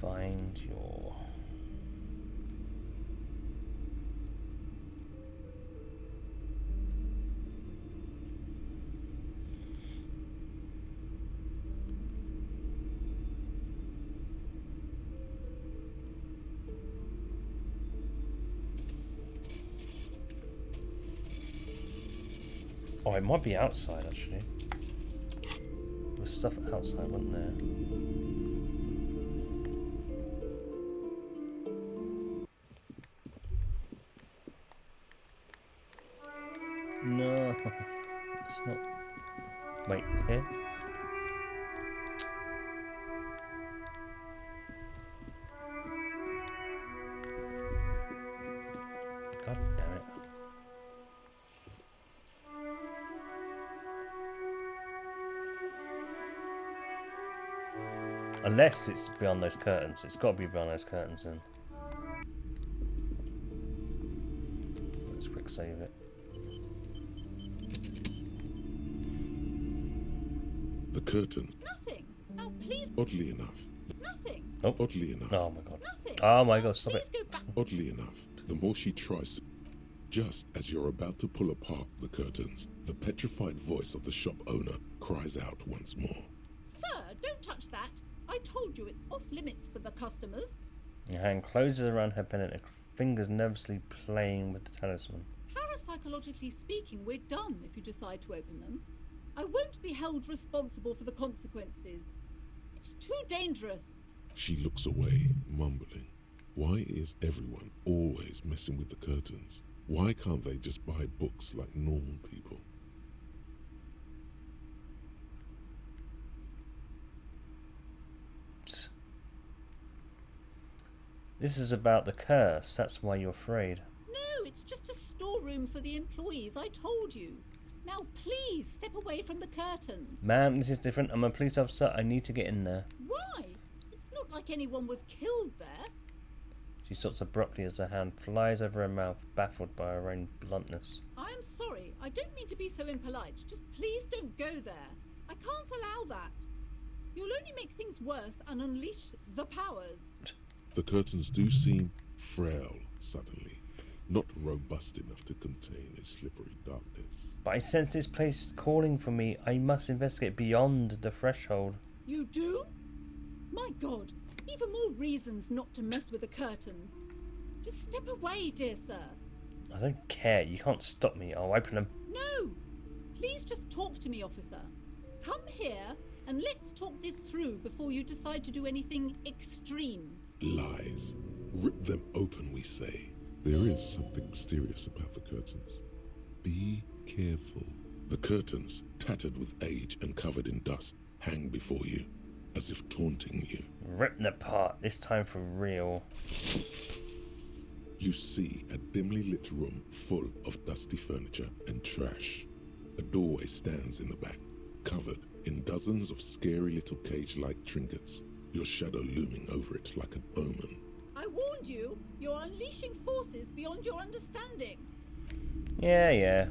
Find your... Oh, it might be outside actually. There was stuff outside, wasn't there? No, it's not. Wait, here? God damn it. Unless it's beyond those curtains. It's got to be beyond those curtains then. Let's quick save it. The The curtains. Nothing. Now, please. Oddly enough. Nothing. Oh. Oddly enough. Oh my god. Nothing. Oh my god, stop Please it. go back. Oddly enough, the more she tries, just as you're about to pull apart the curtains, the petrified voice of the shop owner cries out once more. Sir, don't touch that. I told you it's off limits for the customers. Her hand closes around her pendant, her fingers nervously playing with the talisman. Parapsychologically speaking, we're done if you decide to open them. I won't be held responsible for the consequences. It's too dangerous. She looks away, mumbling. Why is everyone always messing with the curtains? Why can't they just buy books like normal people? Psst. This is about the curse, that's why you're afraid. No, it's just a storeroom for the employees, I told you. Now please step away from the curtains. Ma'am, this is different. I'm a police officer. I need to get in there. Why? It's not like anyone was killed there. She stops abruptly as her hand flies over her mouth, baffled by her own bluntness. I am sorry. I don't mean to be so impolite. Just please don't go there. I can't allow that. You'll only make things worse and unleash the powers. The curtains do seem frail suddenly, not robust enough to contain a slippery darkness. But I sense this place calling for me. I must investigate beyond the threshold. You do? My God, even more reasons not to mess with the curtains. Just step away, dear sir. I don't care. You can't stop me. I'll open them. No! Please just talk to me, officer. Come here and let's talk this through before you decide to do anything extreme. Lies. Rip them open, we say. There is something mysterious about the curtains. Be careful. The curtains, tattered with age and covered in dust, hang before you, as if taunting you. Rip them apart, this time for real. You see a dimly lit room full of dusty furniture and trash. A doorway stands in the back, covered in dozens of scary little cage-like trinkets, your shadow looming over it like an omen. I warned you, you're unleashing forces beyond your understanding. Yeah.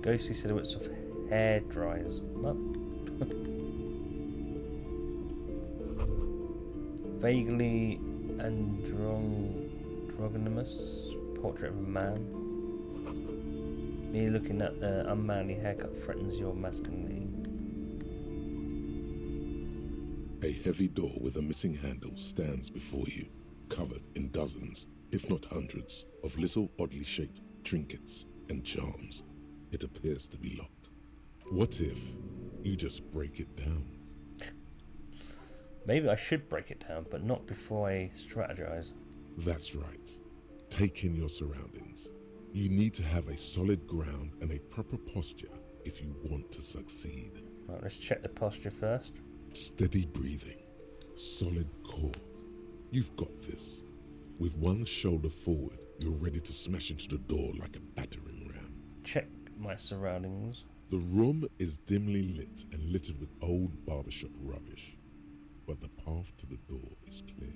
Ghostly silhouettes of hair dryers. What? Vaguely androgynous portrait of a man. Me looking at the unmanly haircut threatens your masculinity. A heavy door with a missing handle stands before you, covered in dozens, if not hundreds, of little oddly shaped trinkets and charms. It appears to be locked. What if you just break it down? Maybe I should break it down, but not before I strategize. That's right. Take in your surroundings. You need to have a solid ground and a proper posture if you want to succeed. Right, let's check the posture first. Steady breathing. Solid core. You've got this. With one shoulder forward, you're ready to smash into the door like a battering ram. Check my surroundings. The room is dimly lit and littered with old barbershop rubbish, but the path to the door is clear.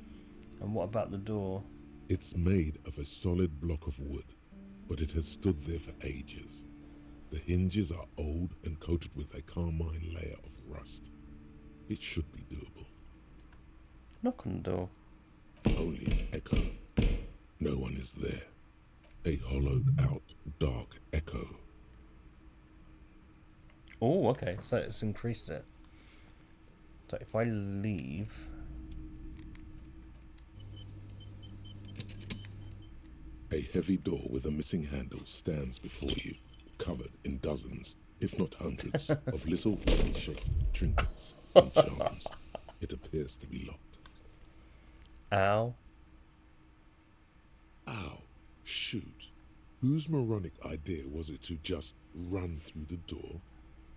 And what about the door? It's made of a solid block of wood, but it has stood there for ages. The hinges are old and coated with a carmine layer of rust. It should be doable. Knock on the door. Only an echo. No one is there. A hollowed out, dark echo. Oh, okay, so it's increased it. So if I leave... A heavy door with a missing handle stands before you, covered in dozens, if not hundreds, of little shaped trinkets and charms. It appears to be locked. Ow. Ow. Shoot. Whose moronic idea was it to just run through the door?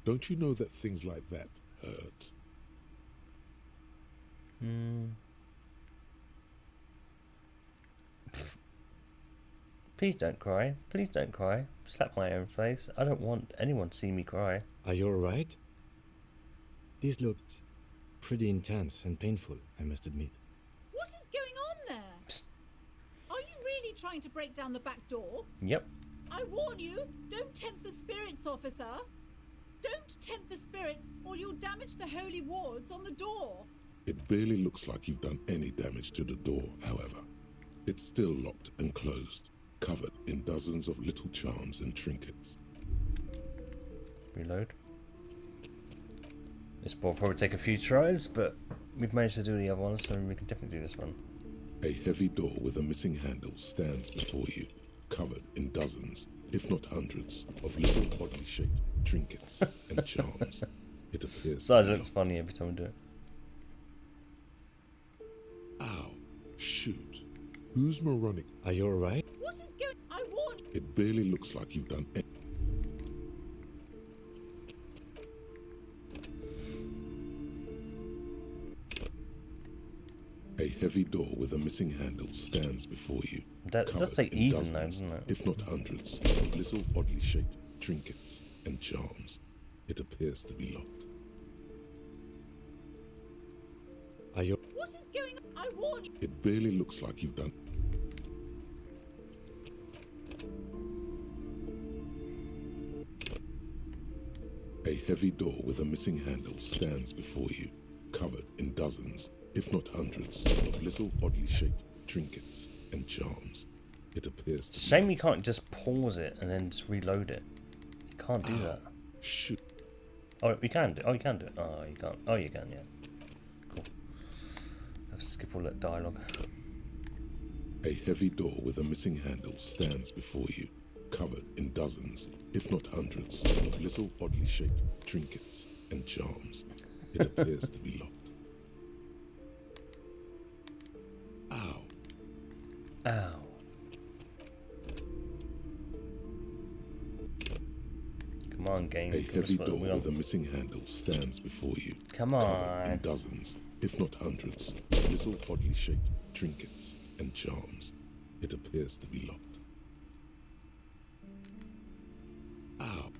Don't you know that things like that hurt? Please don't cry. Please don't cry. Slap my own face. I don't want anyone to see me cry. Are you alright? This looked pretty intense and painful, I must admit. What is going on there? Are you really trying to break down the back door? Yep. I warn you, don't tempt the spirits, officer. Don't tempt the spirits, or you'll damage the holy wards on the door. It barely looks like you've done any damage to the door, however. It's still locked and closed, covered in dozens of little charms and trinkets. Reload. This will probably take a few tries, but we've managed to do the other one, so we can definitely do this one. A heavy door with a missing handle stands before you, covered in dozens, if not hundreds, of little oddly shaped trinkets and charms. It appears. Size looks funny every time we do it. Ow! Shoot! Who's moronic? Are you alright? What is going? I warn you. It barely looks like you've done any. A heavy door with a missing handle stands before you. That does say even though, doesn't it? If not hundreds, of little oddly shaped trinkets and charms. It appears to be locked. Are you? What is going on? I warn you. It barely looks like you've done. A heavy door with a missing handle stands before you, covered in dozens, if not hundreds, of little oddly shaped trinkets and charms. It appears to Shame you can't just pause it and then just reload it. You can't do that. Shoot. Oh, we can do. Oh, you can do it. Oh, you can't. Oh, you can. Yeah. Cool. I'll skip all that dialogue. A heavy door with a missing handle stands before you, covered in dozens, if not hundreds, of little oddly shaped trinkets and charms. It appears to be locked. Ow. Ow. Come on, game. A heavy door with a missing handle stands before you. Come covered on. in dozens, if not hundreds, of little oddly shaped trinkets and charms. It appears to be locked. Ow.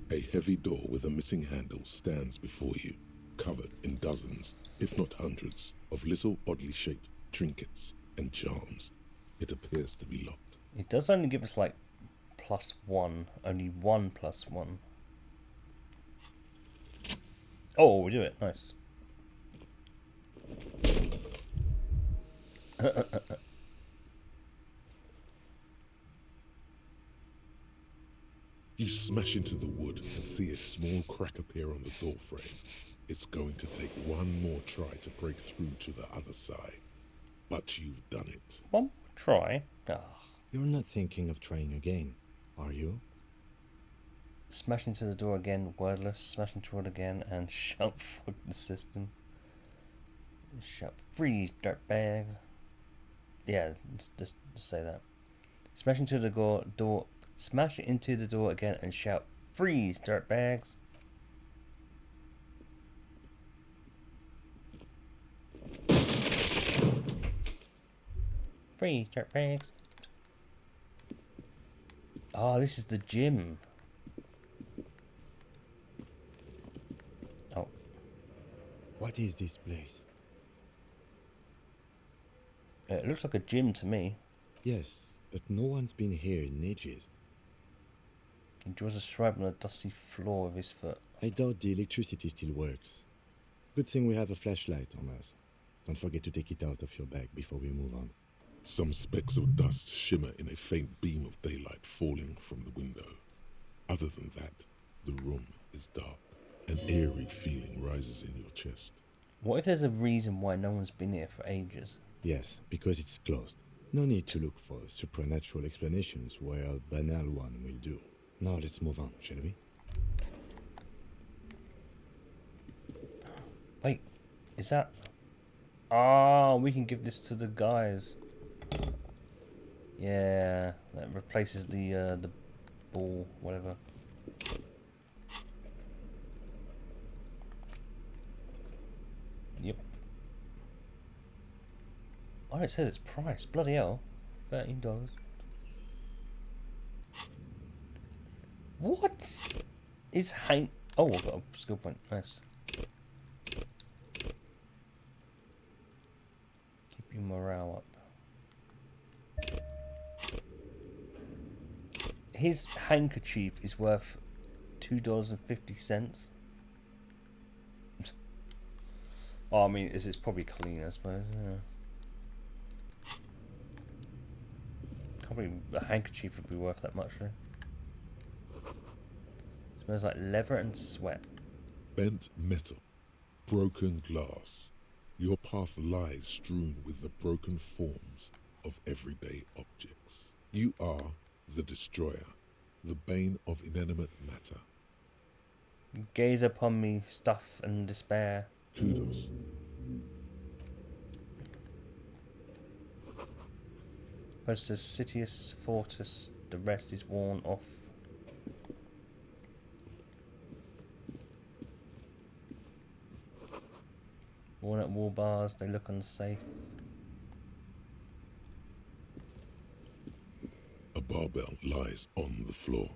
A heavy door with a missing handle stands before you, covered in dozens, if not hundreds, of little oddly shaped trinkets and charms. It appears to be locked. It does only give us like +1, only 1 +1. Oh, we do it. Nice. You smash into the wood and see a small crack appear on the door frame. It's going to take one more try to break through to the other side. But you've done it. One more try? Ah. You're not thinking of trying again, are you? Smash into the door again, wordless. Smash into it again, and shout fuck the system. Shout freeze, dirtbags. Yeah, just say that. Smash into the door. Smash into the door again and shout freeze, dirtbags. Freeze, dirtbags. Oh, this is the gym. Oh. What is this place? It looks like a gym to me. Yes, but no one's been here in ages. He draws a stripe on the dusty floor with his foot. I doubt the electricity still works. Good thing we have a flashlight on us. Don't forget to take it out of your bag before we move on. Some specks of dust shimmer in a faint beam of daylight falling from the window. Other than that, the room is dark. An eerie feeling rises in your chest. What if there's a reason why no one's been here for ages? Yes, because it's closed. No need to look for supernatural explanations where a banal one will do. Now let's move on, shall we? Wait, is that... Oh, we can give this to the guys. Yeah, that replaces the ball, whatever. Yep. Oh, it says its price. Bloody hell. $13. What is Hank? Oh, I've got a skill point. Nice. your morale up. His handkerchief is worth $2.50. Oh, I mean, it's probably clean, I suppose. Yeah. Can't believe a handkerchief would be worth that much, really. Smells like leather and sweat. Bent metal, broken glass. Your path lies strewn with the broken forms of everyday objects. You are the destroyer, the bane of inanimate matter. Gaze upon me, stuff and despair. Kudos. Post Citius Fortis, the rest is worn off. Worn out wall bars, they look unsafe. A barbell lies on the floor.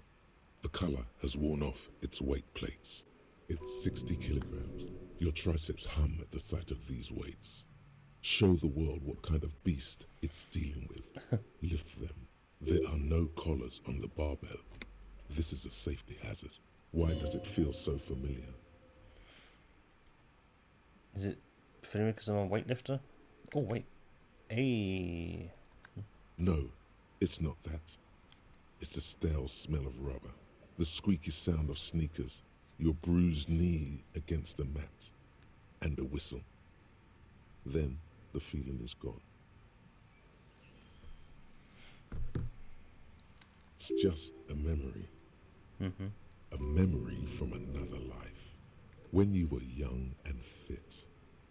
The color has worn off its weight plates. It's 60 kilograms. Your triceps hum at the sight of these weights. Show the world what kind of beast it's dealing with. Lift them. There are no collars on the barbell. This is a safety hazard. Why does it feel so familiar? Is it familiar because I'm a weightlifter? Oh, wait. Hey. No, it's not that. It's the stale smell of rubber, the squeaky sound of sneakers, your bruised knee against the mat, and a whistle. Then the feeling is gone. It's just a memory. A memory from another life. When you were young and fit.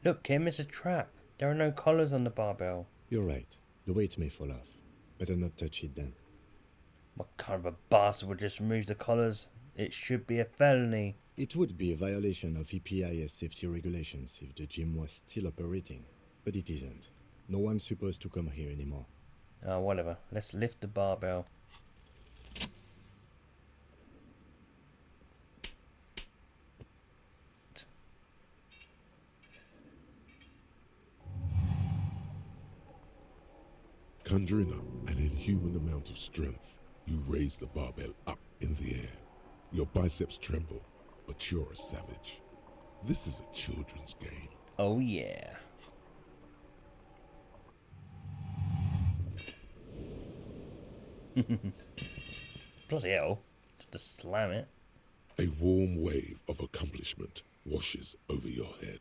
Look, Kim, it's a trap. There are no collars on the barbell. You're right. The weight may fall off. Better not touch it then. What kind of a bastard would just remove the collars? It should be a felony. It would be a violation of EPIS safety regulations if the gym was still operating, but it isn't. No one's supposed to come here anymore. Oh, whatever. Let's lift the barbell. Conjuring up an inhuman amount of strength, you raise the barbell up in the air. Your biceps tremble, but you're a savage. This is a children's game. Oh yeah. Bloody hell. Just to slam it. A warm wave of accomplishment washes over your head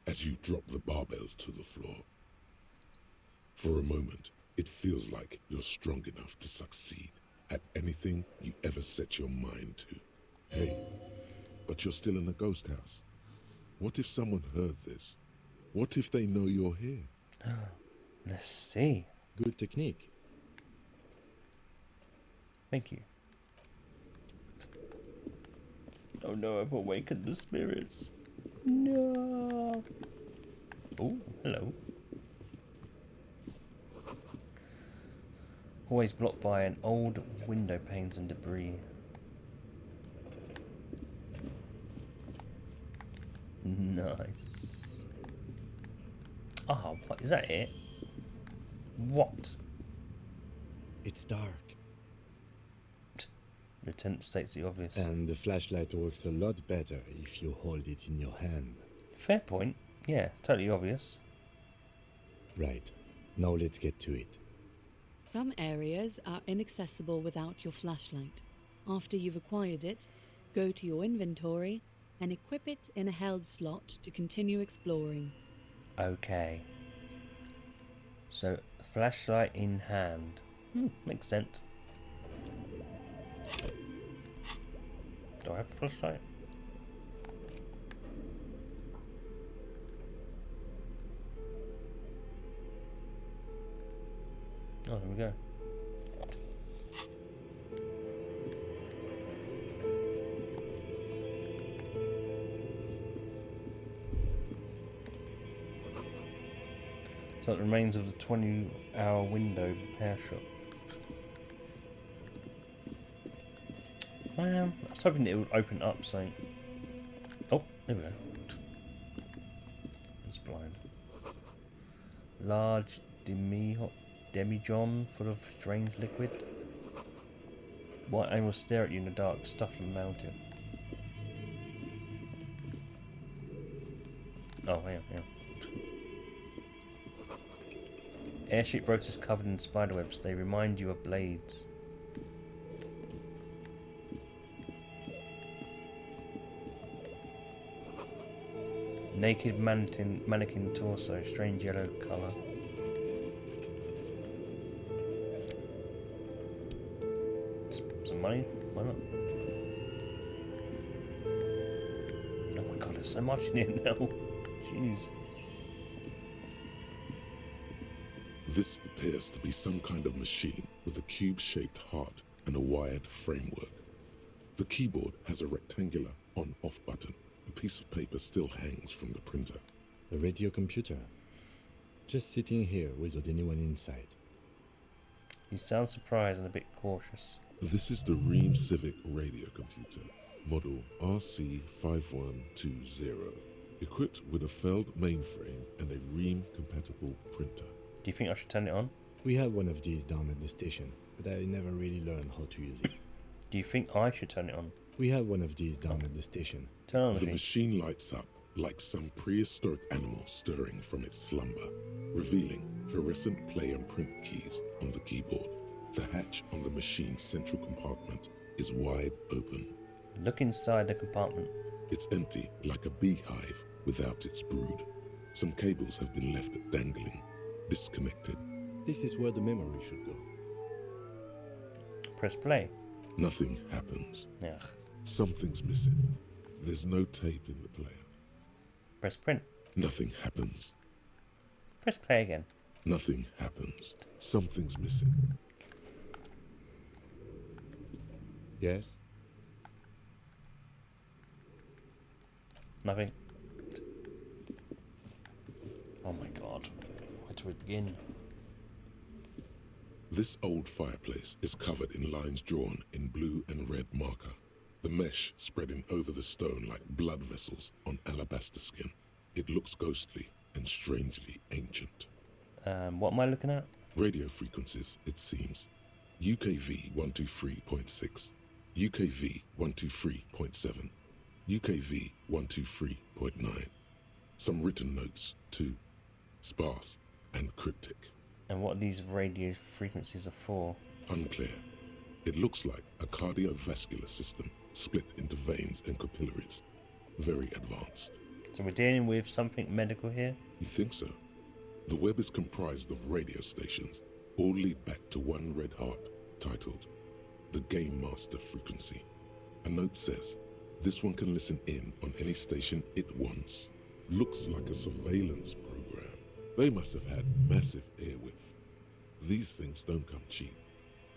as you drop the barbell to the floor. For a moment, it feels like you're strong enough to succeed at anything you ever set your mind to. Hey, but you're still in a ghost house. What if someone heard this? What if they know you're here? Let's see. Good technique. Thank you. Oh no, I've awakened the spirits. No. Oh, hello. Always blocked by an old window panes and debris. Nice. Oh, what, is that it? What? It's dark. Lieutenant states the obvious. And the flashlight works a lot better if you hold it in your hand. Fair point. Yeah, totally obvious. Right. Now let's get to it. Some areas are inaccessible without your flashlight. After you've acquired it, go to your inventory and equip it in a held slot to continue exploring. Okay. So, flashlight in hand. Makes sense. Do I have a flashlight? Oh, there we go. So it remains of the 20-hour window repair shop. Man, I was hoping it would open up something. Oh, there we go. It's blind. Large demijohn full of strange liquid. White animals stare at you in the dark, stuffed and mounted. Oh, yeah. Airship rotors covered in spiderwebs. They remind you of blades. Naked mannequin torso, strange yellow colour. Some money? Why not? Oh my god, there's so much in here now. Jeez. This appears to be some kind of machine with a cube-shaped heart and a wired framework. The keyboard has a rectangular on-off button. A piece of paper still hangs from the printer. A radio computer. Just sitting here without anyone inside. You sound surprised and a bit cautious. This is the Ream Civic radio computer, model RC5120, equipped with a Feld mainframe and a Ream-compatible printer. Do you think I should turn it on? We have one of these down at the station, but I never really learned how to use it. Do you think I should turn it on? We have one of these down at the station. Turn on the machine lights up like some prehistoric animal stirring from its slumber, revealing fluorescent play and print keys on the keyboard. The hatch on the machine's central compartment is wide open. Look inside the compartment. It's empty like a beehive without its brood. Some cables have been left dangling, disconnected. This is where the memory should go. Press play. Nothing happens. Ugh. Something's missing. There's no tape in the player. Press print. Nothing happens. Press play again. Nothing happens. Something's missing. Yes? Nothing. Oh my god. Where do we begin? This old fireplace is covered in lines drawn in blue and red marker. The mesh spreading over the stone like blood vessels on alabaster skin. It looks ghostly and strangely ancient. What am I looking at? Radio frequencies, it seems. UKV 123.6, UKV 123.7, UKV 123.9. Some written notes, too. Sparse and cryptic. And what these radio frequencies are for? Unclear. It looks like a cardiovascular system split into veins and capillaries. Very advanced. So we're dealing with something medical here? You think so? The web is comprised of radio stations, all lead back to one red heart, titled the Game Master Frequency. A note says, this one can listen in on any station it wants. Looks like a surveillance program. They must have had massive airwidth. These things don't come cheap.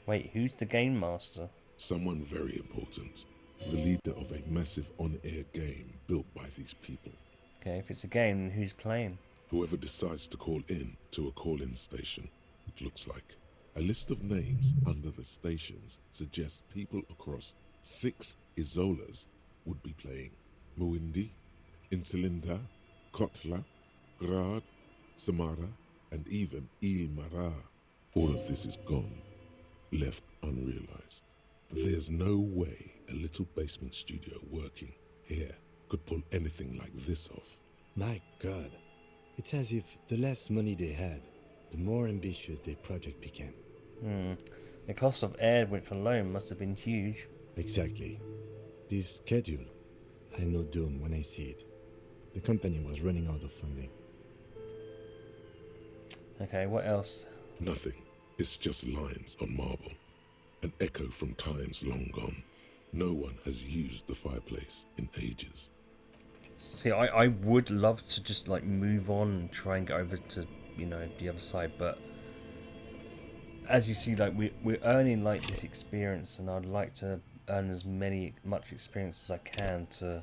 Wait, who's the Game Master? Someone very important. The leader of a massive on-air game built by these people. Okay, if it's a game, then who's playing? Whoever decides to call in to a call-in station, it looks like. A list of names under the stations suggests people across 6 Isolas would be playing. Muindi, Insulinda, Kotla, Grad, Samara, and even Ilmara. All of this is gone, left unrealized. There's no way a little basement studio working here could pull anything like this off. My God. It's as if the less money they had, the more ambitious their project became. The cost of airwidth alone must have been huge. Exactly. This schedule, I know doom when I see it. The company was running out of funding. Okay, what else? Nothing. It's just lines on marble. An echo from times long gone. No one has used the fireplace in ages. See, I would love to just like move on and try and get over to, you know, the other side, but as you see, like we're earning like this experience, and I'd like to earn as much experience as I can to,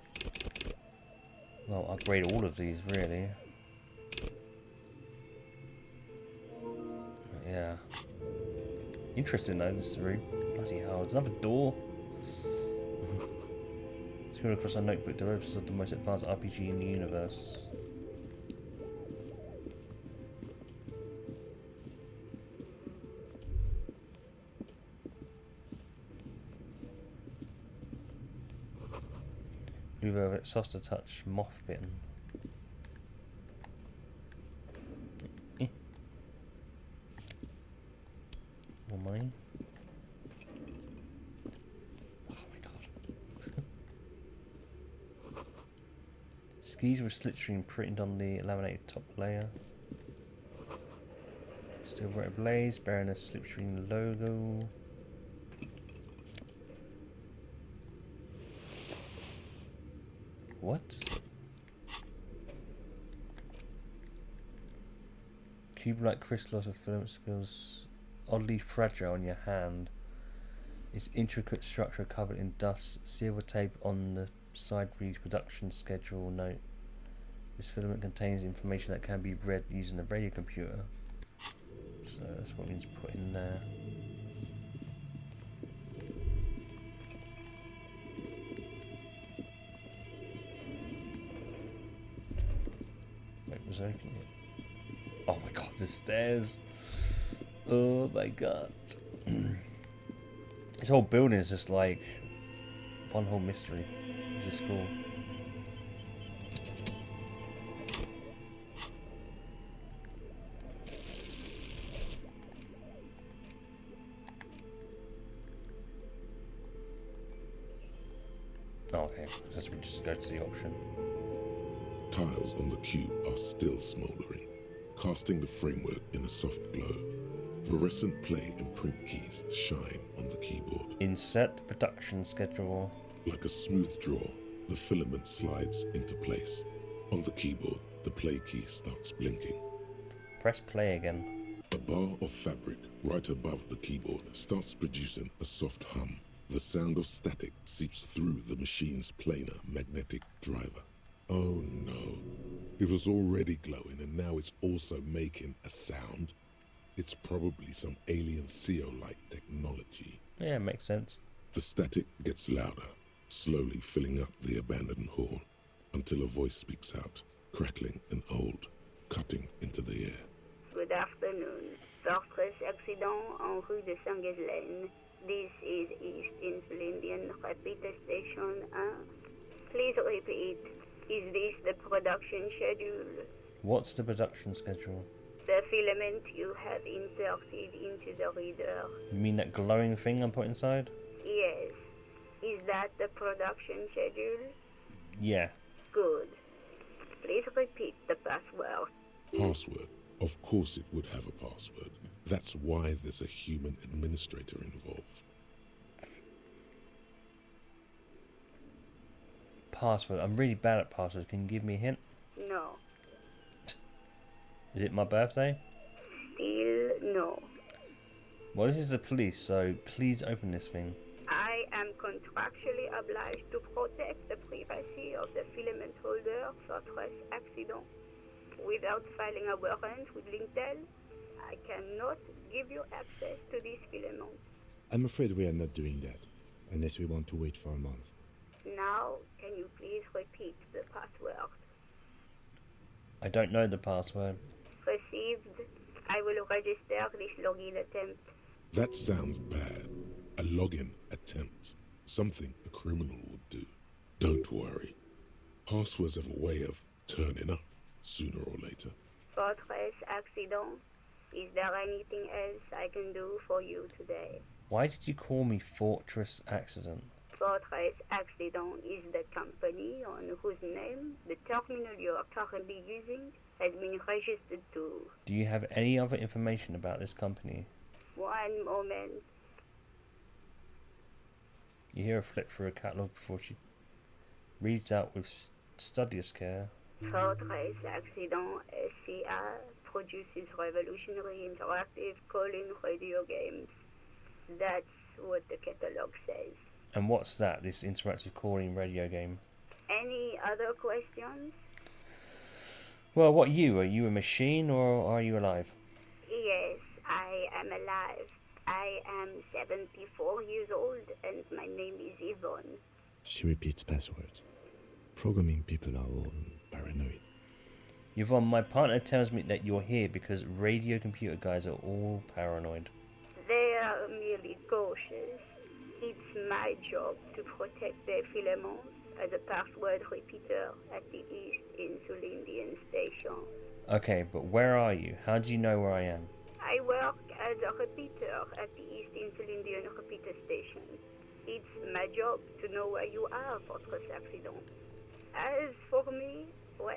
well, upgrade all of these really. But yeah, interesting though, this room. Bloody hell, there's another door. Scroll across our notebook, developers of the most advanced RPG in the universe. Blue velvet, soft to touch, moth bitten. More money. Oh my god. Skis with slipstream printed on the laminated top layer. Still bright blaze, bearing a slipstream logo. What? Cube-like crystals of filament skills oddly fragile in your hand. Its intricate structure covered in dust. Silver tape on the side reads production schedule note. This filament contains information that can be read using a radio computer. So that's what we need to put in there. Wait, was there anything here? Oh my god, the stairs! Oh my god. This whole building is just like one whole mystery. This is cool. Oh, okay, I guess we just go to the option. Tiles on the cube are still smouldering, casting the framework in a soft glow. Fluorescent play and print keys shine on the keyboard. Insert production schedule. Like a smooth draw, the filament slides into place. On the keyboard, the play key starts blinking. Press play again. A bar of fabric right above the keyboard starts producing a soft hum. The sound of static seeps through the machine's planar magnetic driver. Oh no. It was already glowing and now it's also making a sound. It's probably some alien CO-like technology. Yeah, makes sense. The static gets louder, slowly filling up the abandoned hall, until a voice speaks out, crackling and old, cutting into the air. Good afternoon. Fortress accident en rue de Saint-Ghislaine. This is East Insulindian Repeater Station 1. Please repeat. Is this the production schedule? What's the production schedule? The filament you have inserted into the reader. You mean that glowing thing I put inside? Yes. Is that the production schedule? Yeah. Good. Please repeat the password. Password? Of course it would have a password. That's why there's a human administrator involved. Password. I'm really bad at passwords. Can you give me a hint? No. Is it my birthday? Still no. Well, this is the police, so please open this thing. I am contractually obliged to protect the privacy of the filament holder Fortress accident. Without filing a warrant with Lintel, I cannot give you access to this filament. I'm afraid we are not doing that, unless we want to wait for a month. Now, can you please repeat the password? I don't know the password. Received. I will register this login attempt. That sounds bad. A login attempt. Something a criminal would do. Don't worry. Passwords have a way of turning up sooner or later. Fortress accident. Is there anything else I can do for you today? Why did you call me Fortress Accident? Fortress Accident is the company on whose name the terminal you are currently using has been registered to. Do you have any other information about this company? One moment. You hear her flip through a catalogue before she reads out with studious care. Fortress Accident SCA produces revolutionary interactive call-in radio games. That's what the catalogue says. And what's that, this interactive calling radio game? Any other questions? Well, what are you? Are you a machine or are you alive? Yes, I am alive. I am 74 years old and my name is Yvonne. She repeats passwords. Programming people are all paranoid. Yvonne, my partner tells me that you're here because radio computer guys are all paranoid. They are merely cautious. It's my job to protect their filaments as a password repeater at the East Insulindian Station. Okay, but where are you? How do you know where I am? I work as a repeater at the East Insulindian repeater station. It's my job to know where you are, Fortress Accident. As for me, well,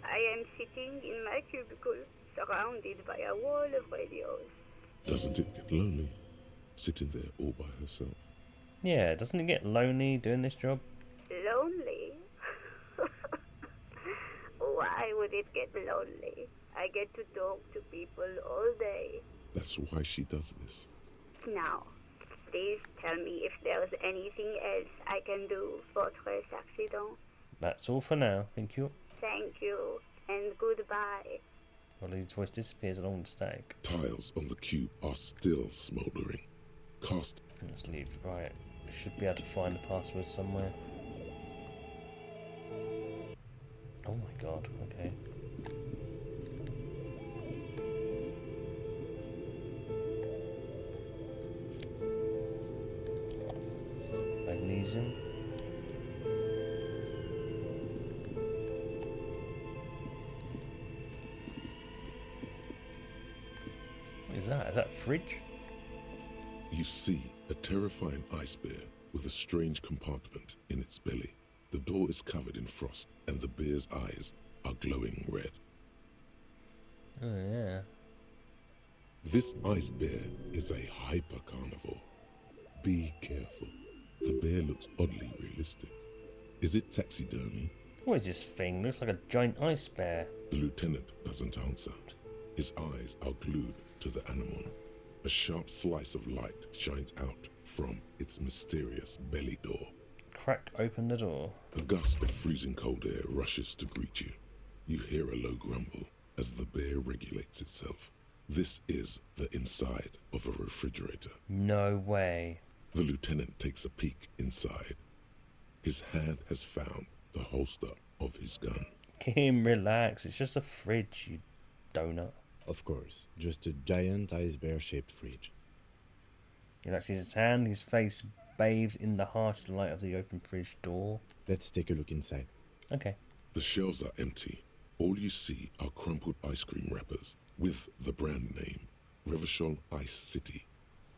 I am sitting in my cubicle, surrounded by a wall of radios. Doesn't it get lonely, sitting there all by herself? Yeah, doesn't it get lonely doing this job? Lonely? Why would it get lonely? I get to talk to people all day. That's why she does this. Now, please tell me if there's anything else I can do, Fortress Accident. That's all for now, thank you. Thank you, and goodbye. Well, his voice disappears along the static. Tiles on the cube are still smouldering. Cast. Let's leave. Right, I should be able to find the password somewhere. Oh my god, okay. Elysium. What is that? Is that a fridge? You see a terrifying ice bear with a strange compartment in its belly. The door is covered in frost, and the bear's eyes are glowing red. Oh yeah. This ice bear is a hyper-carnivore. Be careful. The bear looks oddly realistic. Is it taxidermy? What is this thing? Looks like a giant ice bear. The lieutenant doesn't answer. His eyes are glued to the animal. A sharp slice of light shines out from its mysterious belly door. Crack open the door. A gust of freezing cold air rushes to greet you. You hear a low grumble as the bear regulates itself. This is the inside of a refrigerator. No way. The lieutenant takes a peek inside. His hand has found the holster of his gun. Kim, relax. It's just a fridge, you donut. Of course, just a giant ice bear-shaped fridge. He relaxes his hand, his face bathed in the harsh light of the open fridge door. Let's take a look inside. Okay. The shelves are empty. All you see are crumpled ice cream wrappers with the brand name, Revachol Ice City.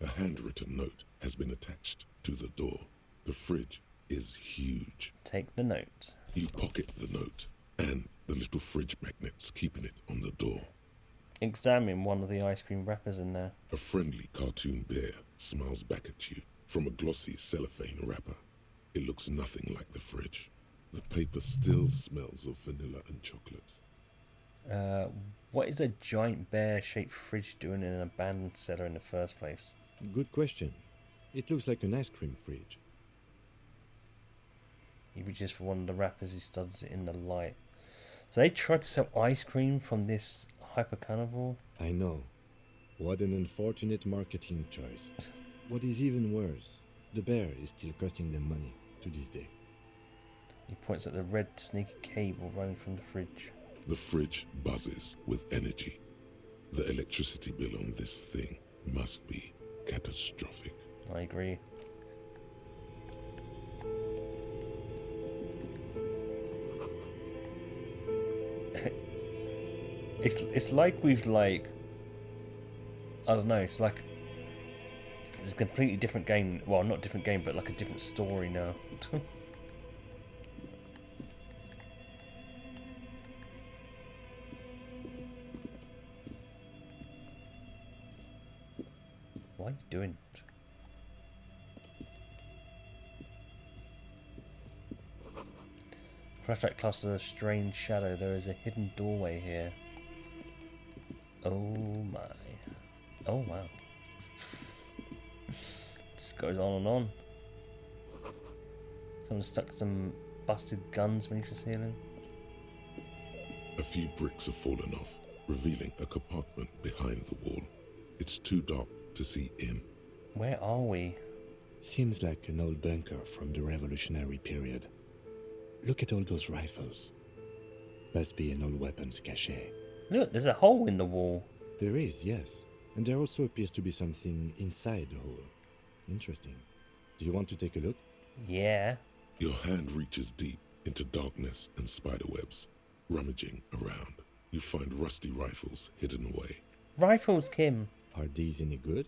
A handwritten note has been attached to the door. The fridge is huge. Take the note. You pocket the note and the little fridge magnets keeping it on the door. Examine one of the ice cream wrappers in there. A friendly cartoon bear smiles back at you from a glossy cellophane wrapper. It looks nothing like the fridge. The paper still smells of vanilla and chocolate. What is a giant bear-shaped fridge doing in an abandoned cellar in the first place? Good question. It looks like an ice cream fridge. He reaches for one of the wrappers, he studies it in the light. So they tried to sell ice cream from this hyper-carnivore? I know. What an unfortunate marketing choice. What is even worse, the bear is still costing them money to this day. He points at the red sneaky cable running from the fridge. The fridge buzzes with energy. The electricity bill on this thing must be catastrophic. I agree. It's like we've I don't know, it's like it's a completely different game. Well, not different game, but like a different story now. Why are you doing it? Flashlight casts a strange shadow. There is a hidden doorway here. Oh my. Oh wow. Just goes on and on. Someone stuck some busted guns beneath the ceiling. A few bricks have fallen off, revealing a compartment behind the wall. It's too dark to see in. Where are we? Seems like an old bunker from the Revolutionary period. Look at all those rifles. Must be an old weapons cache. Look, there's a hole in the wall. There is, yes. And there also appears to be something inside the hole. Interesting. Do you want to take a look? Yeah. Your hand reaches deep into darkness and spiderwebs. Rummaging around, you find rusty rifles hidden away. Rifles, Kim. Are these any good?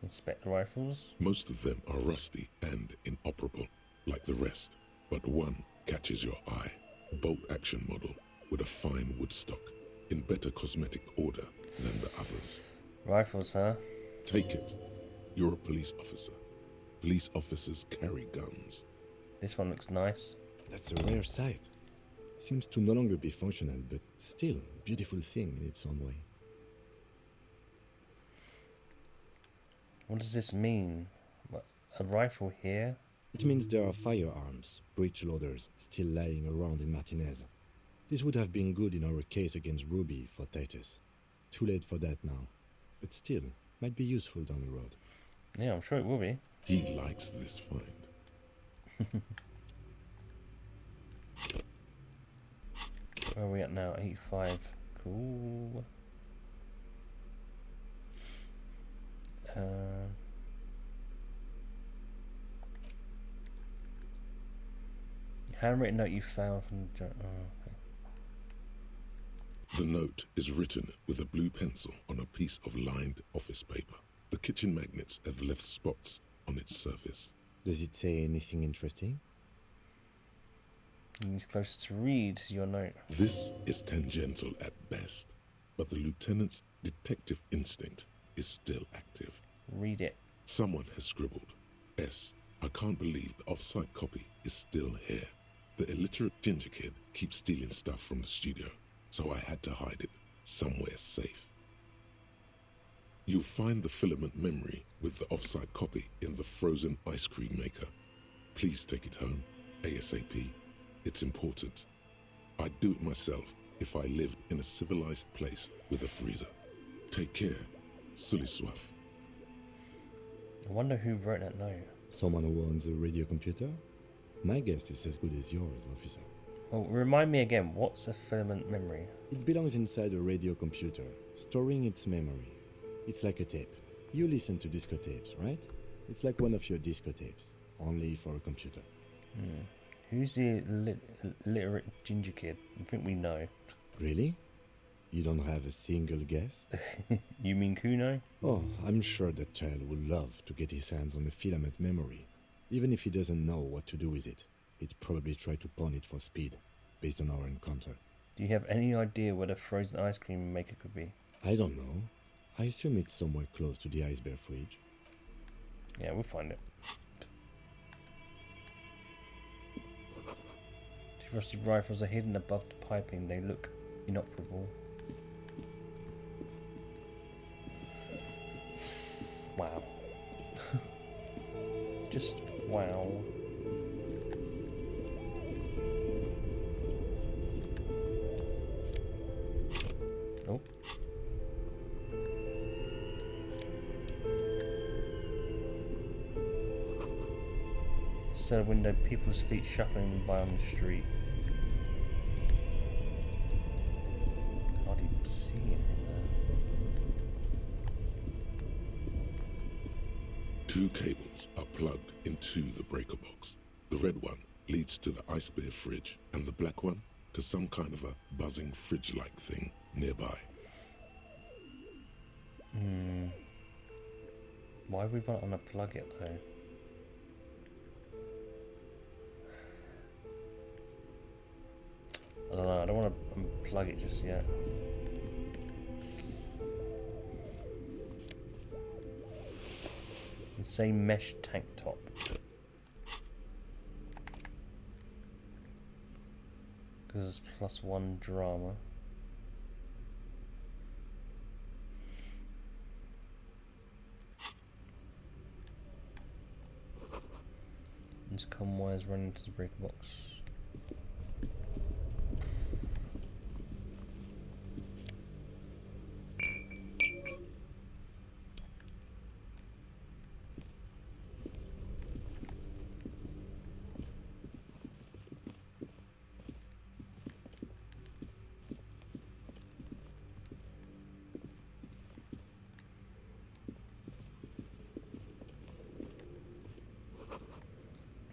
Inspect rifles. Most of them are rusty and inoperable, like the rest, but one catches your eye. A bolt-action model with a fine wood stock, in better cosmetic order than the others. Rifles, huh? Take it. You're a police officer. Police officers carry guns. This one looks nice. That's a rare sight. Seems to no longer be functional, but still a beautiful thing in its own way. What does this mean? What, a rifle here? It means there are firearms, breech loaders, still lying around in Martinez. This would have been good in our case against Ruby for Titus. Too late for that now, but still, might be useful down the road. Yeah, I'm sure it will be. He likes this find. Where are we at now? 85. Cool. Handwritten note you found from the okay. The note is written with a blue pencil on a piece of lined office paper. The kitchen magnets have left spots on its surface. Does it say anything interesting? He's closer to read your note. This is tangential at best, but the lieutenant's detective instinct is still active. Read it. Someone has scribbled, S. I can't believe the off-site copy is still here. The illiterate ginger kid keeps stealing stuff from the studio, so I had to hide it somewhere safe. You'll find the filament memory with the off-site copy in the frozen ice cream maker. Please take it home, ASAP. It's important. I'd do it myself if I lived in a civilized place with a freezer. Take care, Sully Swaff. I wonder who wrote that note. Someone who owns a radio computer? My guess is as good as yours, officer. Well, remind me again, what's a filament memory? It belongs inside a radio computer, storing its memory. It's like a tape. You listen to disco tapes, right? It's like one of your disco tapes, only for a computer. Who's the literate ginger kid? I think we know. Really? You don't have a single guess? You mean Kuno? Oh, I'm sure that child would love to get his hands on a filament memory. Even if he doesn't know what to do with it, he'd probably try to pawn it for speed, based on our encounter. Do you have any idea where the frozen ice cream maker could be? I don't know. I assume it's somewhere close to the ice bear fridge. Yeah, we'll find it. These rusty rifles are hidden above the piping. They look inoperable. Wow. Just wow. Oh. Cell window, people's feet shuffling by on the street. Can't even see anything there. Two cables are plugged into the breaker box. The red one leads to the ice bear fridge, and the black one to some kind of a buzzing fridge-like thing nearby. Why would we want to unplug it though? I don't know, I don't want to unplug it just yet. The same mesh tank top. Because it's +1 drama. Intercom wires running to the breaker box.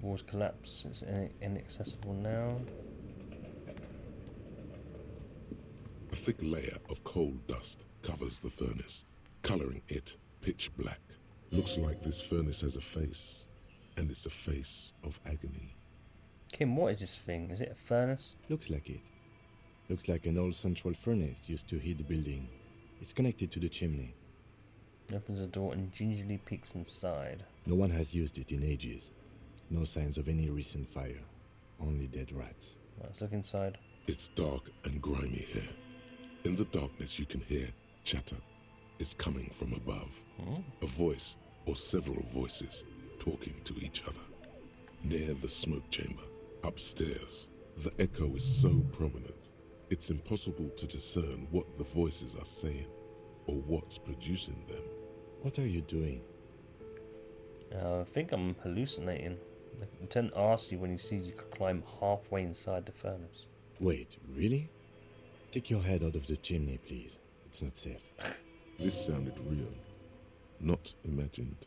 Walls collapse. It's inaccessible now. A thick layer of coal dust covers the furnace, coloring it pitch black. Looks like this furnace has a face, and it's a face of agony. Kim, what is this thing? Is it a furnace? Looks like it. Looks like an old central furnace used to heat the building. It's connected to the chimney. Opens the door and gingerly peeks inside. No one has used it in ages. No signs of any recent fire. Only dead rats. Let's look inside. It's dark and grimy here. In the darkness you can hear chatter. It's coming from above. A voice or several voices talking to each other. Near the smoke chamber, upstairs, the echo is so prominent, it's impossible to discern what the voices are saying or what's producing them. What are you doing? I think I'm hallucinating. The lieutenant asks you when he sees you could climb halfway inside the furnace. Wait, really? Take your head out of the chimney, please. It's not safe. This sounded real, not imagined.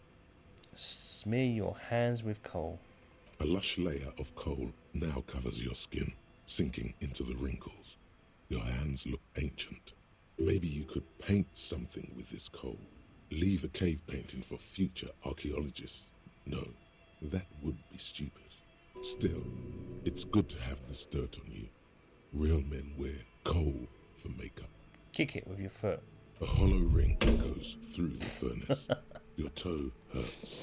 Smear your hands with coal. A lush layer of coal now covers your skin, sinking into the wrinkles. Your hands look ancient. Maybe you could paint something with this coal. Leave a cave painting for future archaeologists. No, that would be stupid. Still, it's good to have this dirt on you. Real men wear coal for makeup. Kick it with your foot. A hollow ring echoes through the furnace. Your toe hurts.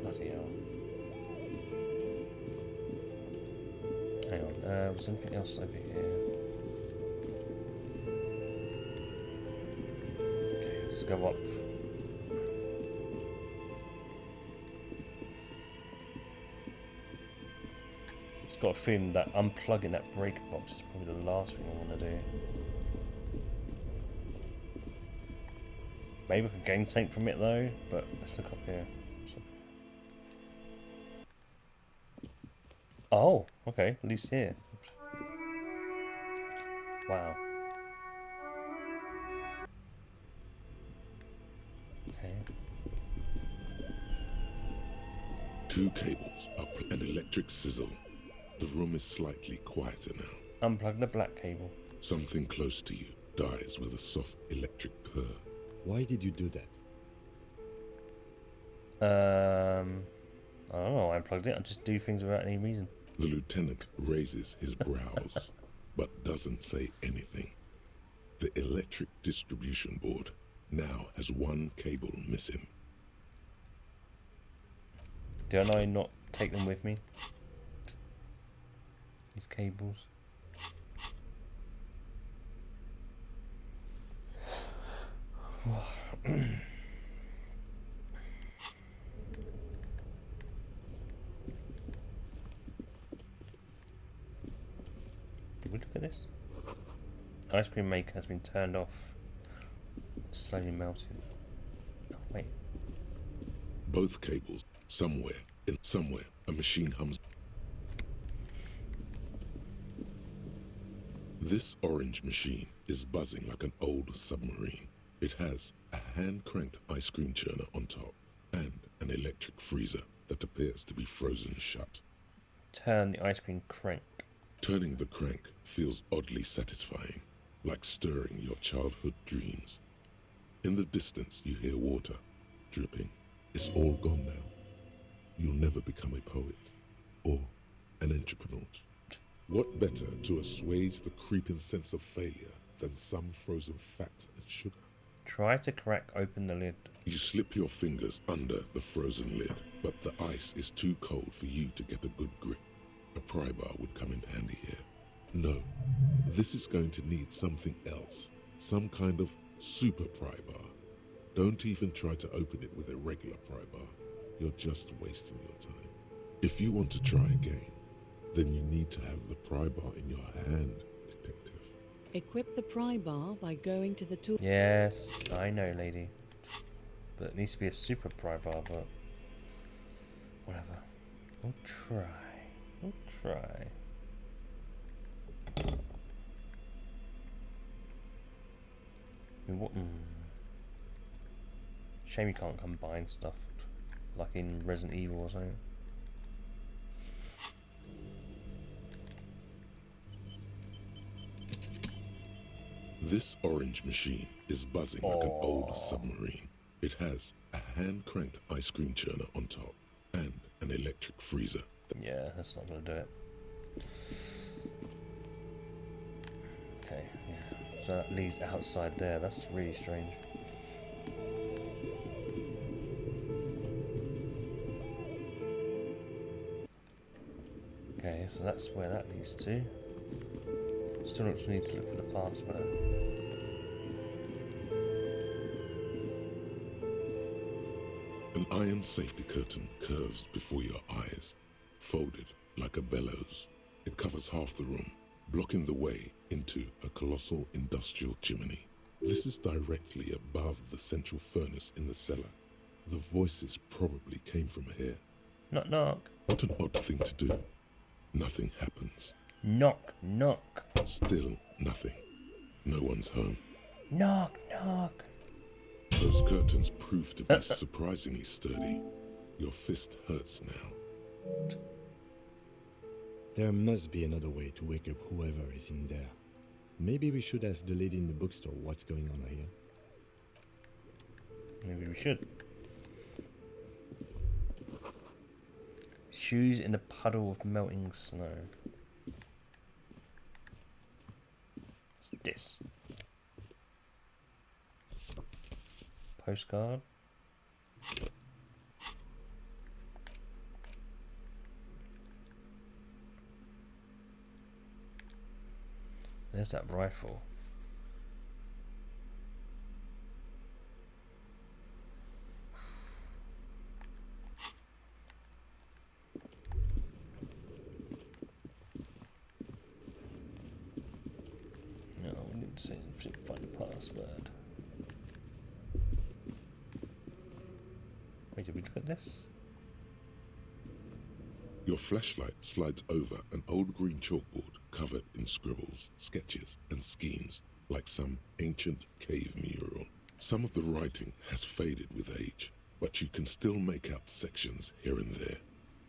Bloody hell. Hang on, was anything else over here? Okay, let's go up. It's got a feeling that unplugging that breaker box is probably the last thing I want to do. Maybe I could gain something from it though, but let's look up here. Oh, okay, at least here. Wow. Okay. Two cables up, an electric sizzle. The room is slightly quieter now. Unplug the black cable. Something close to you dies with a soft electric purr. Why did you do that? I don't know, I unplugged it. I just do things without any reason. The lieutenant raises his brows, but doesn't say anything. The electric distribution board now has one cable missing. Don't I not take them with me? These cables. Did we look at this? Ice cream maker has been turned off. Slowly melting. Oh, wait. Both cables, somewhere, a machine hums. This orange machine is buzzing like an old submarine. It has a hand-cranked ice cream churner on top and an electric freezer that appears to be frozen shut. Turn the ice cream crank. Turning the crank feels oddly satisfying, like stirring your childhood dreams. In the distance you hear water dripping. It's all gone now. You'll never become a poet or an entrepreneur. What better to assuage the creeping sense of failure than some frozen fat and sugar? Try to crack open the lid. You slip your fingers under the frozen lid, but the ice is too cold for you to get a good grip. A pry bar would come in handy here. No, this is going to need something else. Some kind of super pry bar. Don't even try to open it with a regular pry bar. You're just wasting your time. If you want to try again, then you need to have the pry bar in your hand, detective. Equip the pry bar by going to the tool. Yes, I know, lady. But it needs to be a super pry bar, but whatever. We'll try. We'll try. We what? Shame you can't combine stuff like in Resident Evil or something. This orange machine is buzzing like an old submarine. It has a hand-cranked ice cream churner on top and an electric freezer. Yeah, that's not going to do it. Okay, yeah. So that leads outside there. That's really strange. Okay, so that's where that leads to. Still don't need to look for the password. An iron safety curtain curves before your eyes, folded like a bellows. It covers half the room, blocking the way into a colossal industrial chimney. This is directly above the central furnace in the cellar. The voices probably came from here. Knock, knock. What an odd thing to do. Nothing happens. Knock, knock. Still nothing. No one's home. Knock, knock. Those curtains prove to be surprisingly sturdy. Your fist hurts now. There must be another way to wake up whoever is in there. Maybe we should ask the lady in the bookstore what's going on here. Maybe we should. Shoes in a puddle of melting snow. What's this? Postcard. There's that rifle. No, we need to find the password. Wait, did we look at this? Your flashlight slides over an old green chalkboard covered in scribbles, sketches, and schemes like some ancient cave mural. Some of the writing has faded with age, but you can still make out sections here and there.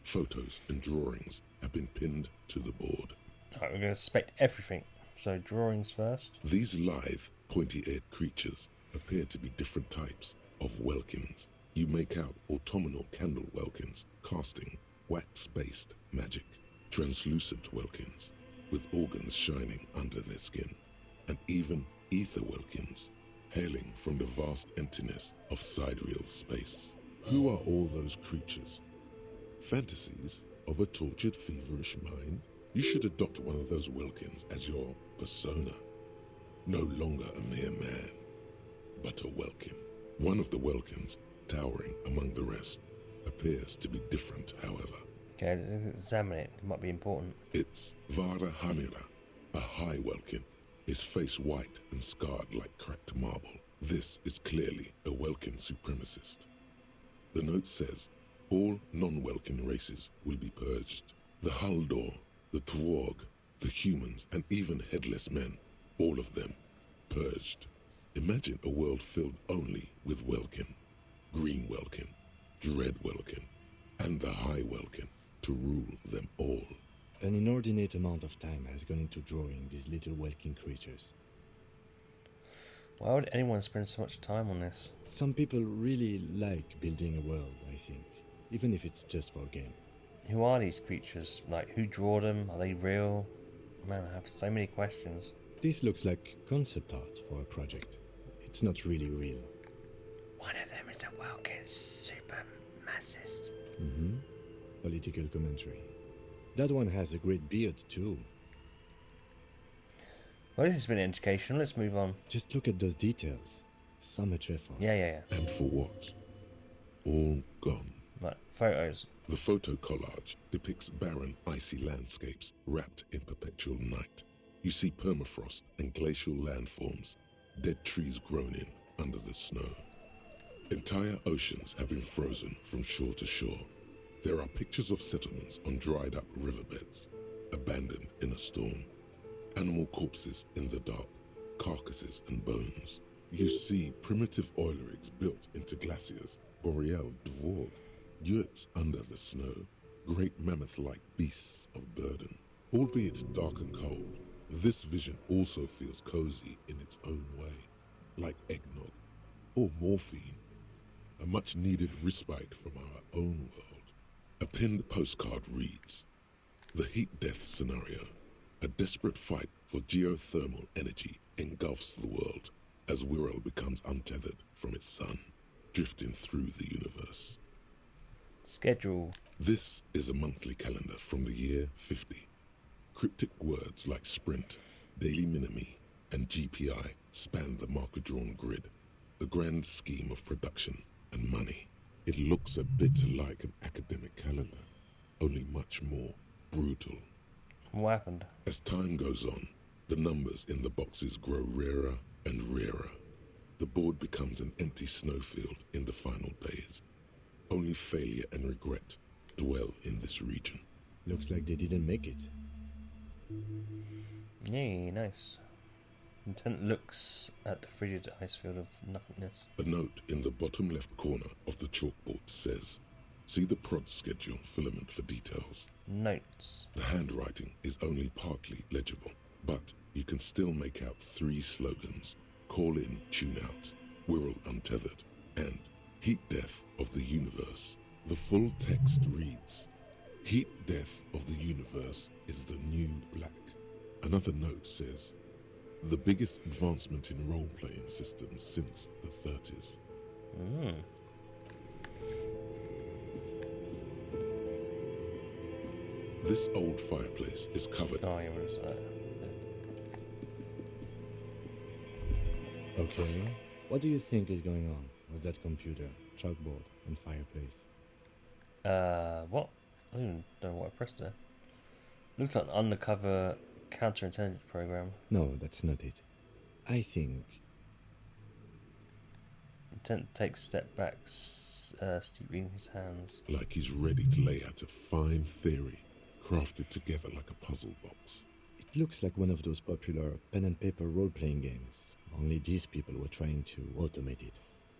Photos and drawings have been pinned to the board. Alright, we're going to inspect everything. So drawings first. These lithe, pointy-eared creatures appear to be different types of welkins. You make out autumnal candle welkins, casting wax-based magic, translucent welkins, with organs shining under their skin, and even ether welkins, hailing from the vast emptiness of sidereal space. Who are all those creatures? Fantasies of a tortured, feverish mind? You should adopt one of those welkins as your persona. No longer a mere man, but a welkin. One of the welkins, towering among the rest, appears to be different, however. Okay, let's examine it. It might be important. It's Vara Hamira, a high welkin, his face white and scarred like cracked marble. This is clearly a welkin supremacist. The note says, all non-welkin races will be purged. The Haldor, the Twarg, the humans, and even headless men, all of them, purged. Imagine a world filled only with welkin. Green welkin, dread welkin, and the high welkin to rule them all. An inordinate amount of time has gone into drawing these little welkin creatures. Why would anyone spend so much time on this? Some people really like building a world, I think, even if it's just for a game. Who are these creatures? Like, who drew them? Are they real? Man, I have so many questions. This looks like concept art for a project. It's not really real. One of them is a welkin supremacist. Political commentary. That one has a great beard too. Well, this has been educational. Let's move on. Just look at those details. So much effort. Yeah. And for what? All gone. Right, photos. The photo collage depicts barren, icy landscapes wrapped in perpetual night. You see permafrost and glacial landforms, dead trees grown in under the snow. Entire oceans have been frozen from shore to shore. There are pictures of settlements on dried up riverbeds, abandoned in a storm. Animal corpses in the dark, carcasses and bones. You see primitive oil rigs built into glaciers, boreal dwarf, yurts under the snow, great mammoth-like beasts of burden. Albeit dark and cold, this vision also feels cozy in its own way, like eggnog or morphine, a much-needed respite from our own world. A pinned postcard reads, "The heat death scenario, a desperate fight for geothermal energy engulfs the world as Wirral becomes untethered from its sun, drifting through the universe." Schedule. This is a monthly calendar from the year 50. Cryptic words like sprint, daily minimi, and GPI span the marker-drawn grid, the grand scheme of production and money. It looks a bit like an academic calendar, only much more brutal. What happened? As time goes on, the numbers in the boxes grow rarer and rarer. The board becomes an empty snowfield in the final days. Only failure and regret dwell in this region. Looks like they didn't make it. Yay, nice. Intent looks at the frigid ice field of nothingness. A note in the bottom left corner of the chalkboard says, "See the prod schedule filament for details." Notes. The handwriting is only partly legible, but you can still make out 3 slogans: "Call in, tune out," "Wirral untethered," and "Heat death of the universe." The full text reads, "Heat death of the universe is the new black." Another note says, "The biggest advancement in role-playing systems since the 30s. This old fireplace is covered. Oh, yeah, what is that? Okay. What do you think is going on with that computer, chalkboard, and fireplace? What? I don't even know what I pressed there. Looks like an undercover counterintelligence program. No, that's not it. I think... Intent takes a step back, steeping his hands. Like he's ready to lay out a fine theory, crafted together like a puzzle box. It looks like one of those popular pen and paper role-playing games. Only these people were trying to automate it,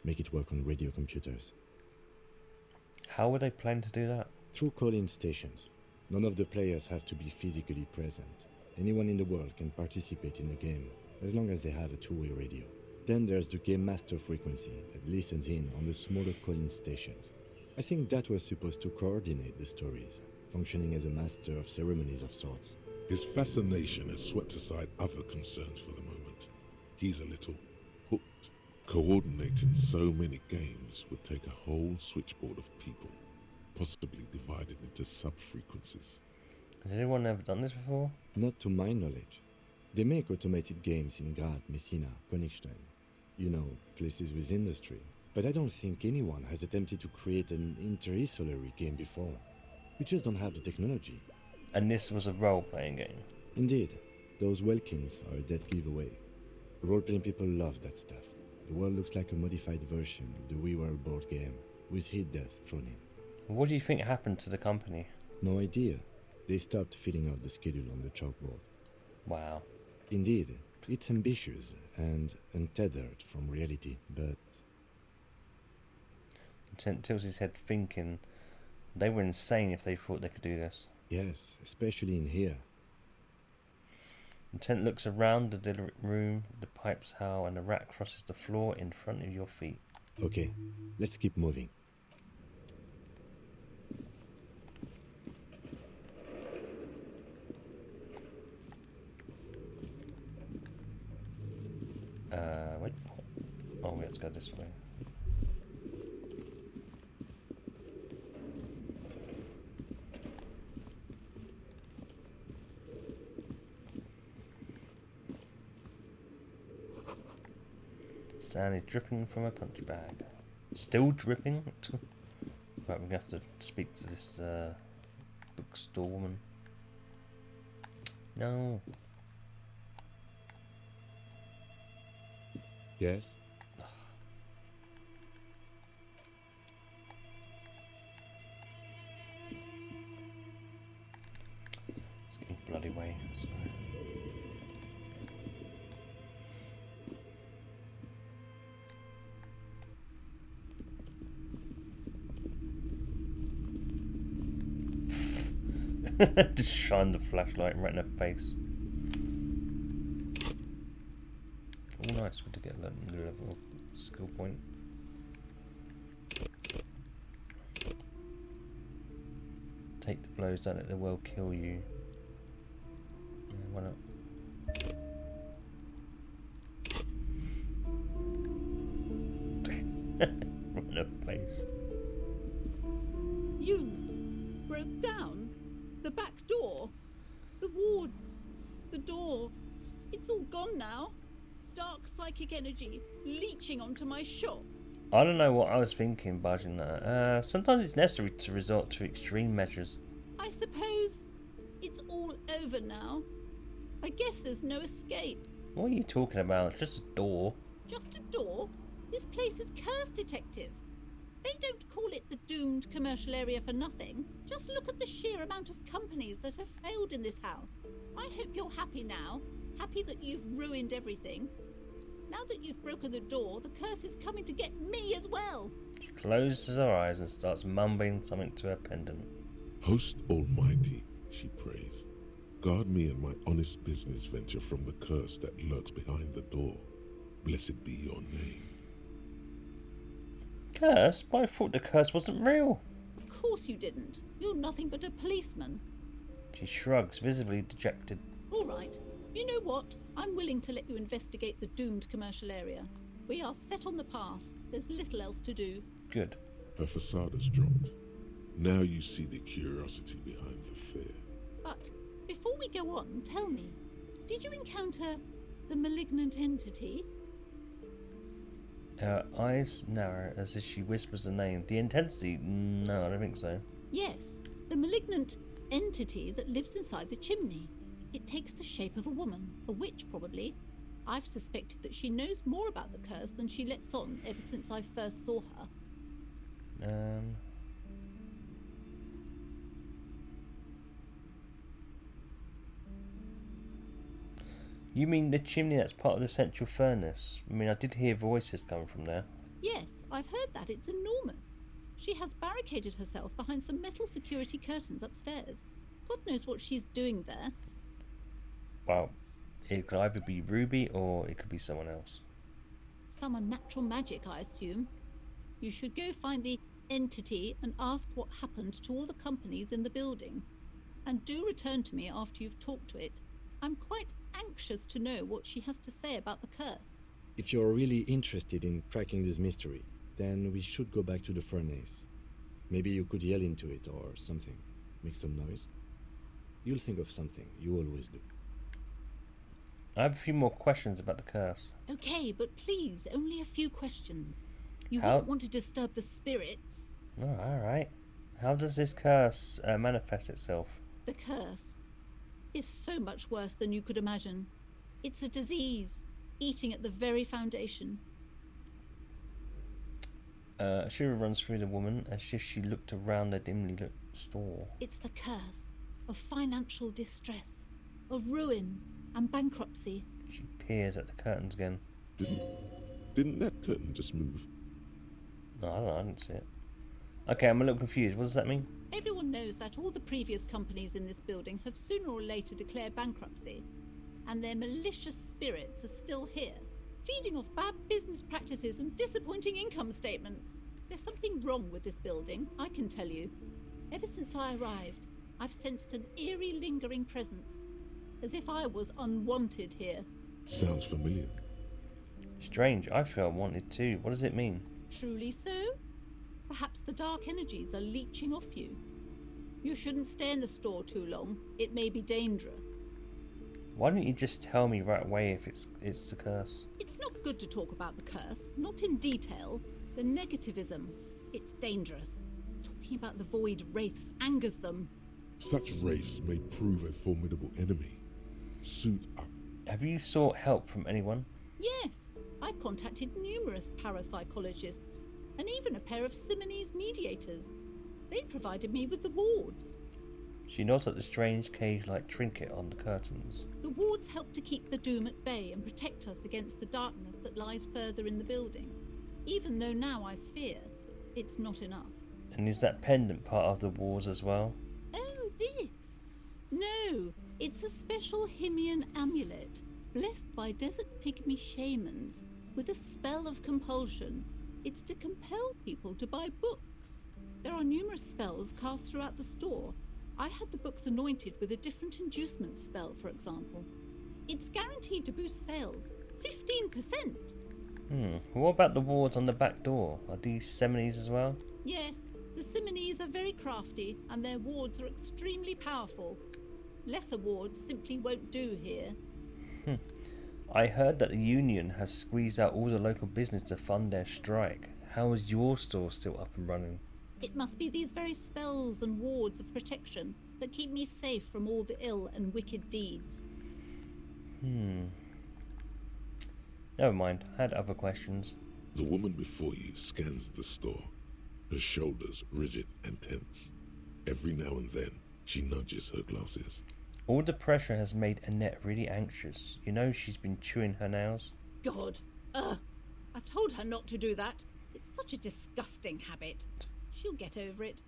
make it work on radio computers. How would they plan to do that? Through call-in stations. None of the players have to be physically present. Anyone in the world can participate in the game, as long as they have a two-way radio. Then there's the game master frequency that listens in on the smaller call-in stations. I think that was supposed to coordinate the stories, functioning as a master of ceremonies of sorts. His fascination has swept aside other concerns for the moment. He's a little hooked. Coordinating so many games would take a whole switchboard of people, possibly divided into sub-frequencies. Has anyone ever done this before? Not to my knowledge. They make automated games in Graz, Messina, Königstein. You know, places with industry. But I don't think anyone has attempted to create an interinsulary game before. We just don't have the technology. And this was a role-playing game? Indeed. Those Welkins are a dead giveaway. Role-playing people love that stuff. The world looks like a modified version of the WeWorld board game, with heat death thrown in. What do you think happened to the company? No idea. They stopped filling out the schedule on the chalkboard. Wow. Indeed, it's ambitious and untethered from reality, but... Intent tilts his head thinking they were insane if they thought they could do this. Yes, especially in here. Intent looks around the delivery room, the pipes howl, and the rat crosses the floor in front of your feet. Okay, let's keep moving. Wait. Oh, we have to go this way. Sand is dripping from a punch bag. Still dripping? Right, we're going to have to speak to this bookstore woman. No. Yes? It's getting bloody way. Sorry. Just shine the flashlight right in her face. Oh, nice. We did get a little skill point. Take the blows, don't let the world kill you. Yeah, why not? Right in her face. You broke down the back door, the wards, the door. It's all gone now. Dark psychic energy leeching onto my shop. I don't know what I was thinking, budging that. Sometimes it's necessary to resort to extreme measures. I suppose it's all over now. I guess there's no escape. What are you talking about? It's just a door. Just a door? This place is cursed, Detective. They don't call it the doomed commercial area for nothing. Just look at the sheer amount of companies that have failed in this house. I hope you're happy now. Happy that you've ruined everything. Now that you've broken the door, the curse is coming to get me as well. She closes her eyes and starts mumbling something to her pendant. Host Almighty, she prays, guard me and my honest business venture from the curse that lurks behind the door. Blessed be your name. Curse? But I thought the curse wasn't real. Of course you didn't. You're nothing but a policeman. She shrugs, visibly dejected. All right. You know what? I'm willing to let you investigate the doomed commercial area. We are set on the path. There's little else to do. Good. Her facade has dropped. Now you see the curiosity behind the fear. But before we go on, tell me, did you encounter the malignant entity? Her eyes narrow as if she whispers the name. The intensity? No, I don't think so. Yes, the malignant entity that lives inside the chimney. It takes the shape of a woman, a witch probably. I've suspected that she knows more about the curse than she lets on ever since I first saw her. You mean the chimney that's part of the central furnace? I mean, I did hear voices coming from there. Yes, I've heard that. It's enormous. She has barricaded herself behind some metal security curtains upstairs. God knows what she's doing there. Well, it could either be Ruby or it could be someone else. Some unnatural magic, I assume. You should go find the entity and ask what happened to all the companies in the building. And do return to me after you've talked to it. I'm quite anxious to know what she has to say about the curse. If you're really interested in cracking this mystery, then we should go back to the furnace. Maybe you could yell into it or something. Make some noise. You'll think of something. You always do. I have a few more questions about the curse. Okay, but please, only a few questions. You wouldn't want to disturb the spirits. Oh, alright. How does this curse manifest itself? The curse is so much worse than you could imagine. It's a disease, eating at the very foundation. A shiver runs through the woman as if she looked around the dimly lit store. It's the curse of financial distress, of ruin and bankruptcy. She peers at the curtains again. Didn't that curtain just move? No, I don't know, I didn't see it. Okay, I'm a little confused. What does that mean? Everyone knows that all the previous companies in this building have sooner or later declared bankruptcy, and their malicious spirits are still here, feeding off bad business practices and disappointing income statements. There's something wrong with this building, I can tell you. Ever since I arrived, I've sensed an eerie lingering presence, as if I was unwanted here. Sounds familiar. Strange, I feel unwanted too. What does it mean? Truly so? Perhaps the dark energies are leeching off you. You shouldn't stay in the store too long. It may be dangerous. Why don't you just tell me right away if it's the curse? It's not good to talk about the curse, not in detail. The negativism, it's dangerous. Talking about the void wraiths angers them. Such wraiths may prove a formidable enemy. Suit up. Have you sought help from anyone? Yes, I've contacted numerous parapsychologists and even a pair of Simonese mediators. They provided me with the wards. She nods at the strange cage-like trinket on the curtains. The wards help to keep the doom at bay and protect us against the darkness that lies further in the building. Even though now I fear it's not enough. And is that pendant part of the walls as well? Oh, this! No, it's a special Himian amulet, blessed by desert pygmy shamans, with a spell of compulsion. It's to compel people to buy books. There are numerous spells cast throughout the store. I had the books anointed with a different inducement spell, for example. It's guaranteed to boost sales 15%. What about the wards on the back door? Are these Seminies as well? Yes, the Simonees are very crafty, and their wards are extremely powerful. Lesser wards simply won't do here. I heard that the Union has squeezed out all the local business to fund their strike. How is your store still up and running? It must be these very spells and wards of protection that keep me safe from all the ill and wicked deeds. Never mind, I had other questions. The woman before you scans the store, her shoulders rigid and tense. Every now and then, she nudges her glasses. All the pressure has made Annette really anxious. You know she's been chewing her nails? God. I've told her not to do that. It's such a disgusting habit. She'll get over it.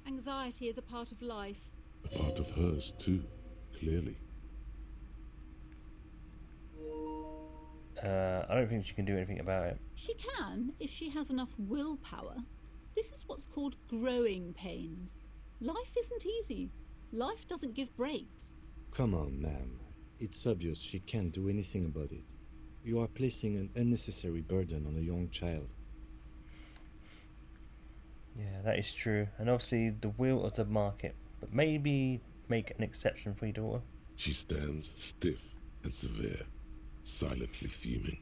Anxiety is a part of life. A part of hers, too, clearly. I don't think she can do anything about it. She can, if she has enough willpower. This is what's called growing pains. Life isn't easy. Life doesn't give breaks. Come on, ma'am. It's obvious she can't do anything about it. You are placing an unnecessary burden on a young child. Yeah, that is true. And obviously the will of the market. But maybe make an exception for your daughter. She stands stiff and severe, silently fuming.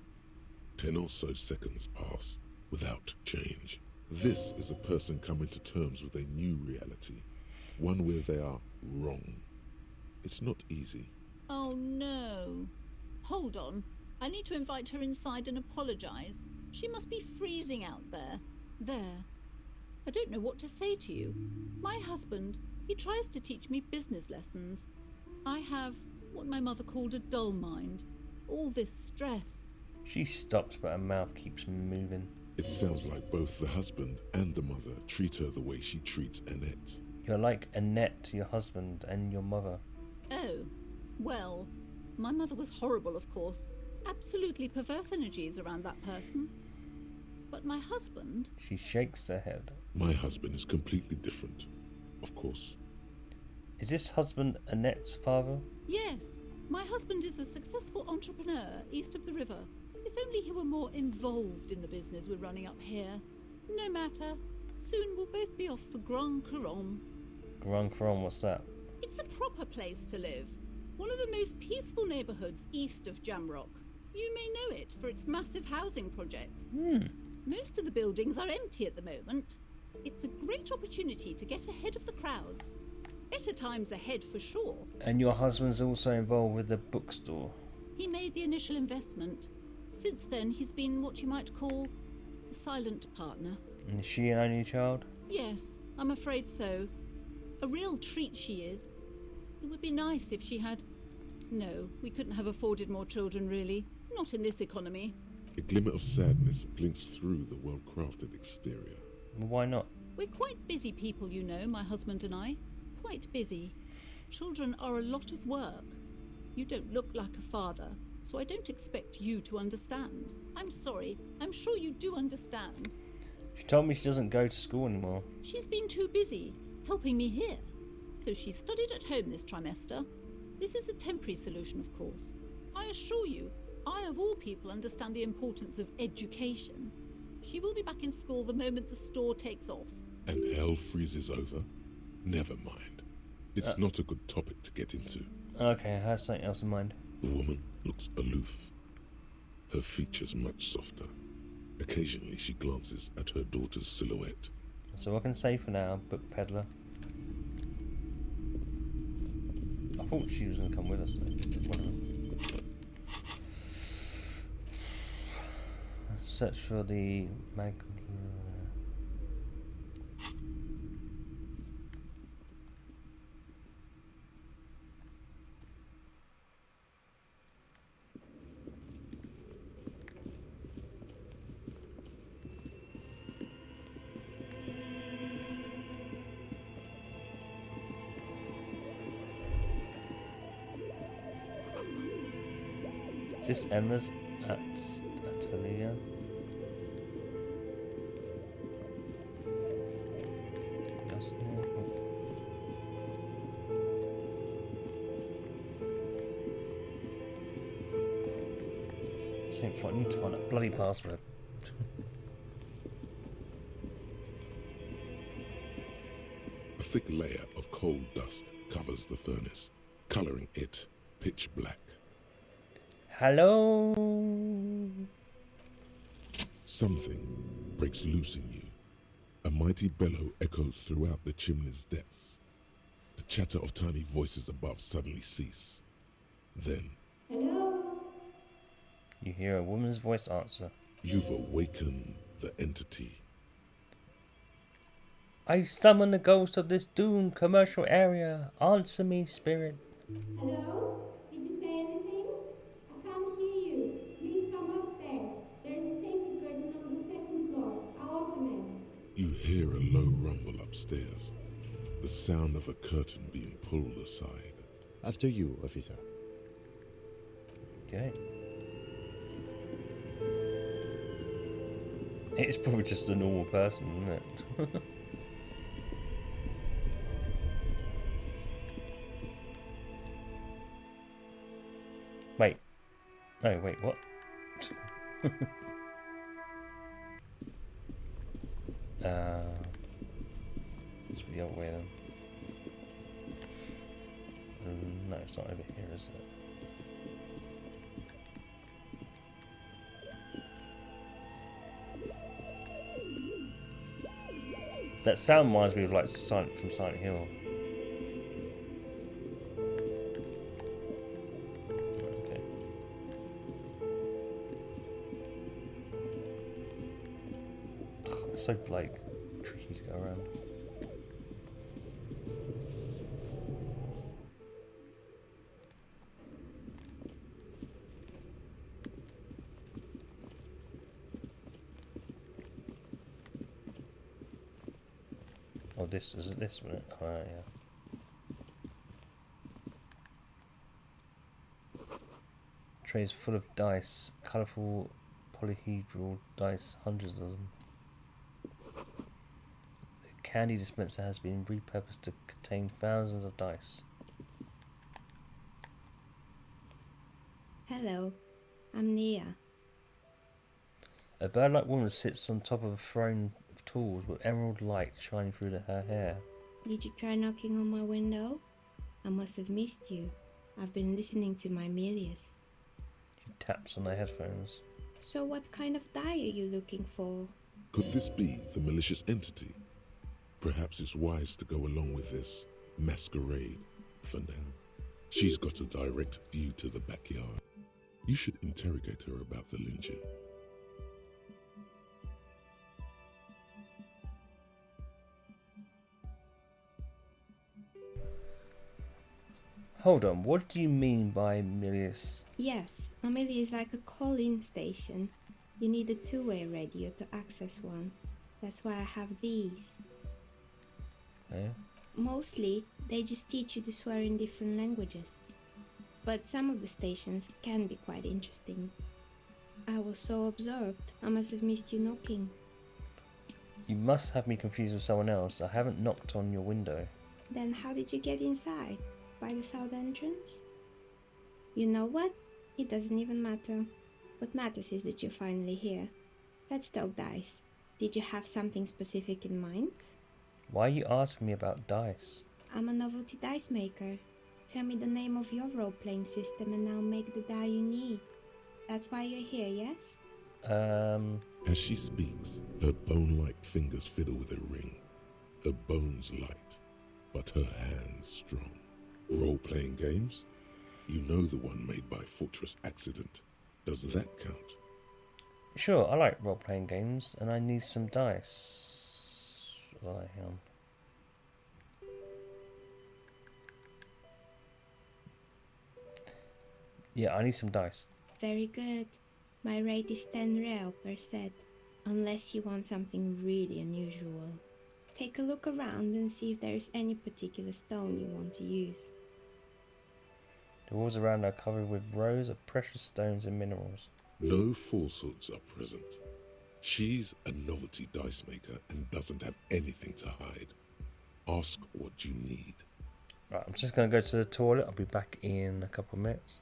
10 or so seconds pass without change. This is a person coming to terms with a new reality, one where they are wrong. It's not easy. Oh no. Hold on. I need to invite her inside and apologize. She must be freezing out there. There. I don't know what to say to you. My husband, he tries to teach me business lessons. I have what my mother called a dull mind. All this stress. She stops, but her mouth keeps moving. It sounds like both the husband and the mother treat her the way she treats Annette. You're like Annette to your husband and your mother. Oh, well, my mother was horrible, of course. Absolutely perverse energies around that person. But my husband... She shakes her head. My husband is completely different, of course. Is this husband Annette's father? Yes, my husband is a successful entrepreneur east of the river. If only he were more involved in the business we're running up here. No matter. Soon we'll both be off for Grand Couronne. Grand Couronne, what's that? It's a proper place to live. One of the most peaceful neighbourhoods east of Jamrock. You may know it for its massive housing projects. Most of the buildings are empty at the moment. It's a great opportunity to get ahead of the crowds. Better times ahead for sure. And your husband's also involved with the bookstore? He made the initial investment. Since then, he's been what you might call a silent partner. And is she an only child? Yes, I'm afraid so. A real treat she is. It would be nice if she had... No, we couldn't have afforded more children, really. Not in this economy. A glimmer of sadness blinks through the well-crafted exterior. Why not? We're quite busy people, you know, my husband and I. Quite busy. Children are a lot of work. You don't look like a father, so I don't expect you to understand. I'm sorry. I'm sure you do understand. She told me she doesn't go to school anymore. She's been too busy, helping me here. So she studied at home this trimester. This is a temporary solution, of course. I assure you, I of all people understand the importance of education. She will be back in school the moment the store takes off. And hell freezes over? Never mind. It's not a good topic to get into. Okay, I have something else in mind. The woman looks aloof, her features much softer. Occasionally she glances at her daughter's silhouette. So I can say for now, book peddler. I thought she was going to come with us though. Search for the mag... Is this Emma's atelier? Else here? I need to find a bloody password. A thick layer of coal dust covers the furnace, coloring it pitch black. Hello? Something breaks loose in you. A mighty bellow echoes throughout the chimney's depths. The chatter of tiny voices above suddenly cease. Then, You hear a woman's voice answer. you've awakened the entity. I summon the ghost of this doomed commercial area. Answer me, spirit. Hello? Did you say anything? I can't hear you. Please come upstairs. There's a safety curtain on the second floor. I'll open it. You hear a low rumble upstairs, the sound of a curtain being pulled aside. After you, officer. Okay. It's probably just a normal person, isn't it? Wait. Oh, wait, what? It's the other way then. No, it's not over here, is it? That sound reminds me of like from Silent Hill. Okay. It's so like tricky to go around. Oh, this is this one. Oh, yeah. Trays full of dice, colourful polyhedral dice, hundreds of them. The candy dispenser has been repurposed to contain thousands of dice. Hello, I'm Nia. A bird-like woman sits on top of a throne of tools with emerald light shining through her hair. Did you try knocking on my window? I must have missed you. I've been listening to my Melius. She taps on her headphones. So what kind of die are you looking for? Could this be the malicious entity? Perhaps it's wise to go along with this masquerade for now. She's got a direct view to the backyard. You should interrogate her about the lynching. Hold on, what do you mean by Milius? Yes, a Meli is like a call-in station. You need a two-way radio to access one. That's why I have these. Yeah? Mostly, they just teach you to swear in different languages. But some of the stations can be quite interesting. I was so absorbed, I must have missed you knocking. You must have me confused with someone else. I haven't knocked on your window. Then how did you get inside? By the south entrance? You know what? It doesn't even matter. What matters is that you're finally here. Let's talk dice. Did you have something specific in mind? Why are you asking me about dice? I'm a novelty dice maker. Tell me the name of your role-playing system and I'll make the die you need. That's why you're here, yes? As she speaks, her bone-like fingers fiddle with a ring. Her bones light, but her hands strong. Role-playing games? You know the one made by Fortress Accident. Does that count? Sure, I like role-playing games, and I need some dice. Oh, hang on. Yeah, I need some dice. Very good. My rate is 10 real per set, unless you want something really unusual. Take a look around and see if there is any particular stone you want to use. The walls around are covered with rows of precious stones and minerals. No falsehoods are present. She's a novelty dice maker and doesn't have anything to hide. Ask what you need. Right, I'm just going to go to the toilet. I'll be back in a couple of minutes.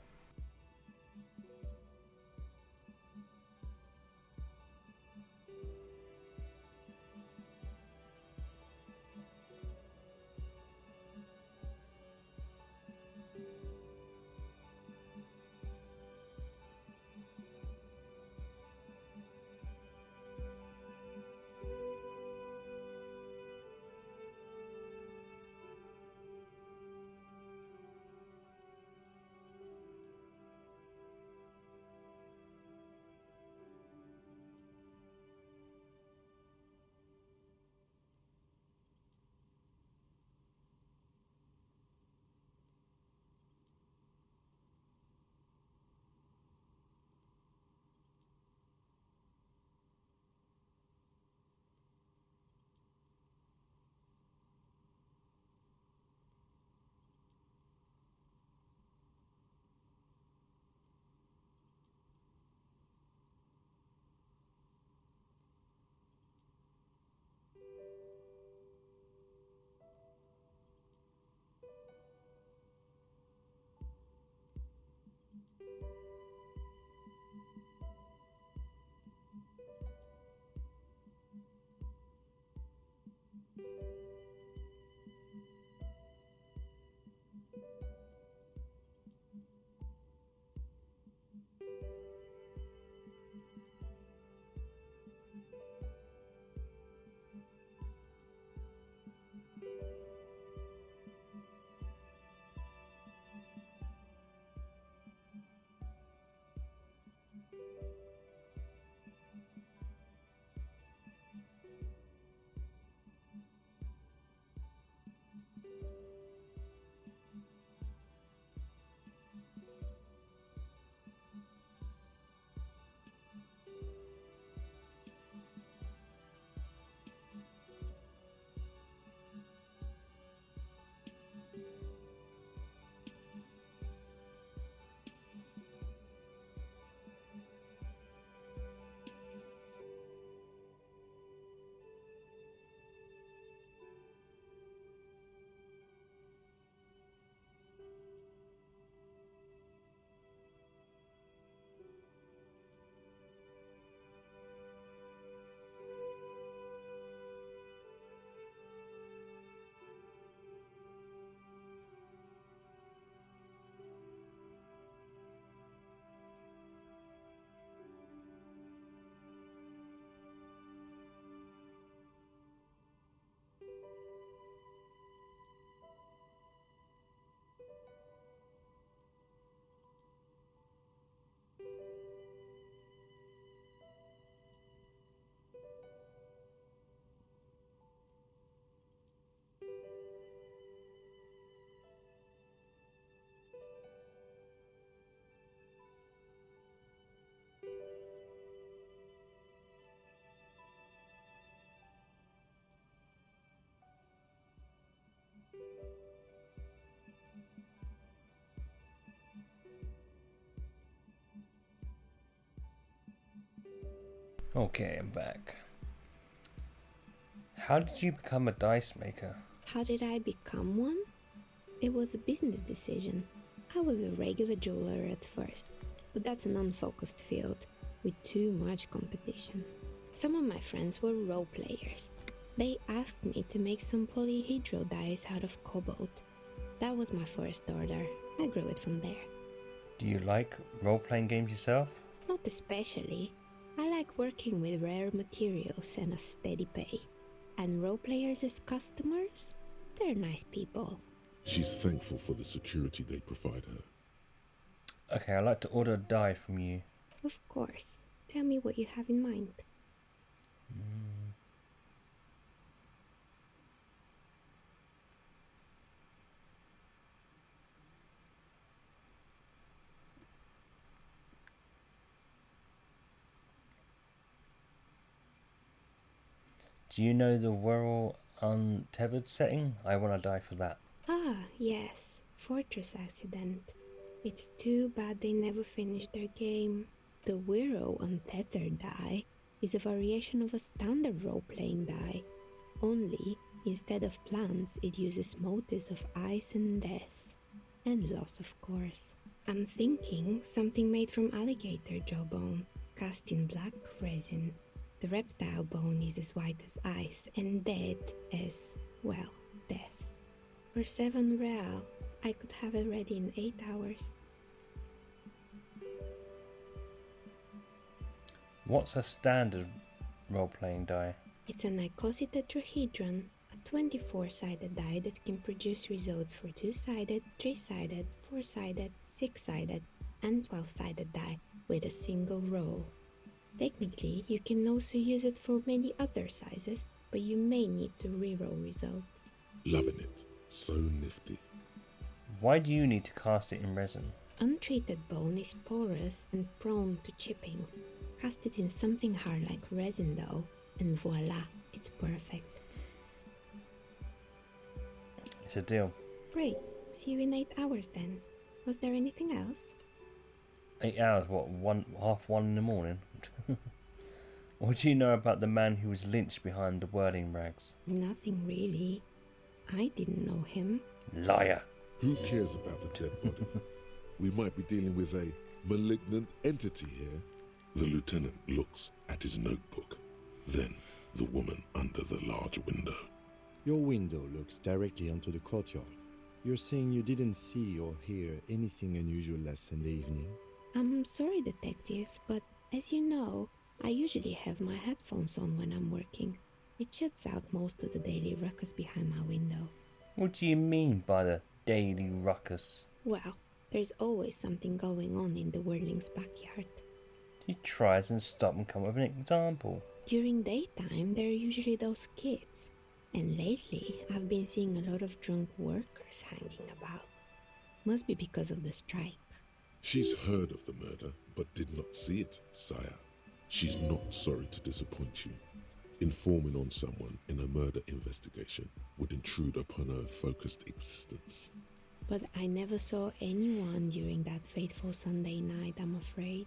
Okay, I'm back. How did you become a dice maker? How did I become one? It was a business decision. I was a regular jeweler at first, but that's an unfocused field with too much competition. Some of my friends were role players. They asked me to make some polyhedral dice out of cobalt. That was my first order. I grew it from there. Do you like role-playing games yourself? Not especially. I like working with rare materials and a steady pay. And role players as customers? They're nice people. She's thankful for the security they provide her. Okay, I'd like to order a die from you. Of course. Tell me what you have in mind. Do you know the Whirl Untethered setting? I want to die for that. Ah, yes. Fortress accident. It's too bad they never finished their game. The Wiro Untethered die is a variation of a standard role-playing die, only instead of plants it uses motifs of ice and death. And loss, of course. I'm thinking something made from alligator jawbone, cast in black resin. The reptile bone is as white as ice and dead as, well, death. For 7 real, I could have it ready in 8 hours. What's a standard role-playing die? It's an icositetrahedron, a 24-sided die that can produce results for 2-sided, 3-sided, 4-sided, 6-sided, and 12-sided die with a single roll. Technically, you can also use it for many other sizes, but you may need to reroll results. Loving it. So nifty. Why do you need to cast it in resin? Untreated bone is porous and prone to chipping. Cast it in something hard like resin though, and voila, it's perfect. It's a deal. Great, see you in 8 hours then. Was there anything else? 8 hours, what, 1:30 in the morning? What do you know about the man who was lynched behind the whirling rags? Nothing really. I didn't know him. Liar! Who cares about the dead body? We might be dealing with a malignant entity here. The lieutenant looks at his notebook, then the woman under the large window. Your window looks directly onto the courtyard. You're saying you didn't see or hear anything unusual last Sunday evening? I'm sorry, detective, but as you know, I usually have my headphones on when I'm working. It shuts out most of the daily ruckus behind my window. What do you mean by the daily ruckus? Well, there's always something going on in the Whirling's backyard. He tries and stop and come up with an example. During daytime, there are usually those kids. And lately, I've been seeing a lot of drunk workers hanging about. Must be because of the strike. She's heard of the murder, but did not see it, sire. She's not sorry to disappoint you. Informing on someone in a murder investigation would intrude upon her focused existence. But I never saw anyone during that fateful Sunday night, I'm afraid.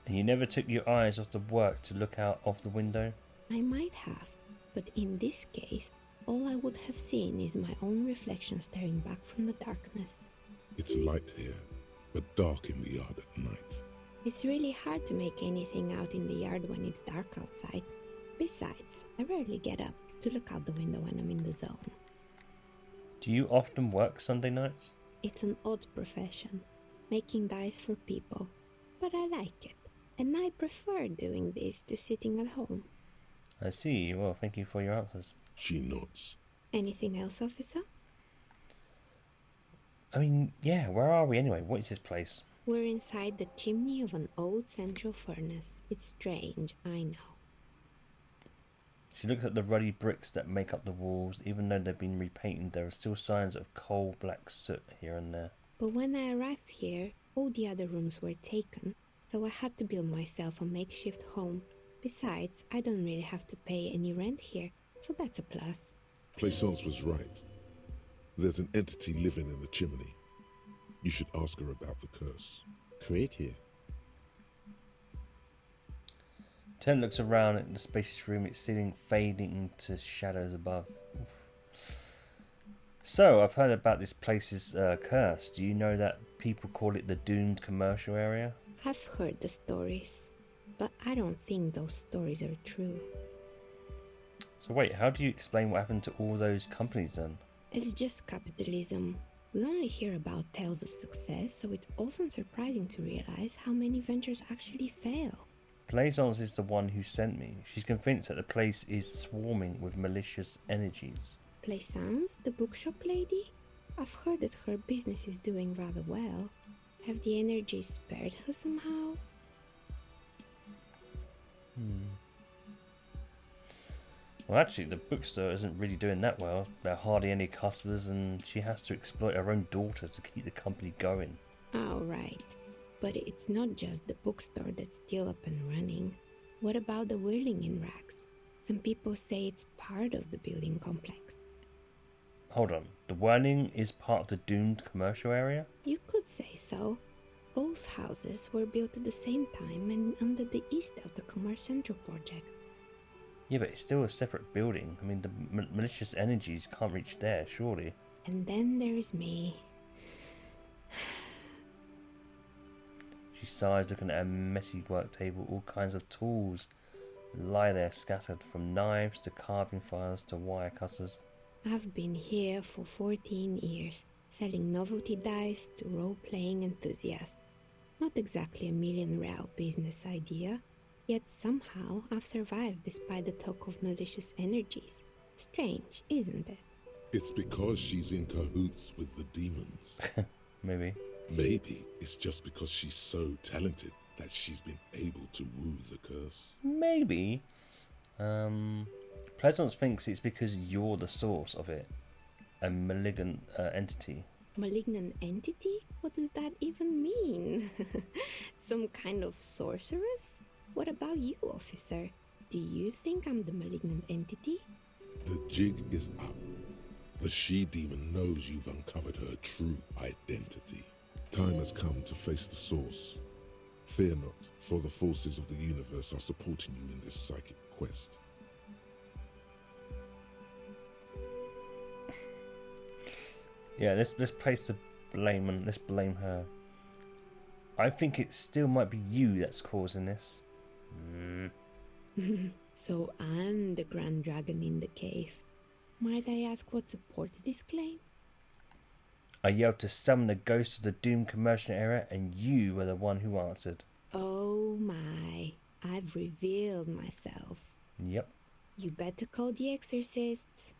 And you never took your eyes off the work to look out of the window? I might have, but in this case, all I would have seen is my own reflection staring back from the darkness. It's light here, but dark in the yard at night. It's really hard to make anything out in the yard when it's dark outside. Besides, I rarely get up to look out the window when I'm in the zone. Do you often work Sunday nights? It's an odd profession, making dice for people, but I like it, and I prefer doing this to sitting at home. I see. Well, thank you for your answers. She nods. Anything else, officer? I mean, yeah, where are we anyway? What is this place? We're inside the chimney of an old central furnace. It's strange, I know. She looks at the ruddy bricks that make up the walls. Even though they've been repainted, there are still signs of coal-black soot here and there. But when I arrived here, all the other rooms were taken, so I had to build myself a makeshift home. Besides, I don't really have to pay any rent here, so that's a plus. Plaisance was right. There's an entity living in the chimney. You should ask her about the curse. Create here. Ted looks around at the spacious room, its ceiling fading into shadows above. So, I've heard about this place's curse. Do you know that people call it the doomed commercial area? I've heard the stories, but I don't think those stories are true. So wait, how do you explain what happened to all those companies then? It's just capitalism. We only hear about tales of success, so it's often surprising to realize how many ventures actually fail. Plaisance is the one who sent me. She's convinced that the place is swarming with malicious energies. Plaisance, the bookshop lady? I've heard that her business is doing rather well. Have the energies spared her somehow? Well, actually, the bookstore isn't really doing that well. There are hardly any customers, and she has to exploit her own daughter to keep the company going. Oh, right. But it's not just the bookstore that's still up and running. What about the whirling in rags? Some people say it's part of the building complex. hold on. The whirling is part of the doomed commercial area? You could say so. Both houses were built at the same time and under the East of the Commerce Central project. Yeah, but it's still a separate building. I mean, the malicious energies can't reach there, surely. And then there is me. She sighs, looking at a messy work table. All kinds of tools lie there scattered, from knives to carving files to wire cutters. I've been here for 14 years, selling novelty dice to role-playing enthusiasts. Not exactly a million-real business idea, yet somehow I've survived despite the talk of malicious energies. Strange, isn't it? It's because she's in cahoots with the demons. Maybe. Maybe it's just because she's so talented that she's been able to woo the curse. Maybe. Pleasance thinks it's because you're the source of it. A malignant entity. Malignant entity? What does that even mean? Some kind of sorceress? What about you, officer? Do you think I'm the malignant entity? The jig is up. The she-demon knows you've uncovered her true identity. Time has come to face the source. Fear not, for the forces of the universe are supporting you in this psychic quest. Yeah, let's place the blame and let's blame her. I think it still might be you that's causing this. So I'm the Grand Dragon in the cave. Might I ask what supports this claim? I yelled to summon the ghost of the doomed commercial area, and you were the one who answered. Oh my, I've revealed myself. Yep. You better call the exorcists.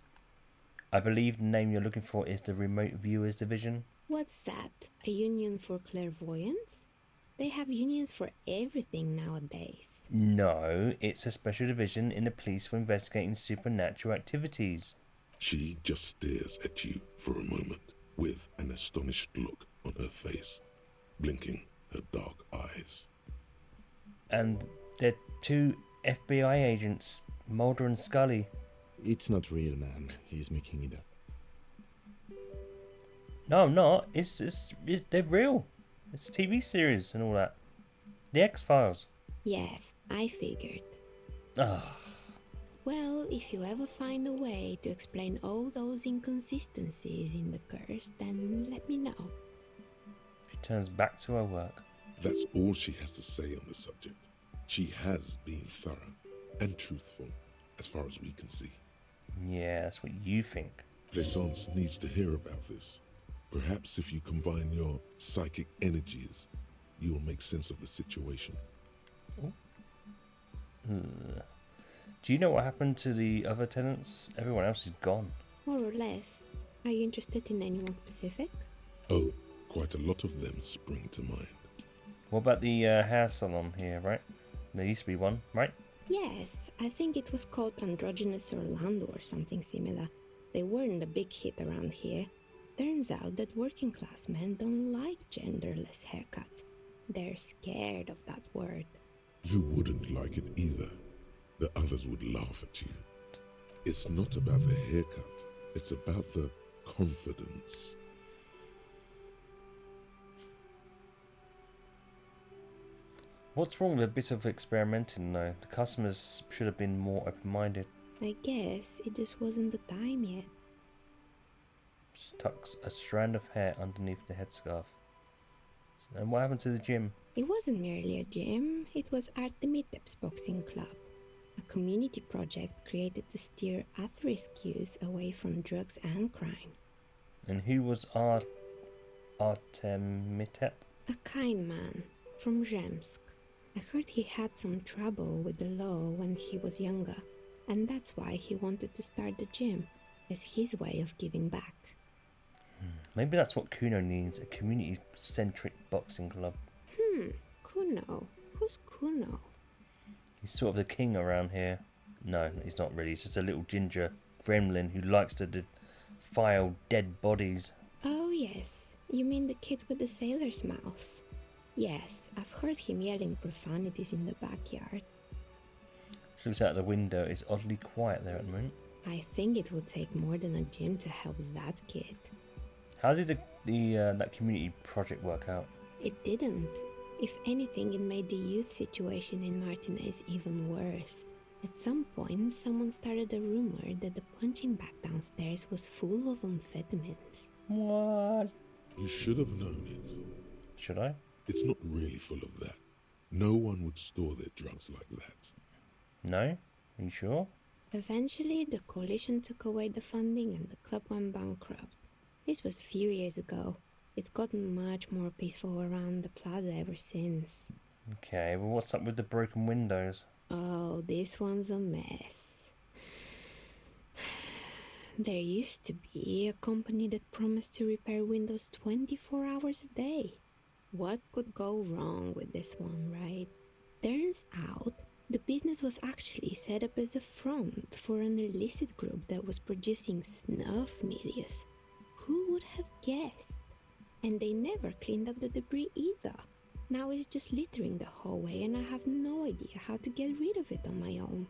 I believe the name you're looking for is the Remote Viewers Division. What's that? A union for clairvoyance? They have unions for everything nowadays. No, it's a special division in the police for investigating supernatural activities. She just stares at you for a moment, with an astonished look on her face, blinking her dark eyes. And they're two FBI agents, Mulder and Scully. It's not real, man. He's making it up. No, I'm not. They're real. It's a TV series and all that. The X-Files. Yes, I figured. Ugh. Well, if you ever find a way to explain all those inconsistencies in the curse, then let me know. She turns back to her work. That's all she has to say on the subject. She has been thorough and truthful, as far as we can see. Yeah, that's what you think. Plaisance needs to hear about this. Perhaps if you combine your psychic energies, you will make sense of the situation. Do you know what happened to the other tenants? Everyone else is gone. More or less. Are you interested in anyone specific? Oh, quite a lot of them spring to mind. What about the hair salon here, right? There used to be one, right? Yes, I think it was called Androgynous Orlando or something similar. They weren't a big hit around here. Turns out that working class men don't like genderless haircuts. They're scared of that word. You wouldn't like it either. The others would laugh at you. It's not about the haircut. It's about the confidence. What's wrong with a bit of experimenting though? The customers should have been more open-minded. I guess it just wasn't the time yet. She tucks a strand of hair underneath the headscarf. And what happened to the gym? It wasn't merely a gym, it was Artemitep's boxing club. A community project created to steer at-risk youth away from drugs and crime. And who was Artemitep? A kind man from Zemsk. I heard he had some trouble with the law when he was younger, and that's why he wanted to start the gym, as his way of giving back. Maybe that's what Kuno needs, a community-centric boxing club. Kuno? Who's Kuno? He's sort of the king around here. No, he's not really. He's just a little ginger gremlin who likes to defile dead bodies. Oh yes, you mean the kid with the sailor's mouth. Yes, I've heard him yelling profanities in the backyard. She looks out the window. It's oddly quiet there at the moment. I think it would take more than a gym to help that kid. How did that community project work out? It didn't. If anything, it made the youth situation in Martinez even worse. At some point, someone started a rumor that the punching bag downstairs was full of amphetamines. What? You should have known it. Should I? It's not really full of that. No one would store their drugs like that. No? Are you sure? Eventually, the coalition took away the funding and the club went bankrupt. This was a few years ago. It's gotten much more peaceful around the plaza ever since. Okay, well what's up with the broken windows? Oh, this one's a mess. There used to be a company that promised to repair windows 24 hours a day. What could go wrong with this one, right? Turns out, the business was actually set up as a front for an illicit group that was producing snuff milias. Who would have guessed? And they never cleaned up the debris either. Now it's just littering the hallway and I have no idea how to get rid of it on my own.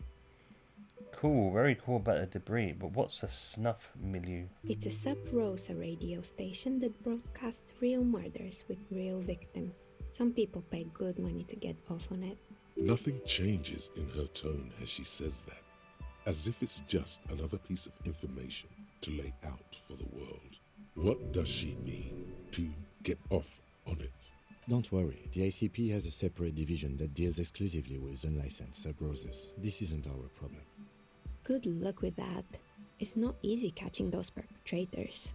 Cool, very cool about the debris, but what's a snuff milieu? It's a Sub Rosa radio station that broadcasts real murders with real victims. Some people pay good money to get off on it. Nothing changes in her tone as she says that, as if it's just another piece of information to lay out for the world. What does she mean to get off on it? Don't worry, the ICP has a separate division that deals exclusively with unlicensed sub-roses. This isn't our problem. Good luck with that. It's not easy catching those perpetrators.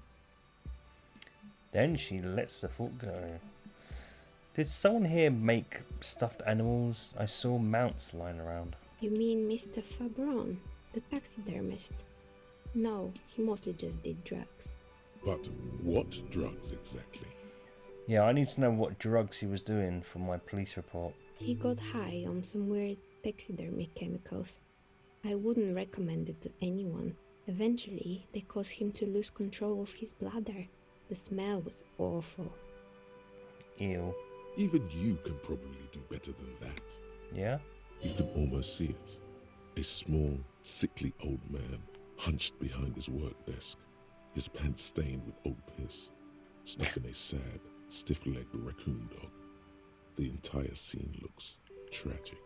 Then she lets the thought go. Did someone here make stuffed animals? I saw mounts lying around. You mean Mr. Fabron, the taxidermist? No, he mostly just did drugs. But what drugs exactly? Yeah, I need to know what drugs he was doing for my police report. He got high on some weird taxidermy chemicals. I wouldn't recommend it to anyone. Eventually, they caused him to lose control of his bladder. The smell was awful. Ew. Even you can probably do better than that. Yeah? You can almost see it. A small, sickly old man hunched behind his work desk, his pants stained with old piss, snuffing a sad, stiff-legged raccoon dog. The entire scene looks tragic.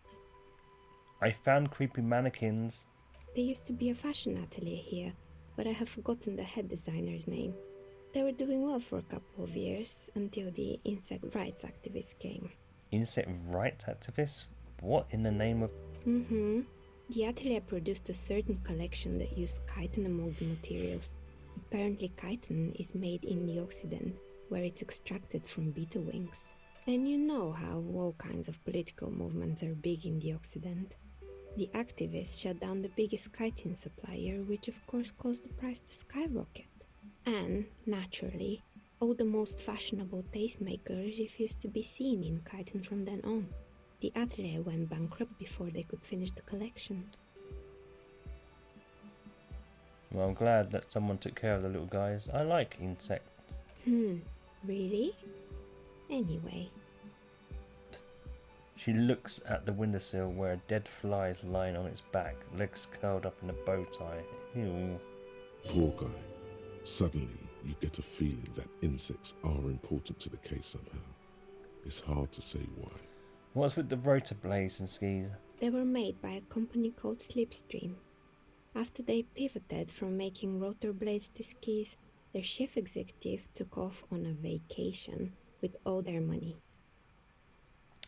I found creepy mannequins. There used to be a fashion atelier here, but I have forgotten the head designer's name. They were doing well for a couple of years, until the insect rights activists came. Insect rights activists? What in the name of... The atelier produced a certain collection that used chitin and moldy materials. Apparently chitin is made in the Occident, where it's extracted from beetle wings. And you know how all kinds of political movements are big in the Occident. The activists shut down the biggest chitin supplier, which of course caused the price to skyrocket. And, naturally, all the most fashionable tastemakers refused to be seen in chitin from then on. The atelier went bankrupt before they could finish the collection. Well, I'm glad that someone took care of the little guys. I like insects. Really? Anyway. She looks at the windowsill where a dead fly is lying on its back, legs curled up in a bow tie. Ew. Poor guy. Suddenly, you get a feeling that insects are important to the case somehow. It's hard to say why. What's with the rotor blades and skis? They were made by a company called Slipstream. After they pivoted from making rotor blades to skis, their chief executive took off on a vacation with all their money.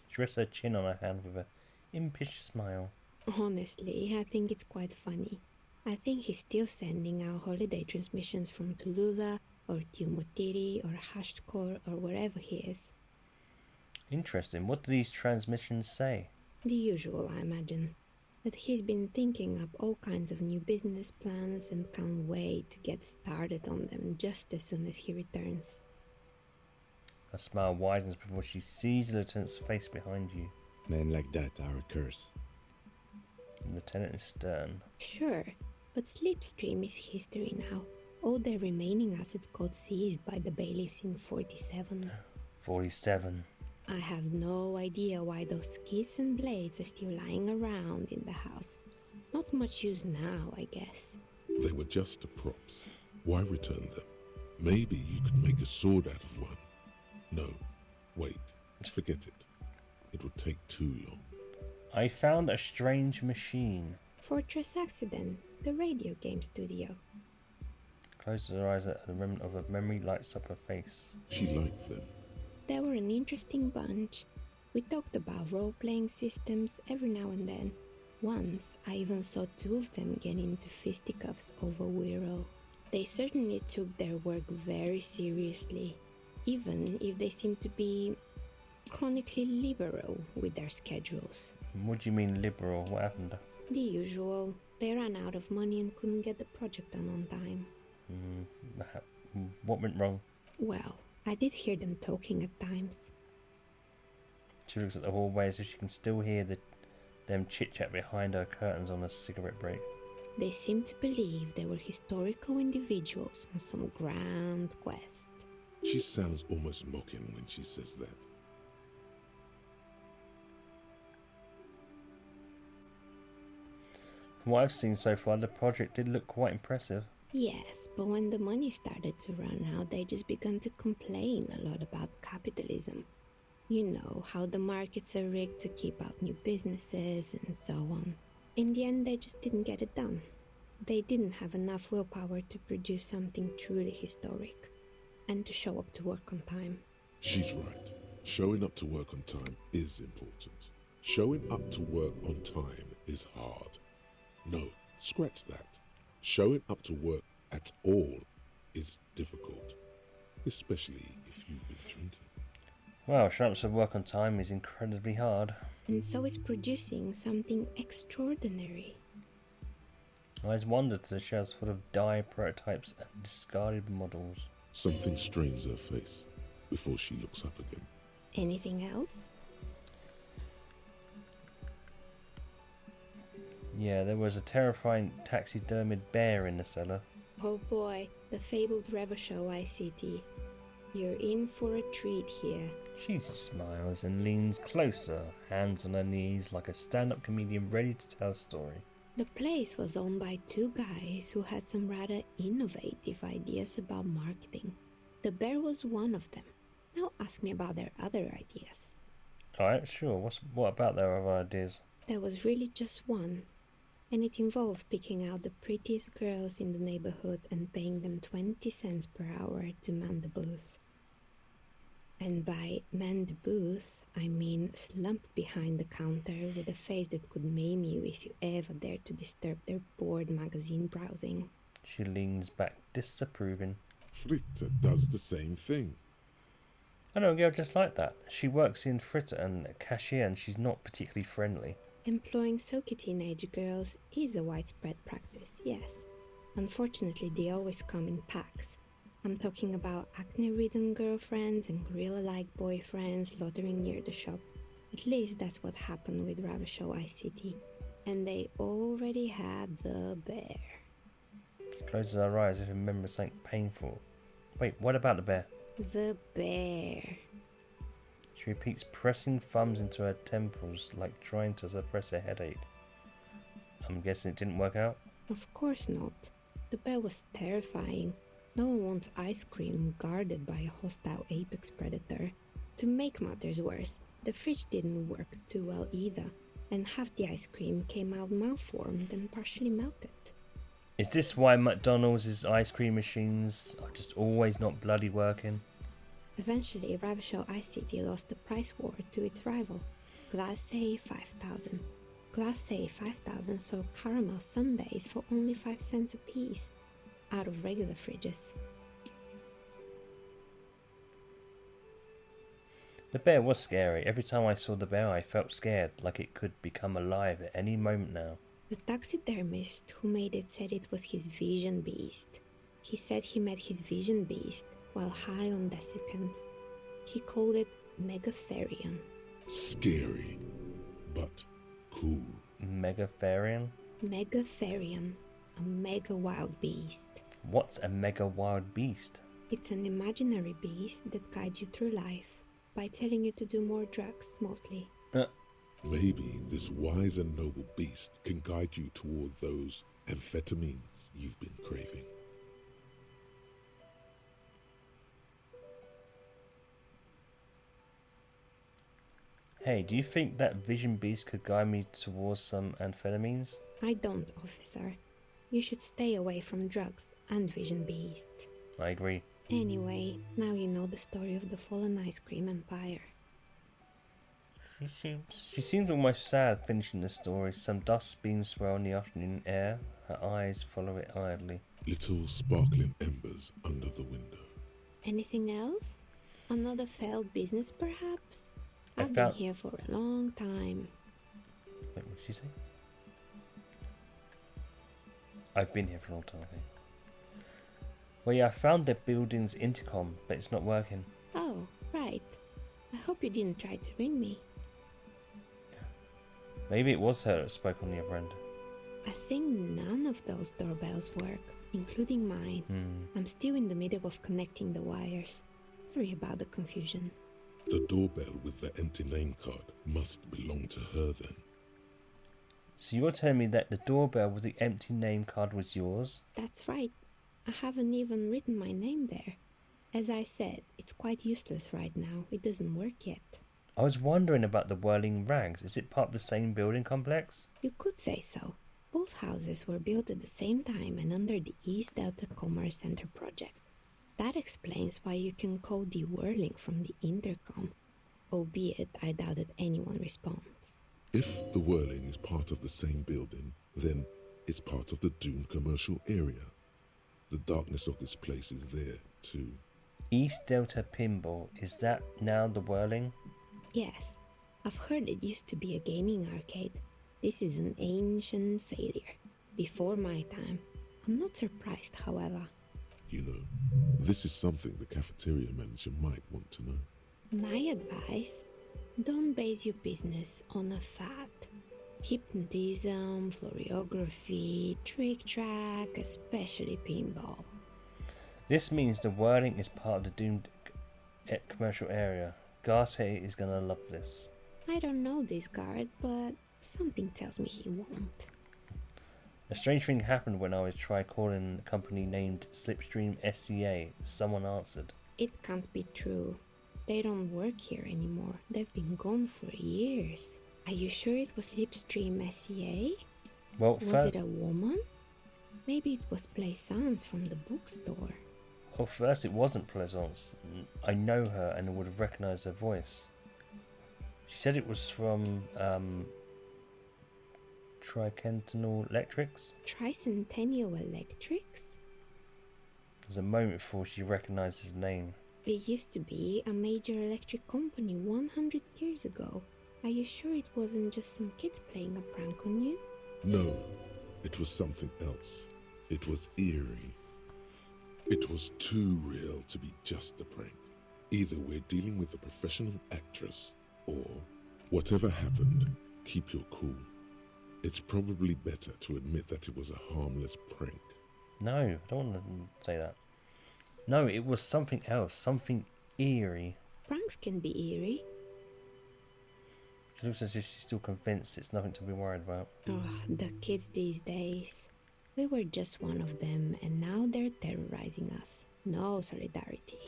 She rests her chin on her hand with an impish smile. Honestly, I think it's quite funny. I think he's still sending out holiday transmissions from Tulula or Tiumotiri or Hashtkor or wherever he is. Interesting. What do these transmissions say? The usual, I imagine. That he's been thinking up all kinds of new business plans and can't wait to get started on them just as soon as he returns. Her smile widens before she sees the lieutenant's face behind you. Men like that are a curse. The lieutenant is stern. Sure, but Slipstream is history now. All their remaining assets got seized by the bailiffs in 47. 47. I have no idea why those skis and blades are still lying around in the house. Not much use now, I guess. They were just props. Why return them? Maybe you could make a sword out of one. No, wait, forget it. It would take too long. I found a strange machine. Fortress Accident, the radio game studio. Closes her eyes at the remnant of a memory lights up her face. She liked them. They were an interesting bunch. We talked about role-playing systems every now and then. Once, I even saw two of them get into fisticuffs over Wiro. They certainly took their work very seriously, even if they seemed to be chronically liberal with their schedules. What do you mean liberal? What happened? The usual. They ran out of money and couldn't get the project done on time. What went wrong? Well, I did hear them talking at times. She looks at the hallway as if she can still hear them chit-chat behind her curtains on a cigarette break. They seemed to believe they were historical individuals on some grand quest. She sounds almost mocking when she says that. From what I've seen so far, the project did look quite impressive. Yes, but when the money started to run out, they just began to complain a lot about capitalism. You know, how the markets are rigged to keep out new businesses and so on. In the end, they just didn't get it done. They didn't have enough willpower to produce something truly historic, and to show up to work on time. She's right. Showing up to work on time is important. Showing up to work on time is hard. No, scratch that. Showing up to work at all is difficult, especially if you've been drinking. Well, showing up to work on time is incredibly hard. And so is producing something extraordinary. I always wondered the shelves full of die prototypes and discarded models. Something strains her face before she looks up again. Anything else? Yeah, there was a terrifying taxidermied bear in the cellar. Oh boy, the fabled Revachol ICT. You're in for a treat here. She smiles and leans closer, hands on her knees like a stand-up comedian ready to tell a story. The place was owned by two guys who had some rather innovative ideas about marketing. The bear was one of them. Now ask me about their other ideas. Alright, sure. What about their other ideas? There was really just one. And it involved picking out the prettiest girls in the neighborhood and paying them 20 cents per hour to man the booth. And by man the booth, I mean slump behind the counter with a face that could maim you if you ever dared to disturb their bored magazine browsing. She leans back, disapproving. Fritta does the same thing. I know a girl just like that. She works in Fritta and a cashier, and she's not particularly friendly. Employing silky teenage girls is a widespread practice, yes. Unfortunately, they always come in packs. I'm talking about acne-ridden girlfriends and gorilla-like boyfriends loitering near the shop. At least that's what happened with Revachol ICT. And they already had the bear. She closes her eyes if remembers something painful. Wait, what about the bear? The bear. She repeats, pressing thumbs into her temples like trying to suppress a headache. I'm guessing it didn't work out? Of course not. The bear was terrifying. No one wants ice cream guarded by a hostile apex predator. To make matters worse, the fridge didn't work too well either, and half the ice cream came out malformed and partially melted. Is this why McDonald's ice cream machines are just always not bloody working? Eventually, Revachol ICT lost the price war to its rival, Glacé 5000. Glacé 5000 sold caramel sundaes for only 5 cents a piece, out of regular fridges. The bear was scary. Every time I saw the bear, I felt scared, like it could become alive at any moment now. The taxidermist who made it said it was his vision beast. He said he met his vision beast while high on desiccants. He called it Megatherion. Scary, but cool. Megatherion? Megatherion, a mega wild beast. What's a mega wild beast? It's an imaginary beast that guides you through life by telling you to do more drugs, mostly. Maybe this wise and noble beast can guide you toward those amphetamines you've been craving. Hey, do you think that vision beast could guide me towards some amphetamines? I don't, officer. You should stay away from drugs and vision beasts. I agree. Anyway, now you know the story of the fallen ice cream empire. She seems almost sad finishing the story. Some dust beams swirl in the afternoon air. Her eyes follow it idly. Little sparkling embers under the window. Anything else? Another failed business, perhaps? I I've found- been here for a long time. Wait, what did she say? I've been here for a long time, okay. Well, yeah, I found the building's intercom, but it's not working. Oh, right. I hope you didn't try to ring me. Maybe it was her that spoke on the other end. I think none of those doorbells work, including mine. I'm still in the middle of connecting the wires. Sorry about the confusion. The doorbell with the empty name card must belong to her then. So you're telling me that the doorbell with the empty name card was yours? That's right. I haven't even written my name there. As I said, it's quite useless right now. It doesn't work yet. I was wondering about the whirling rags. Is it part of the same building complex? You could say so. Both houses were built at the same time and under the East Delta Commerce Center project. That explains why you can call the whirling from the intercom, albeit I doubt that anyone responds. If the whirling is part of the same building, then it's part of the Dune commercial area. The darkness of this place is there, too. East Delta Pinball, is that now the whirling? Yes, I've heard it used to be a gaming arcade. This is an ancient failure, before my time. I'm not surprised, however. You know, this is something the cafeteria manager might want to know. My advice, don't base your business on a fad. Hypnotism, floriography, trick track, especially pinball. This means the whirling is part of the doomed commercial area. Garte is gonna love this. I don't know this guard, but something tells me he won't. A strange thing happened when I was trying calling a company named Slipstream SCA. Someone answered. It can't be true. They don't work here anymore. They've been gone for years. Are you sure it was Slipstream SCA? Well, was it a woman? Maybe it was Plaisance from the bookstore. Well, first it wasn't Plaisance. I know her and would have recognised her voice. She said it was from Tricentennial Electrics. Tricentennial Electrics? There's a moment before she recognised his name. It used to be a major electric company 100 years ago. Are you sure it wasn't just some kids playing a prank on you? No, it was something else. It was eerie. It was too real to be just a prank. Either we're dealing with a professional actress, or whatever happened, keep your cool. It's probably better to admit that it was a harmless prank. No, I don't want to say that. No, it was something else, something eerie. Pranks can be eerie. She looks as if she's still convinced it's nothing to be worried about. Oh, the kids these days. We were just one of them, and now they're terrorizing us. No solidarity.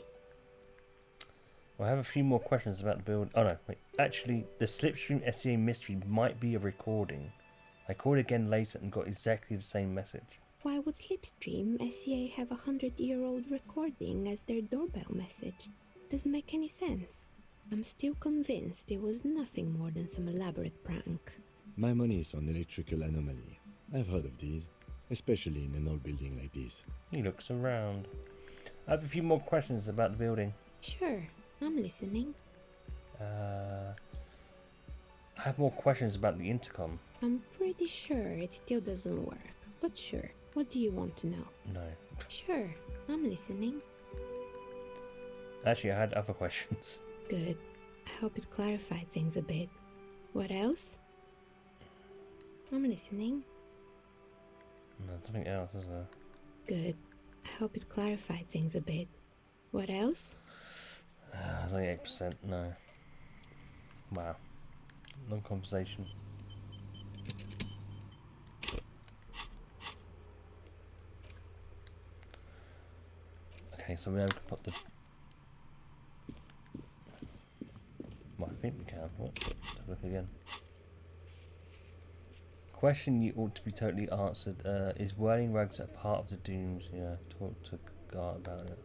Well, I have a few more questions about the build. Oh no, wait. Actually, the Slipstream SCA mystery might be a recording. I called again later and got exactly the same message. Why would Slipstream SCA have a 100-year-old recording as their doorbell message? Doesn't make any sense. I'm still convinced it was nothing more than some elaborate prank. My money is on electrical anomaly. I've heard of these, especially in an old building like this. He looks around. I have a few more questions about the building. Sure, I'm listening. I have more questions about the intercom. I'm pretty sure it still doesn't work, but sure. What do you want to know? No. Sure, I'm listening. Actually, I had other questions. Good. I hope it clarified things a bit. What else? I'm listening. No, something else, isn't there? Good. I hope it clarified things a bit. What else? It's only 8%, no. Wow. Long conversation. Okay, so we now can put the... Well, I think we can. What? Let's have a look again. Question you ought to be totally answered. Is wearing rags a part of the dooms? Yeah, talk to Gar about it.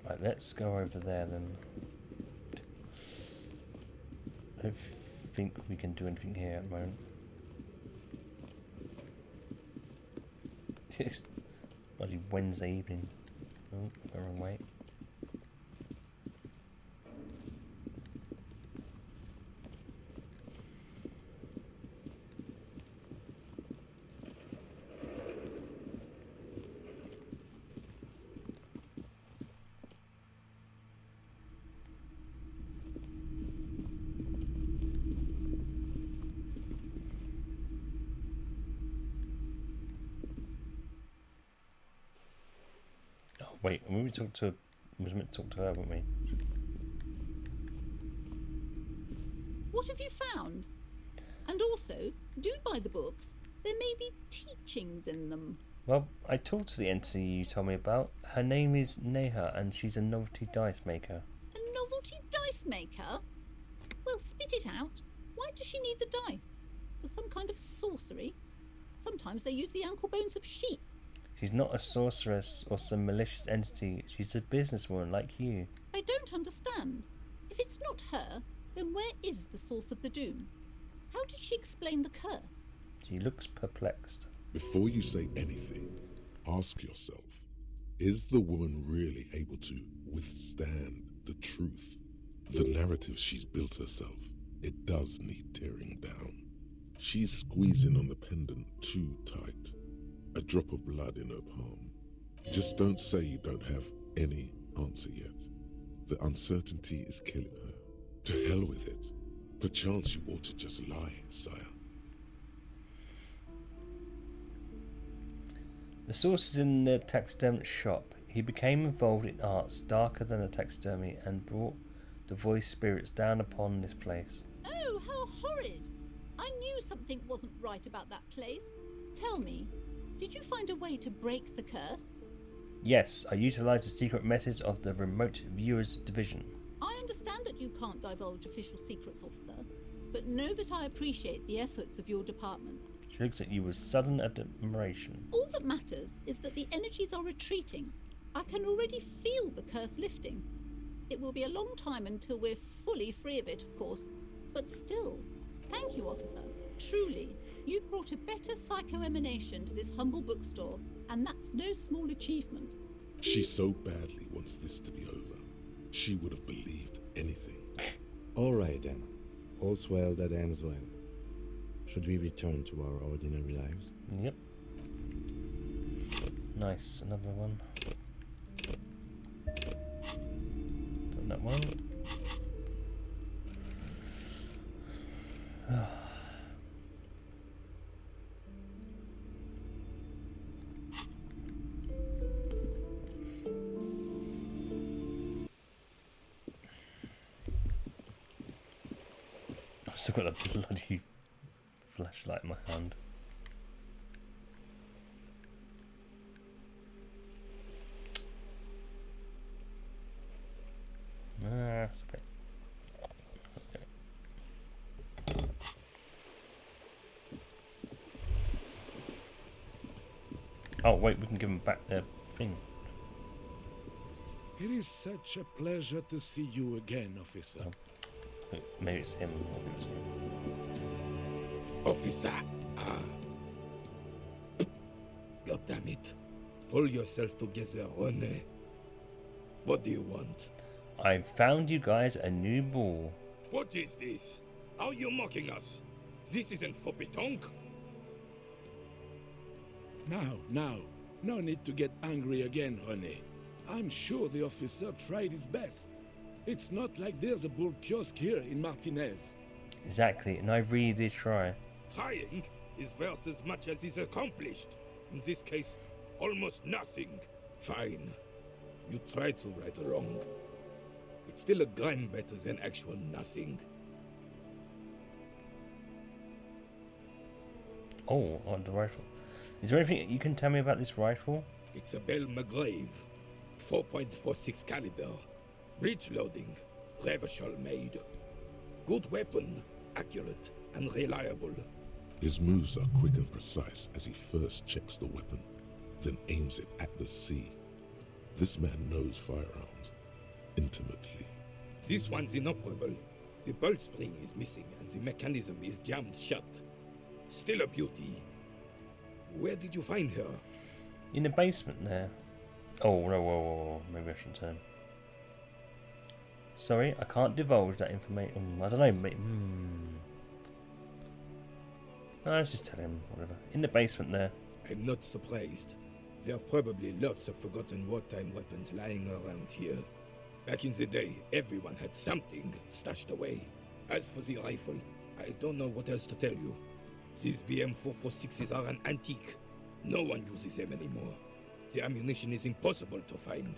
Right, let's go over there then. I don't think we can do anything here at the moment. It's bloody Wednesday evening. Oh, the wrong way. Wait, we was meant to talk to her, weren't we? What have you found? And also, do buy the books. There may be teachings in them. Well, I talked to the entity you told me about. Her name is Neha, and she's a novelty dice maker. A novelty dice maker? Well, spit it out. Why does she need the dice? For some kind of sorcery? Sometimes they use the ankle bones of sheep. She's not a sorceress or some malicious entity. She's a businesswoman like you. I don't understand. If it's not her, then where is the source of the doom? How did she explain the curse? She looks perplexed. Before you say anything, ask yourself, is the woman really able to withstand the truth? The narrative she's built herself, it does need tearing down. She's squeezing on the pendant too tight. A drop of blood in her palm. Just don't say you don't have any answer yet. The uncertainty is killing her. To hell with it. Perchance you ought to just lie, sire. The source is in the taxidermist shop. He became involved in arts darker than a taxidermy and brought the voice spirits down upon this place. Oh, how horrid! I knew something wasn't right about that place. Tell me, did you find a way to break the curse? Yes, I utilised the secret message of the remote viewers division. I understand that you can't divulge official secrets, officer, but know that I appreciate the efforts of your department. She looks at you with sudden admiration. All that matters is that the energies are retreating. I can already feel the curse lifting. It will be a long time until we're fully free of it, of course, but still, thank you, officer. Truly, you've brought a better psycho-emanation to this humble bookstore, and that's no small achievement. She so badly wants this to be over. She would have believed anything. All right then. All's well that ends well. Should we return to our ordinary lives? Yep. Nice, another one. Done that one. I've still got a bloody flashlight in my hand. Stop it. Okay. Oh wait, we can give them back their thing. It is such a pleasure to see you again, officer. Oh. Maybe it's him. Maybe it's him. Officer! God damn it. Pull yourself together, René. What do you want? I found you guys a new ball. What is this? Are you mocking us? This isn't for pétanque. Now. No need to get angry again, René. I'm sure the officer tried his best. It's not like there's a bull kiosk here in Martinez. Exactly, and I really did try. Trying is worth as much as is accomplished. In this case, almost nothing. Fine. You tried to right a wrong. It's still a gram better than actual nothing. Oh, I want the rifle. Is there anything you can tell me about this rifle? It's a Bell McGrave. 4.46 caliber. Breech loading. Revachol made. Good weapon. Accurate and reliable. His moves are quick and precise as he first checks the weapon, then aims it at the sea. This man knows firearms intimately. This one's inoperable. The bolt spring is missing and the mechanism is jammed shut. Still a beauty. Where did you find her? In the basement there. Oh, no, whoa. Maybe I shouldn't turn. Sorry, I can't divulge that information. I don't know, mate. No, let's just tell him, whatever. In the basement there. I'm not surprised. There are probably lots of forgotten wartime weapons lying around here. Back in the day, everyone had something stashed away. As for the rifle, I don't know what else to tell you. These BM-446s are an antique. No one uses them anymore. The ammunition is impossible to find.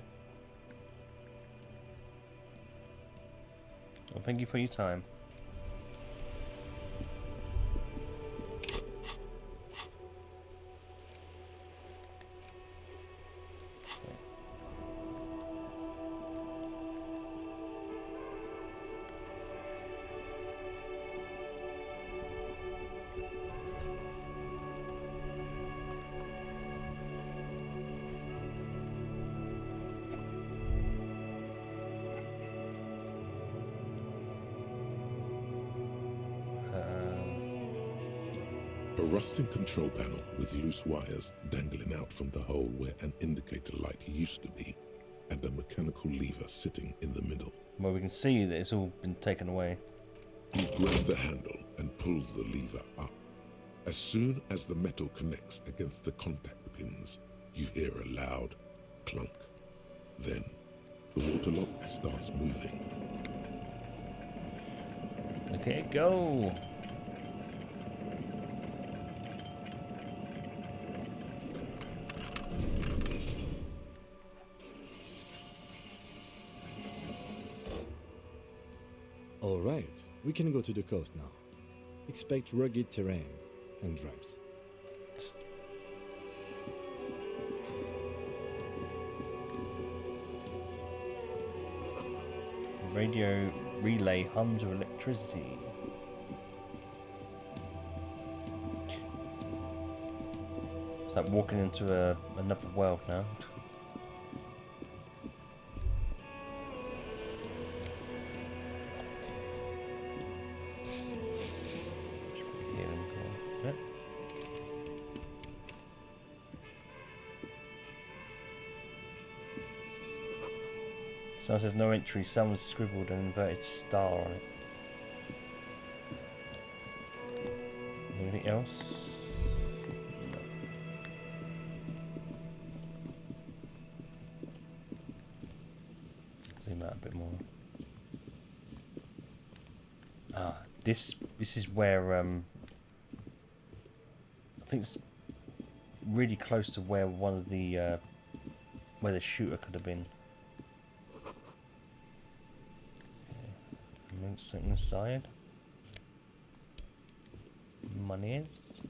Well, thank you for your time. A rusting control panel with loose wires dangling out from the hole where an indicator light used to be, and a mechanical lever sitting in the middle. Well, we can see that it's all been taken away. You grab the handle and pull the lever up. As soon as the metal connects against the contact pins, you hear a loud clunk. Then, the water lock starts moving. Look at it go! All right, we can go to the coast now. Expect rugged terrain and drought. Radio relay hums of electricity. It's like walking into another world now. Someone says no entry, someone's scribbled an inverted star on it. Anything else? No. Zoom out a bit more. Ah, this is where I think it's really close to where one of the where the shooter could have been. Something inside. Monies.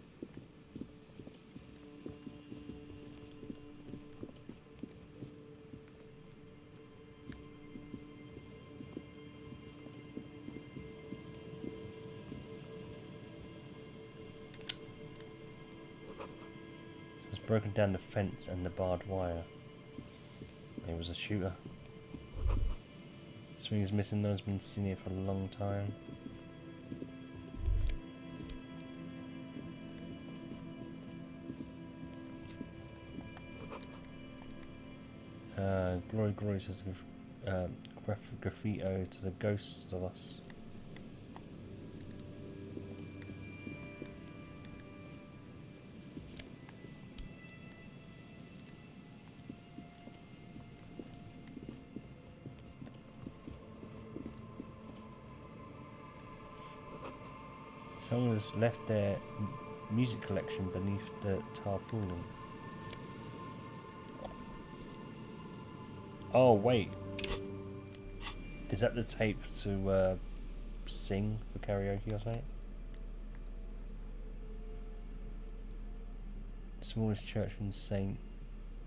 It's broken down the fence and the barbed wire. It was a shooter. Swing is missing, no one's been seen here for a long time. Glory says graffito to the ghosts of us. Someone has left their music collection beneath the tarpaulin. Oh wait, is that the tape to sing for karaoke or something? Smallest church from St.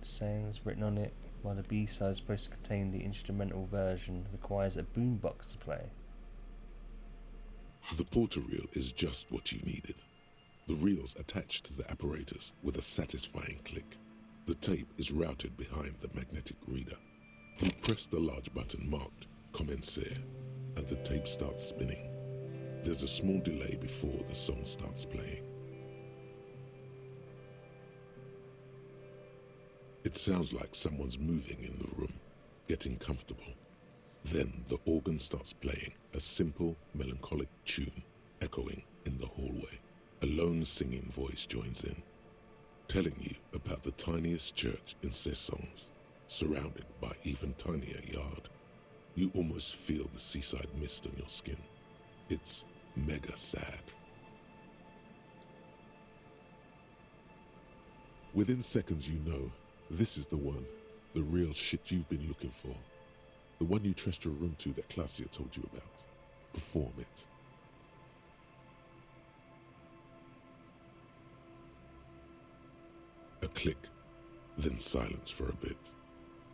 Sands written on it, while the B-side is supposed to contain the instrumental version, requires a boombox to play. The porter reel is just what you needed. The reel's attached to the apparatus with a satisfying click. The tape is routed behind the magnetic reader. You press the large button marked Commencer, and the tape starts spinning. There's a small delay before the song starts playing. It sounds like someone's moving in the room, getting comfortable. Then the organ starts playing a simple, melancholic tune echoing in the hallway. A lone singing voice joins in, telling you about the tiniest church in Cessons, surrounded by even tinier yard. You almost feel the seaside mist on your skin. It's mega sad. Within seconds you know, this is the one, the real shit you've been looking for. The one you trust your room to that Claudia told you about. Perform it. A click, then silence for a bit.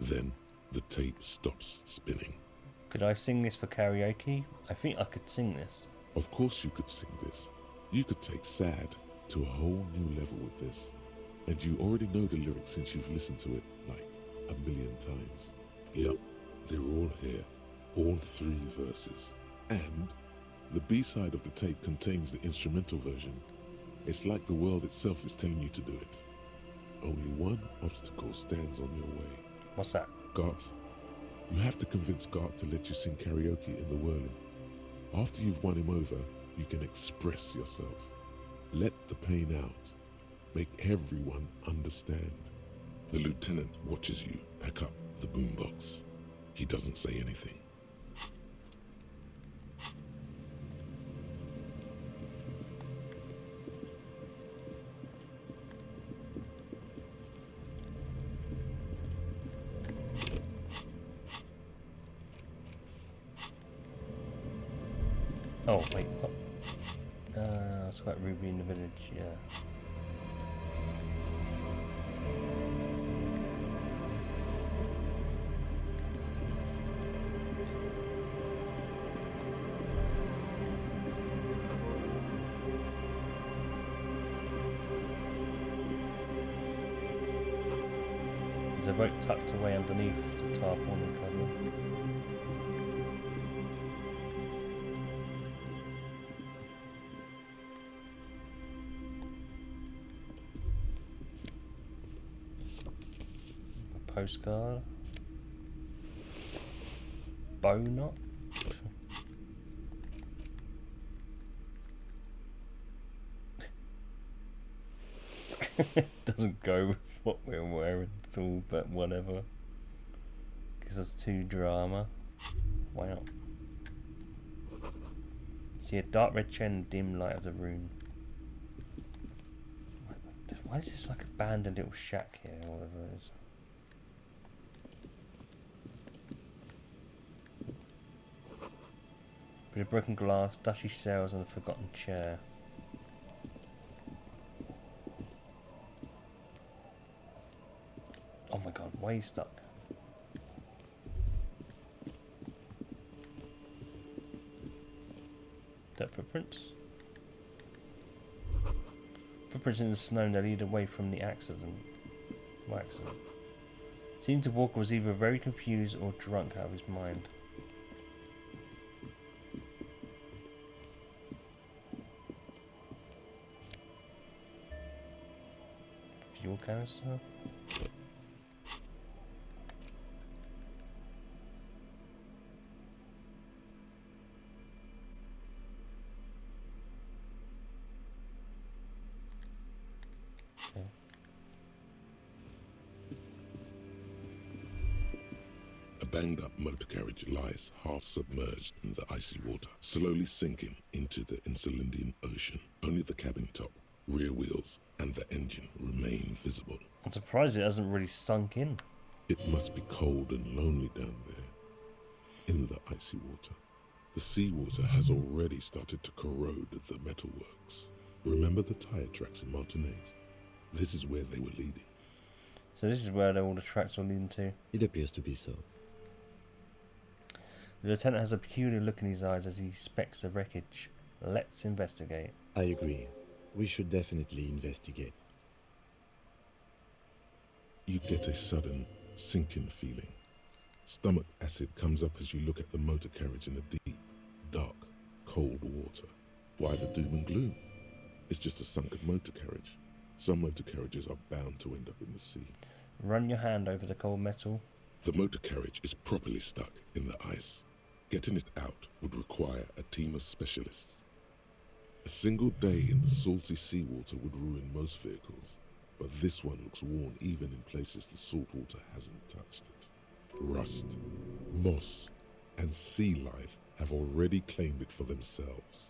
Then the tape stops spinning. Could I sing this for karaoke? I think I could sing this. Of course you could sing this. You could take sad to a whole new level with this. And you already know the lyrics since you've listened to it like 1,000,000 times. Yep, they're all here. All 3 verses. And the B-side of the tape contains the instrumental version. It's like the world itself is telling you to do it. Only one obstacle stands on your way. What's that? Gart. You have to convince Gart to let you sing karaoke in the whirling. After you've won him over, you can express yourself. Let the pain out. Make everyone understand. The lieutenant watches you pack up the boombox. He doesn't say anything. Oh, wait, what? It's about Ruby in the village, yeah. There's a boat tucked away underneath the tarpaulin cover. Postcard. Bow knot. Doesn't go with what we're wearing at all, but whatever. Because it's too drama. Wow. See a dark red chair and dim light of the room. Why is this like a abandoned little shack here, or whatever it is? Bit of broken glass, dusty shelves, and a forgotten chair. Oh my god, why are you stuck? That footprints? Footprints in the snow that lead away from the accident. What accident? Seemed to Walker was either very confused or drunk out of his mind. Fuel canister? Okay. banged-up motor carriage lies half submerged in the icy water, slowly sinking into the Insulindian Ocean. Only the cabin top, rear wheels, and the engine remain visible. I'm surprised it hasn't really sunk in. It must be cold and lonely down there, in the icy water. The seawater has already started to corrode the metalworks. Remember the tire tracks in Martinez? This is where they were leading. So this is where all the tracks are leading to. It appears to be so. The lieutenant has a peculiar look in his eyes as he inspects the wreckage. Let's investigate. I agree. We should definitely investigate. You get a sudden sinking feeling. Stomach acid comes up as you look at the motor carriage in the deep, dark, cold water. Why the doom and gloom? It's just a sunken motor carriage. Some motor carriages are bound to end up in the sea. Run your hand over the cold metal. The motor carriage is properly stuck in the ice. Getting it out would require a team of specialists. A single day in the salty seawater would ruin most vehicles, but this one looks worn even in places the salt water hasn't touched it. Rust, moss, and sea life have already claimed it for themselves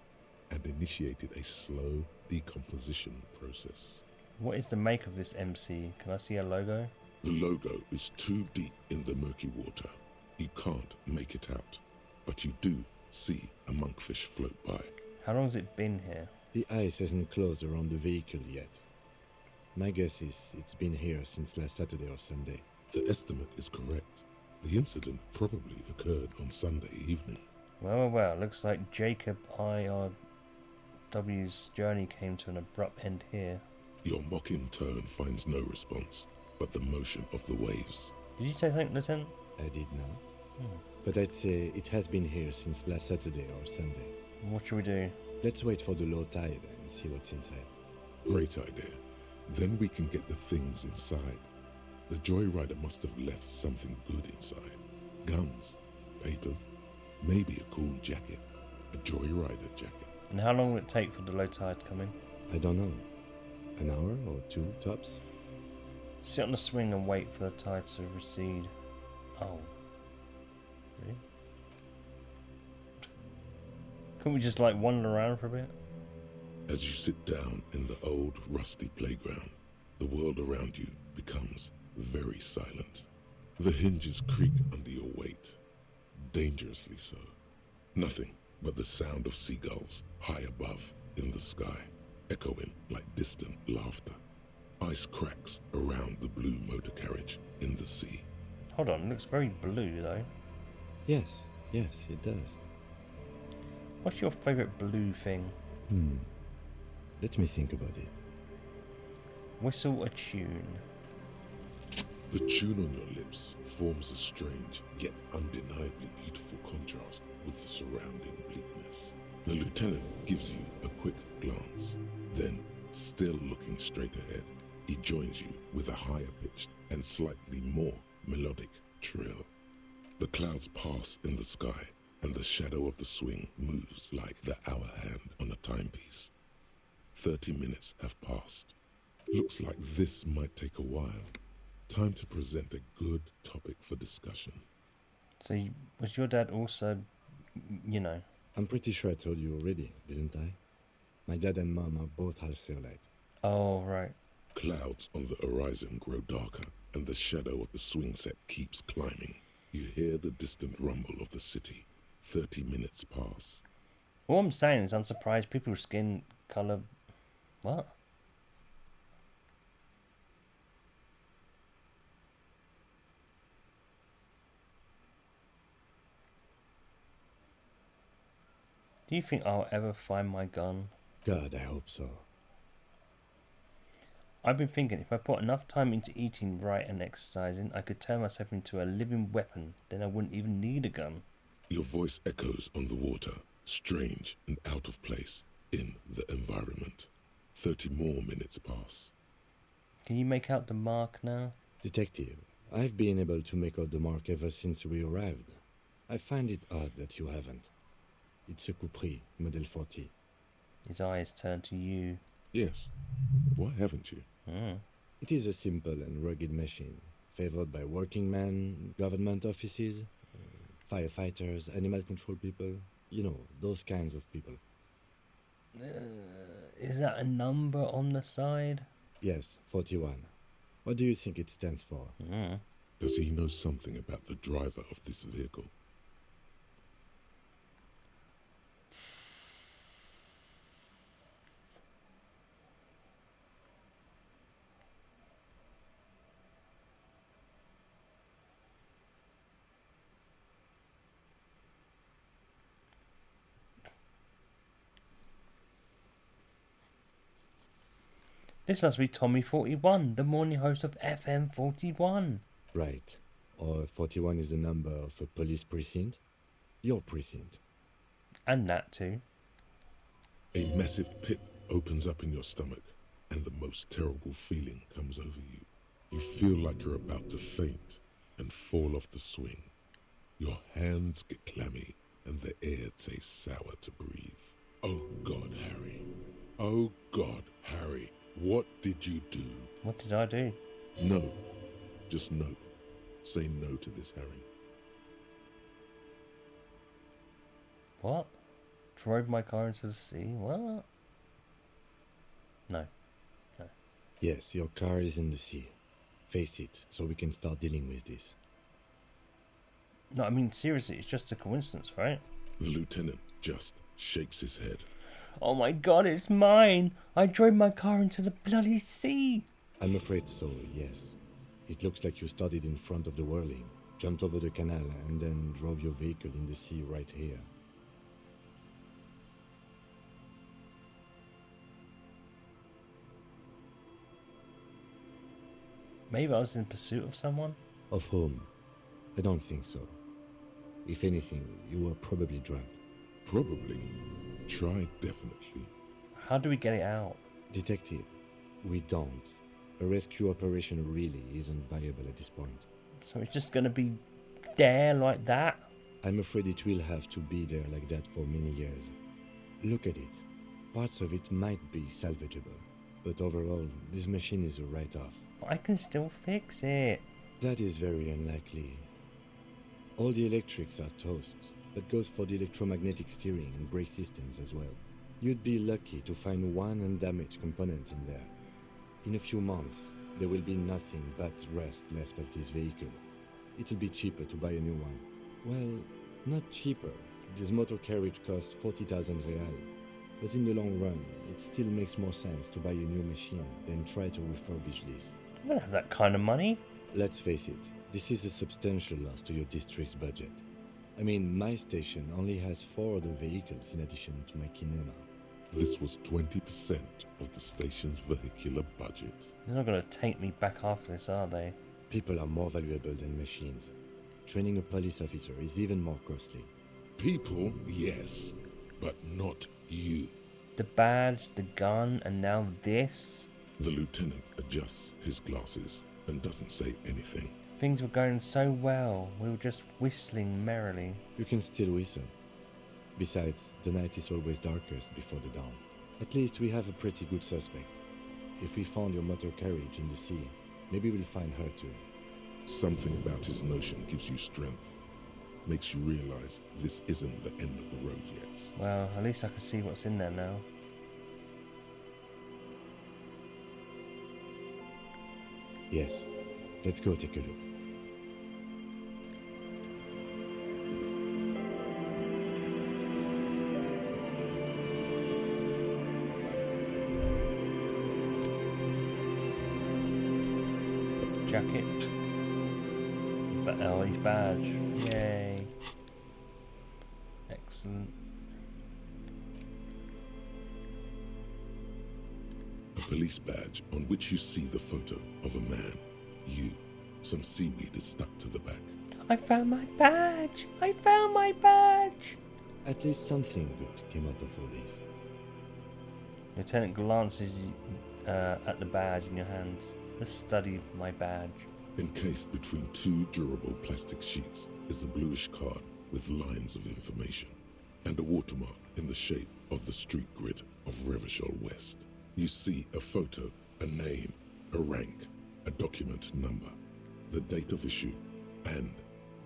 and initiated a slow decomposition process. What is the make of this MC? Can I see a logo? The logo is too deep in the murky water. You can't make it out, but you do see a monkfish float by. How long has it been here? The ice hasn't closed around the vehicle yet. My guess is it's been here since last Saturday or Sunday. The estimate is correct. The incident probably occurred on Sunday evening. Well, looks like Jacob IRW's journey came to an abrupt end here. Your mocking tone finds no response, but the motion of the waves. Did you say something, Lieutenant? I did not. But I'd say it has been here since last Saturday or Sunday. What should we do? Let's wait for the low tide and see what's inside. Great idea. Then we can get the things inside. The joyrider must have left something good inside. Guns, papers, maybe a cool jacket. A joyrider jacket. And how long will it take for the low tide to come in? I don't know. An hour or two, tops? Sit on the swing and wait for the tide to recede. Oh. Really? Couldn't we just like wander around for a bit? As you sit down in the old rusty playground, the world around you becomes very silent. The hinges creak under your weight, dangerously so. Nothing but the sound of seagulls high above in the sky, echoing like distant laughter. Ice cracks around the blue motor carriage in the sea. Hold on, it looks very blue though. Yes, it does. What's your favourite blue thing? Let me think about it. Whistle a tune. The tune on your lips forms a strange, yet undeniably beautiful contrast with the surrounding bleakness. The lieutenant gives you a quick glance, then, still looking straight ahead, he joins you with a higher pitched and slightly more melodic trill. The clouds pass in the sky, and the shadow of the swing moves like the hour hand on a timepiece. 30 minutes have passed. Looks like this might take a while. Time to present a good topic for discussion. So, was your dad also, you know? I'm pretty sure I told you already, didn't I? My dad and mom are both half Serlite. Oh, right. Clouds on the horizon grow darker, and the shadow of the swing set keeps climbing. You hear the distant rumble of the city. 30 minutes pass. All I'm saying is I'm surprised people's skin colour... What? Do you think I'll ever find my gun? God, I hope so. I've been thinking if I put enough time into eating right and exercising, I could turn myself into a living weapon. Then I wouldn't even need a gun. Your voice echoes on the water, strange and out of place in the environment. 30 more minutes pass. Can you make out the mark now? Detective, I've been able to make out the mark ever since we arrived. I find it odd that you haven't. It's a Capri, Model 40. His eyes turn to you. Yes. Why haven't you? It is a simple and rugged machine, favored by working men, government offices, firefighters, animal control people. You know, those kinds of people. Is that a number on the side? Yes, 41. What do you think it stands for? Does he know something about the driver of this vehicle? This must be Tommy 41, the morning host of FM 41. Right. Or 41 is the number of a police precinct. Your precinct. And that too. A massive pit opens up in your stomach, and the most terrible feeling comes over you. You feel like you're about to faint and fall off the swing. Your hands get clammy, and the air tastes sour to breathe. Oh God, Harry. Oh God, Harry. What did you do? What did I do? No. Just no. Say no to this, Harry. What? Drove my car into the sea? What? No. No. Yes, your car is in the sea. Face it, so we can start dealing with this. No, I mean, seriously, it's just a coincidence, right? The lieutenant just shakes his head. Oh my God, it's mine! I drove my car into the bloody sea! I'm afraid so, yes. It looks like you started in front of the whirling, jumped over the canal, and then drove your vehicle in the sea right here. Maybe I was in pursuit of someone? Of whom? I don't think so. If anything, you were probably drunk. Probably. Try definitely. How do we get it out? Detective, we don't. A rescue operation really isn't viable at this point. So it's just gonna be there like that? I'm afraid it will have to be there like that for many years. Look at it. Parts of it might be salvageable, but overall, this machine is a write-off. I can still fix it. That is very unlikely. All the electrics are toast. That goes for the electromagnetic steering and brake systems as well. You'd be lucky to find one undamaged component in there. In a few months, there will be nothing but rust left of this vehicle. It'll be cheaper to buy a new one. Well, not cheaper. This motor carriage costs 40,000 real. But in the long run, it still makes more sense to buy a new machine than try to refurbish this. I don't have that kind of money. Let's face it, this is a substantial loss to your district's budget. I mean, my station only has 4 other vehicles in addition to my kinema. This was 20% of the station's vehicular budget. They're not going to take me back after this, are they? People are more valuable than machines. Training a police officer is even more costly. People, yes, but not you. The badge, the gun, and now this? The lieutenant adjusts his glasses and doesn't say anything. Things were going so well. We were just whistling merrily. You can still whistle. Besides, the night is always darkest before the dawn. At least we have a pretty good suspect. If we found your motor carriage in the sea, maybe we'll find her too. Something about his notion gives you strength. Makes you realize this isn't the end of the road yet. Well, at least I can see what's in there now. Yes, let's go take a look. Jacket. But oh, his badge. Yay. Excellent. A police badge on which you see the photo of a man. You. Some seaweed is stuck to the back. I found my badge! I found my badge! At least something good came out of all this. Lieutenant glances at the badge in your hands. Let's study my badge. Encased between 2 durable plastic sheets is a bluish card with lines of information and a watermark in the shape of the street grid of Revachol West. You see a photo, a name, a rank, a document number. the date of issue, and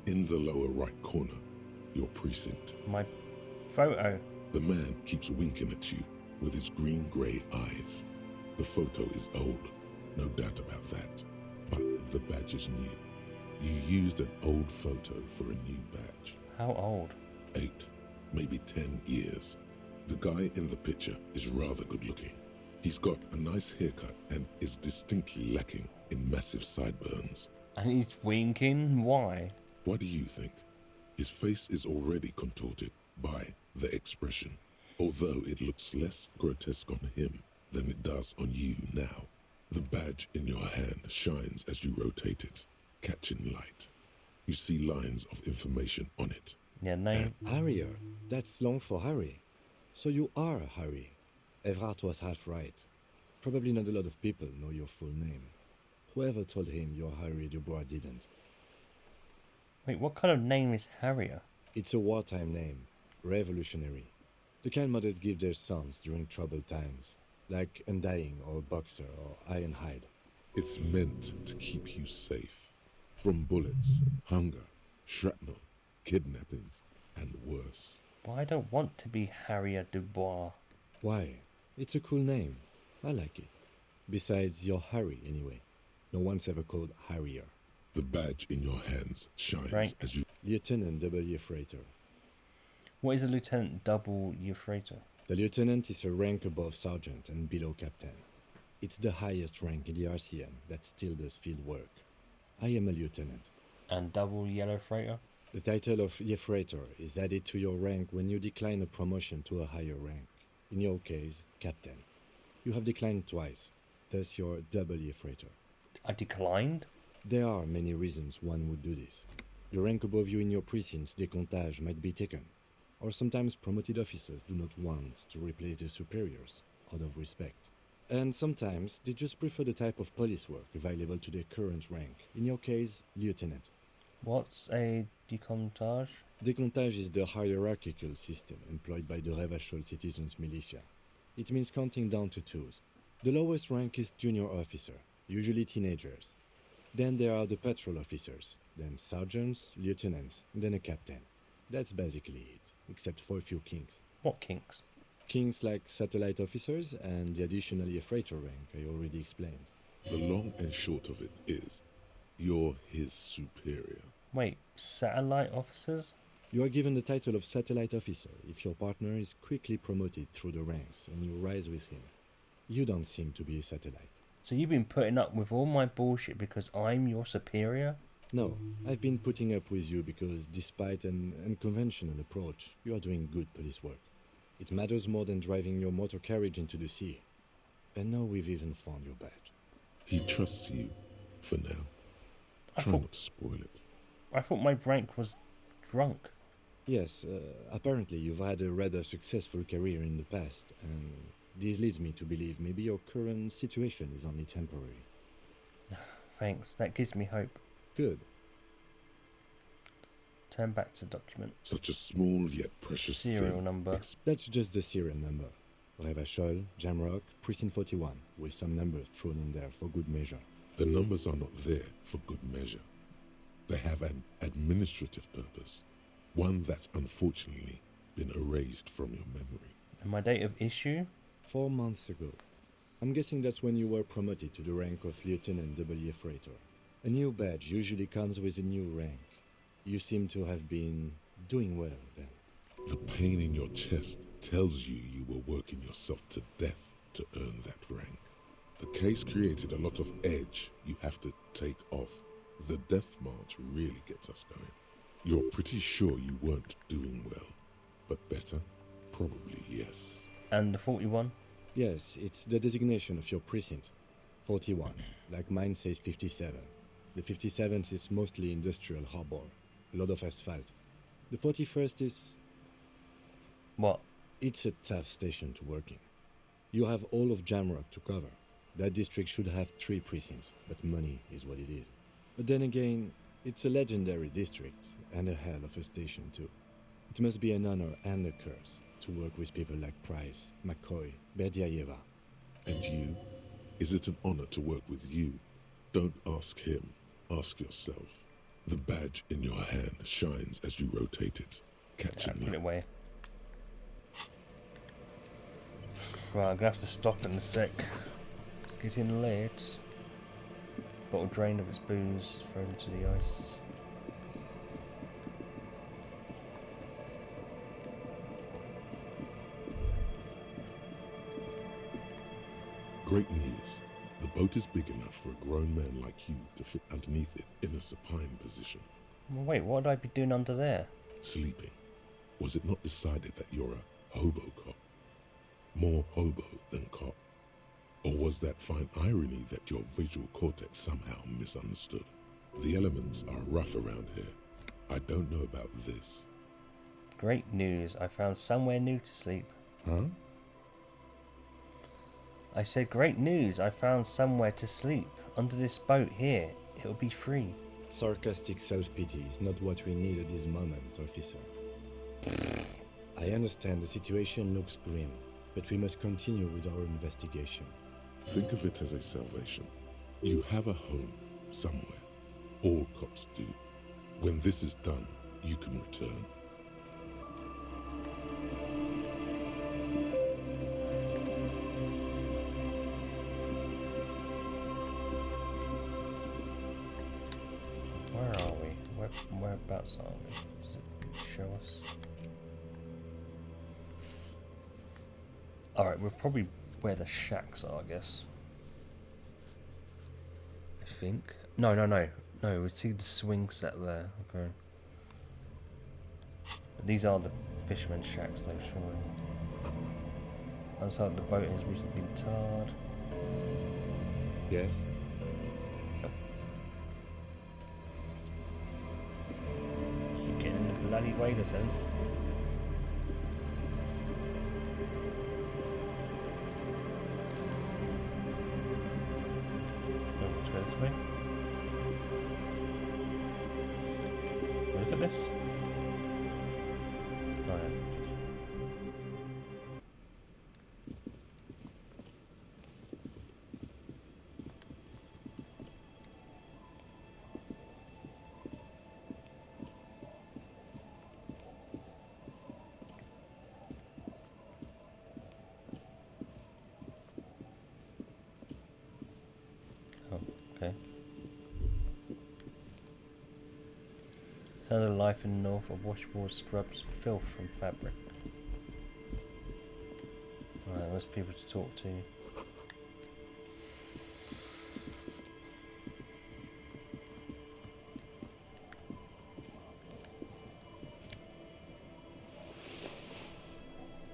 in the lower right corner, your precinct. My photo. The man keeps winking at you with his green-grey eyes. The photo is old, no doubt about that, but the badge is new. You used an old photo for a new badge. How old? 8, maybe 10 years. The guy in the picture is rather good looking. He's got a nice haircut and is distinctly lacking in massive sideburns. And he's winking? Why? What do you think? His face is already contorted by the expression, although it looks less grotesque on him than it does on you now. The badge in your hand shines as you rotate it, catching light. You see lines of information on it. Yeah, name. Harrier. That's long for Harry. So you are Harry. Evrard was half right. Probably not a lot of people know your full name. Whoever told him you're Harry Dubois didn't. Wait, what kind of name is Harrier? It's a wartime name. Revolutionary. The kind mothers give their sons during troubled times. Like Undying or Boxer or Ironhide. It's meant to keep you safe. From bullets, hunger, shrapnel, kidnappings, and worse. Well, I don't want to be Harrier Dubois. Why? It's a cool name. I like it. Besides, you're Harry anyway. No one's ever called Harrier. The badge in your hands shines Rank. as you... Lieutenant W. Freighter. What is a Lieutenant Double Euphrator? The lieutenant is a rank above sergeant and below captain. It's the highest rank in the RCM that still does field work. I am a lieutenant. And Double Yellow Freighter? The title of Euphrator is added to your rank when you decline a promotion to a higher rank. In your case, captain. You have declined twice, thus you're double Euphrator. I declined? There are many reasons one would do this. The rank above you in your precinct's decomptage might be taken, or sometimes promoted officers do not want to replace their superiors, out of respect. And sometimes they just prefer the type of police work available to their current rank, in your case, lieutenant. What's a decomptage? Decomptage is the hierarchical system employed by the Revachol Citizens Militia. It means counting down to twos. The lowest rank is junior officer, usually teenagers. Then there are the patrol officers, then sergeants, lieutenants, then a captain. That's basically it, except for a few kinks. What kinks? Kinks like satellite officers and the additional Euphrator rank I already explained. The long and short of it is, you're his superior. Wait, satellite officers? You are given the title of satellite officer if your partner is quickly promoted through the ranks and you rise with him. You don't seem to be a satellite. So you've been putting up with all my bullshit because I'm your superior? No, I've been putting up with you because despite an unconventional approach, you are doing good police work. It matters more than driving your motor carriage into the sea. And now we've even found your badge. He trusts you, for now. Try not to spoil it. I thought my rank was drunk. Yes, apparently you've had a rather successful career in the past, and this leads me to believe maybe your current situation is only temporary. Thanks, that gives me hope. Good. Turn back to document. Such a small yet precious serial thing. number. That's just the serial number. Revachol, Jamrock, Precinct 41, with some numbers thrown in there for good measure. The numbers are not there for good measure. They have an administrative purpose, one that's unfortunately been erased from your memory. And my date of issue? 4 months ago. I'm guessing that's when you were promoted to the rank of Lieutenant W. Freighter. A new badge usually comes with a new rank. You seem to have been doing well then. The pain in your chest tells you were working yourself to death to earn that rank. The case created a lot of edge you have to take off. The death march really gets us going. You're pretty sure you weren't doing well, but better? Probably yes. And the 41? Yes, it's the designation of your precinct. 41, like mine says 57. The 57th is mostly industrial harbor, a lot of asphalt. The 41st is... What? It's a tough station to work in. You have all of Jamrock to cover. That district should have 3 precincts, but money is what it is. But then again, it's a legendary district, and a hell of a station too. It must be an honor and a curse to work with people like Price, McCoy, Berdiaeva. And you? Is it an honor to work with you? Don't ask him. Ask yourself. The badge in your hand shines as you rotate it, catching Put it away. Right, I'm gonna have to stop in a sec. It's getting late. Bottle drained of its booze, thrown into the ice. Great news. The boat is big enough for a grown man like you to fit underneath it in a supine position. Well, wait, what would I be doing under there? Sleeping. Was it not decided that you're a hobo cop? More hobo than cop? Or was that fine irony that your visual cortex somehow misunderstood? The elements are rough around here. I don't know about this. Great news, I found somewhere new to sleep. Huh? I said great news, I found somewhere to sleep. Under this boat here, it'll be free. Sarcastic self-pity is not what we need at this moment, officer. I understand the situation looks grim, but we must continue with our investigation. Think of it as a salvation. You have a home somewhere. All cops do. When this is done, you can return. Where are we? Whereabouts are we? Does it show us? Alright, we're probably where the shacks are, I guess. I think. No, we see the swing set there. Okay. But these are the fishermen's shacks though, surely. Looks like the boat has recently been tarred. Yes? Keep getting in the bloody way, Lieutenant. Go this way. Look at this. Oh, yeah. Okay. Sounds of life in the north of washboard scrubs filth from fabric. Alright, there's people to talk to.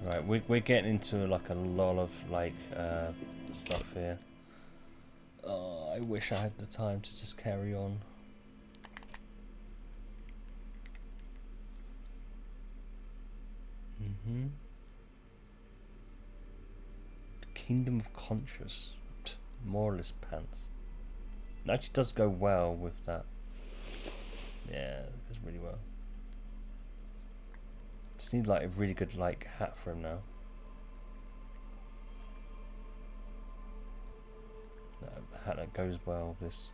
Right, we're getting into like a lot of like stuff here. Oh, I wish I had the time to just carry on. Kingdom of Conscious. Moralist pants. It actually does go well with that. Yeah, it goes really well. Just need like a really good like hat for him now. A hat that goes well with this.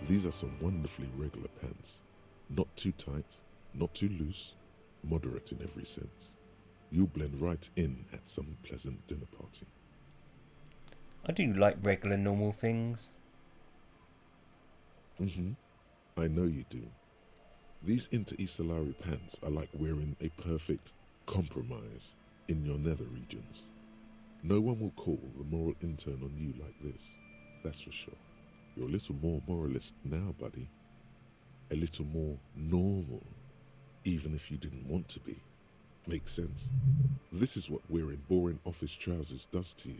These are some wonderfully regular pants. Not too tight, not too loose, moderate in every sense. You'll blend right in at some pleasant dinner party. I do like regular normal things. I know you do. These inter-Isolari pants are like wearing a perfect compromise in your nether regions. No one will call the moral intern on you like this, that's for sure. You're a little more moralist now, buddy. A little more normal, even if you didn't want to be. Makes sense? This is what wearing boring office trousers does to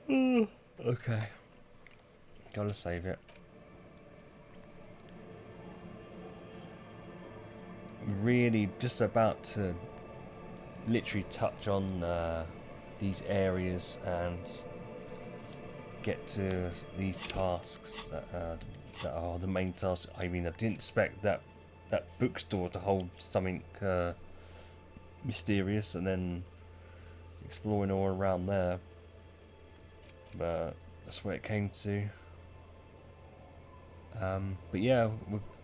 you. Okay. Gotta save it. Really just about to literally touch on these areas and get to these tasks that are the main tasks. I mean, I didn't expect that bookstore to hold something mysterious, and then exploring all around there. But that's where it came to. But yeah,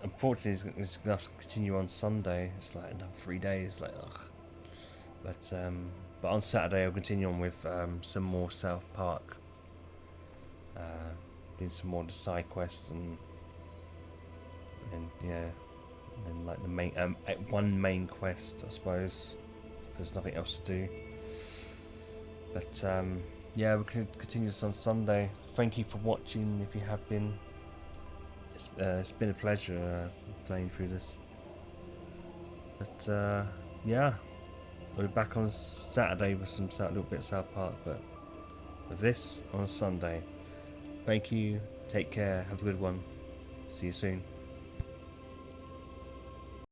unfortunately, it's going to have to continue on Sunday. It's like another 3 days. Like, ugh. But on Saturday, I'll continue on with some more South Park. Doing some more of the side quests and yeah, and like the main one main quest, I suppose. There's nothing else to do. But yeah, we can continue this on Sunday. Thank you for watching. If you have been, it's been a pleasure playing through this. But yeah, we'll be back on Saturday with some little bit of South Park. But with this on Sunday. Thank you. Take care. Have a good one. See you soon.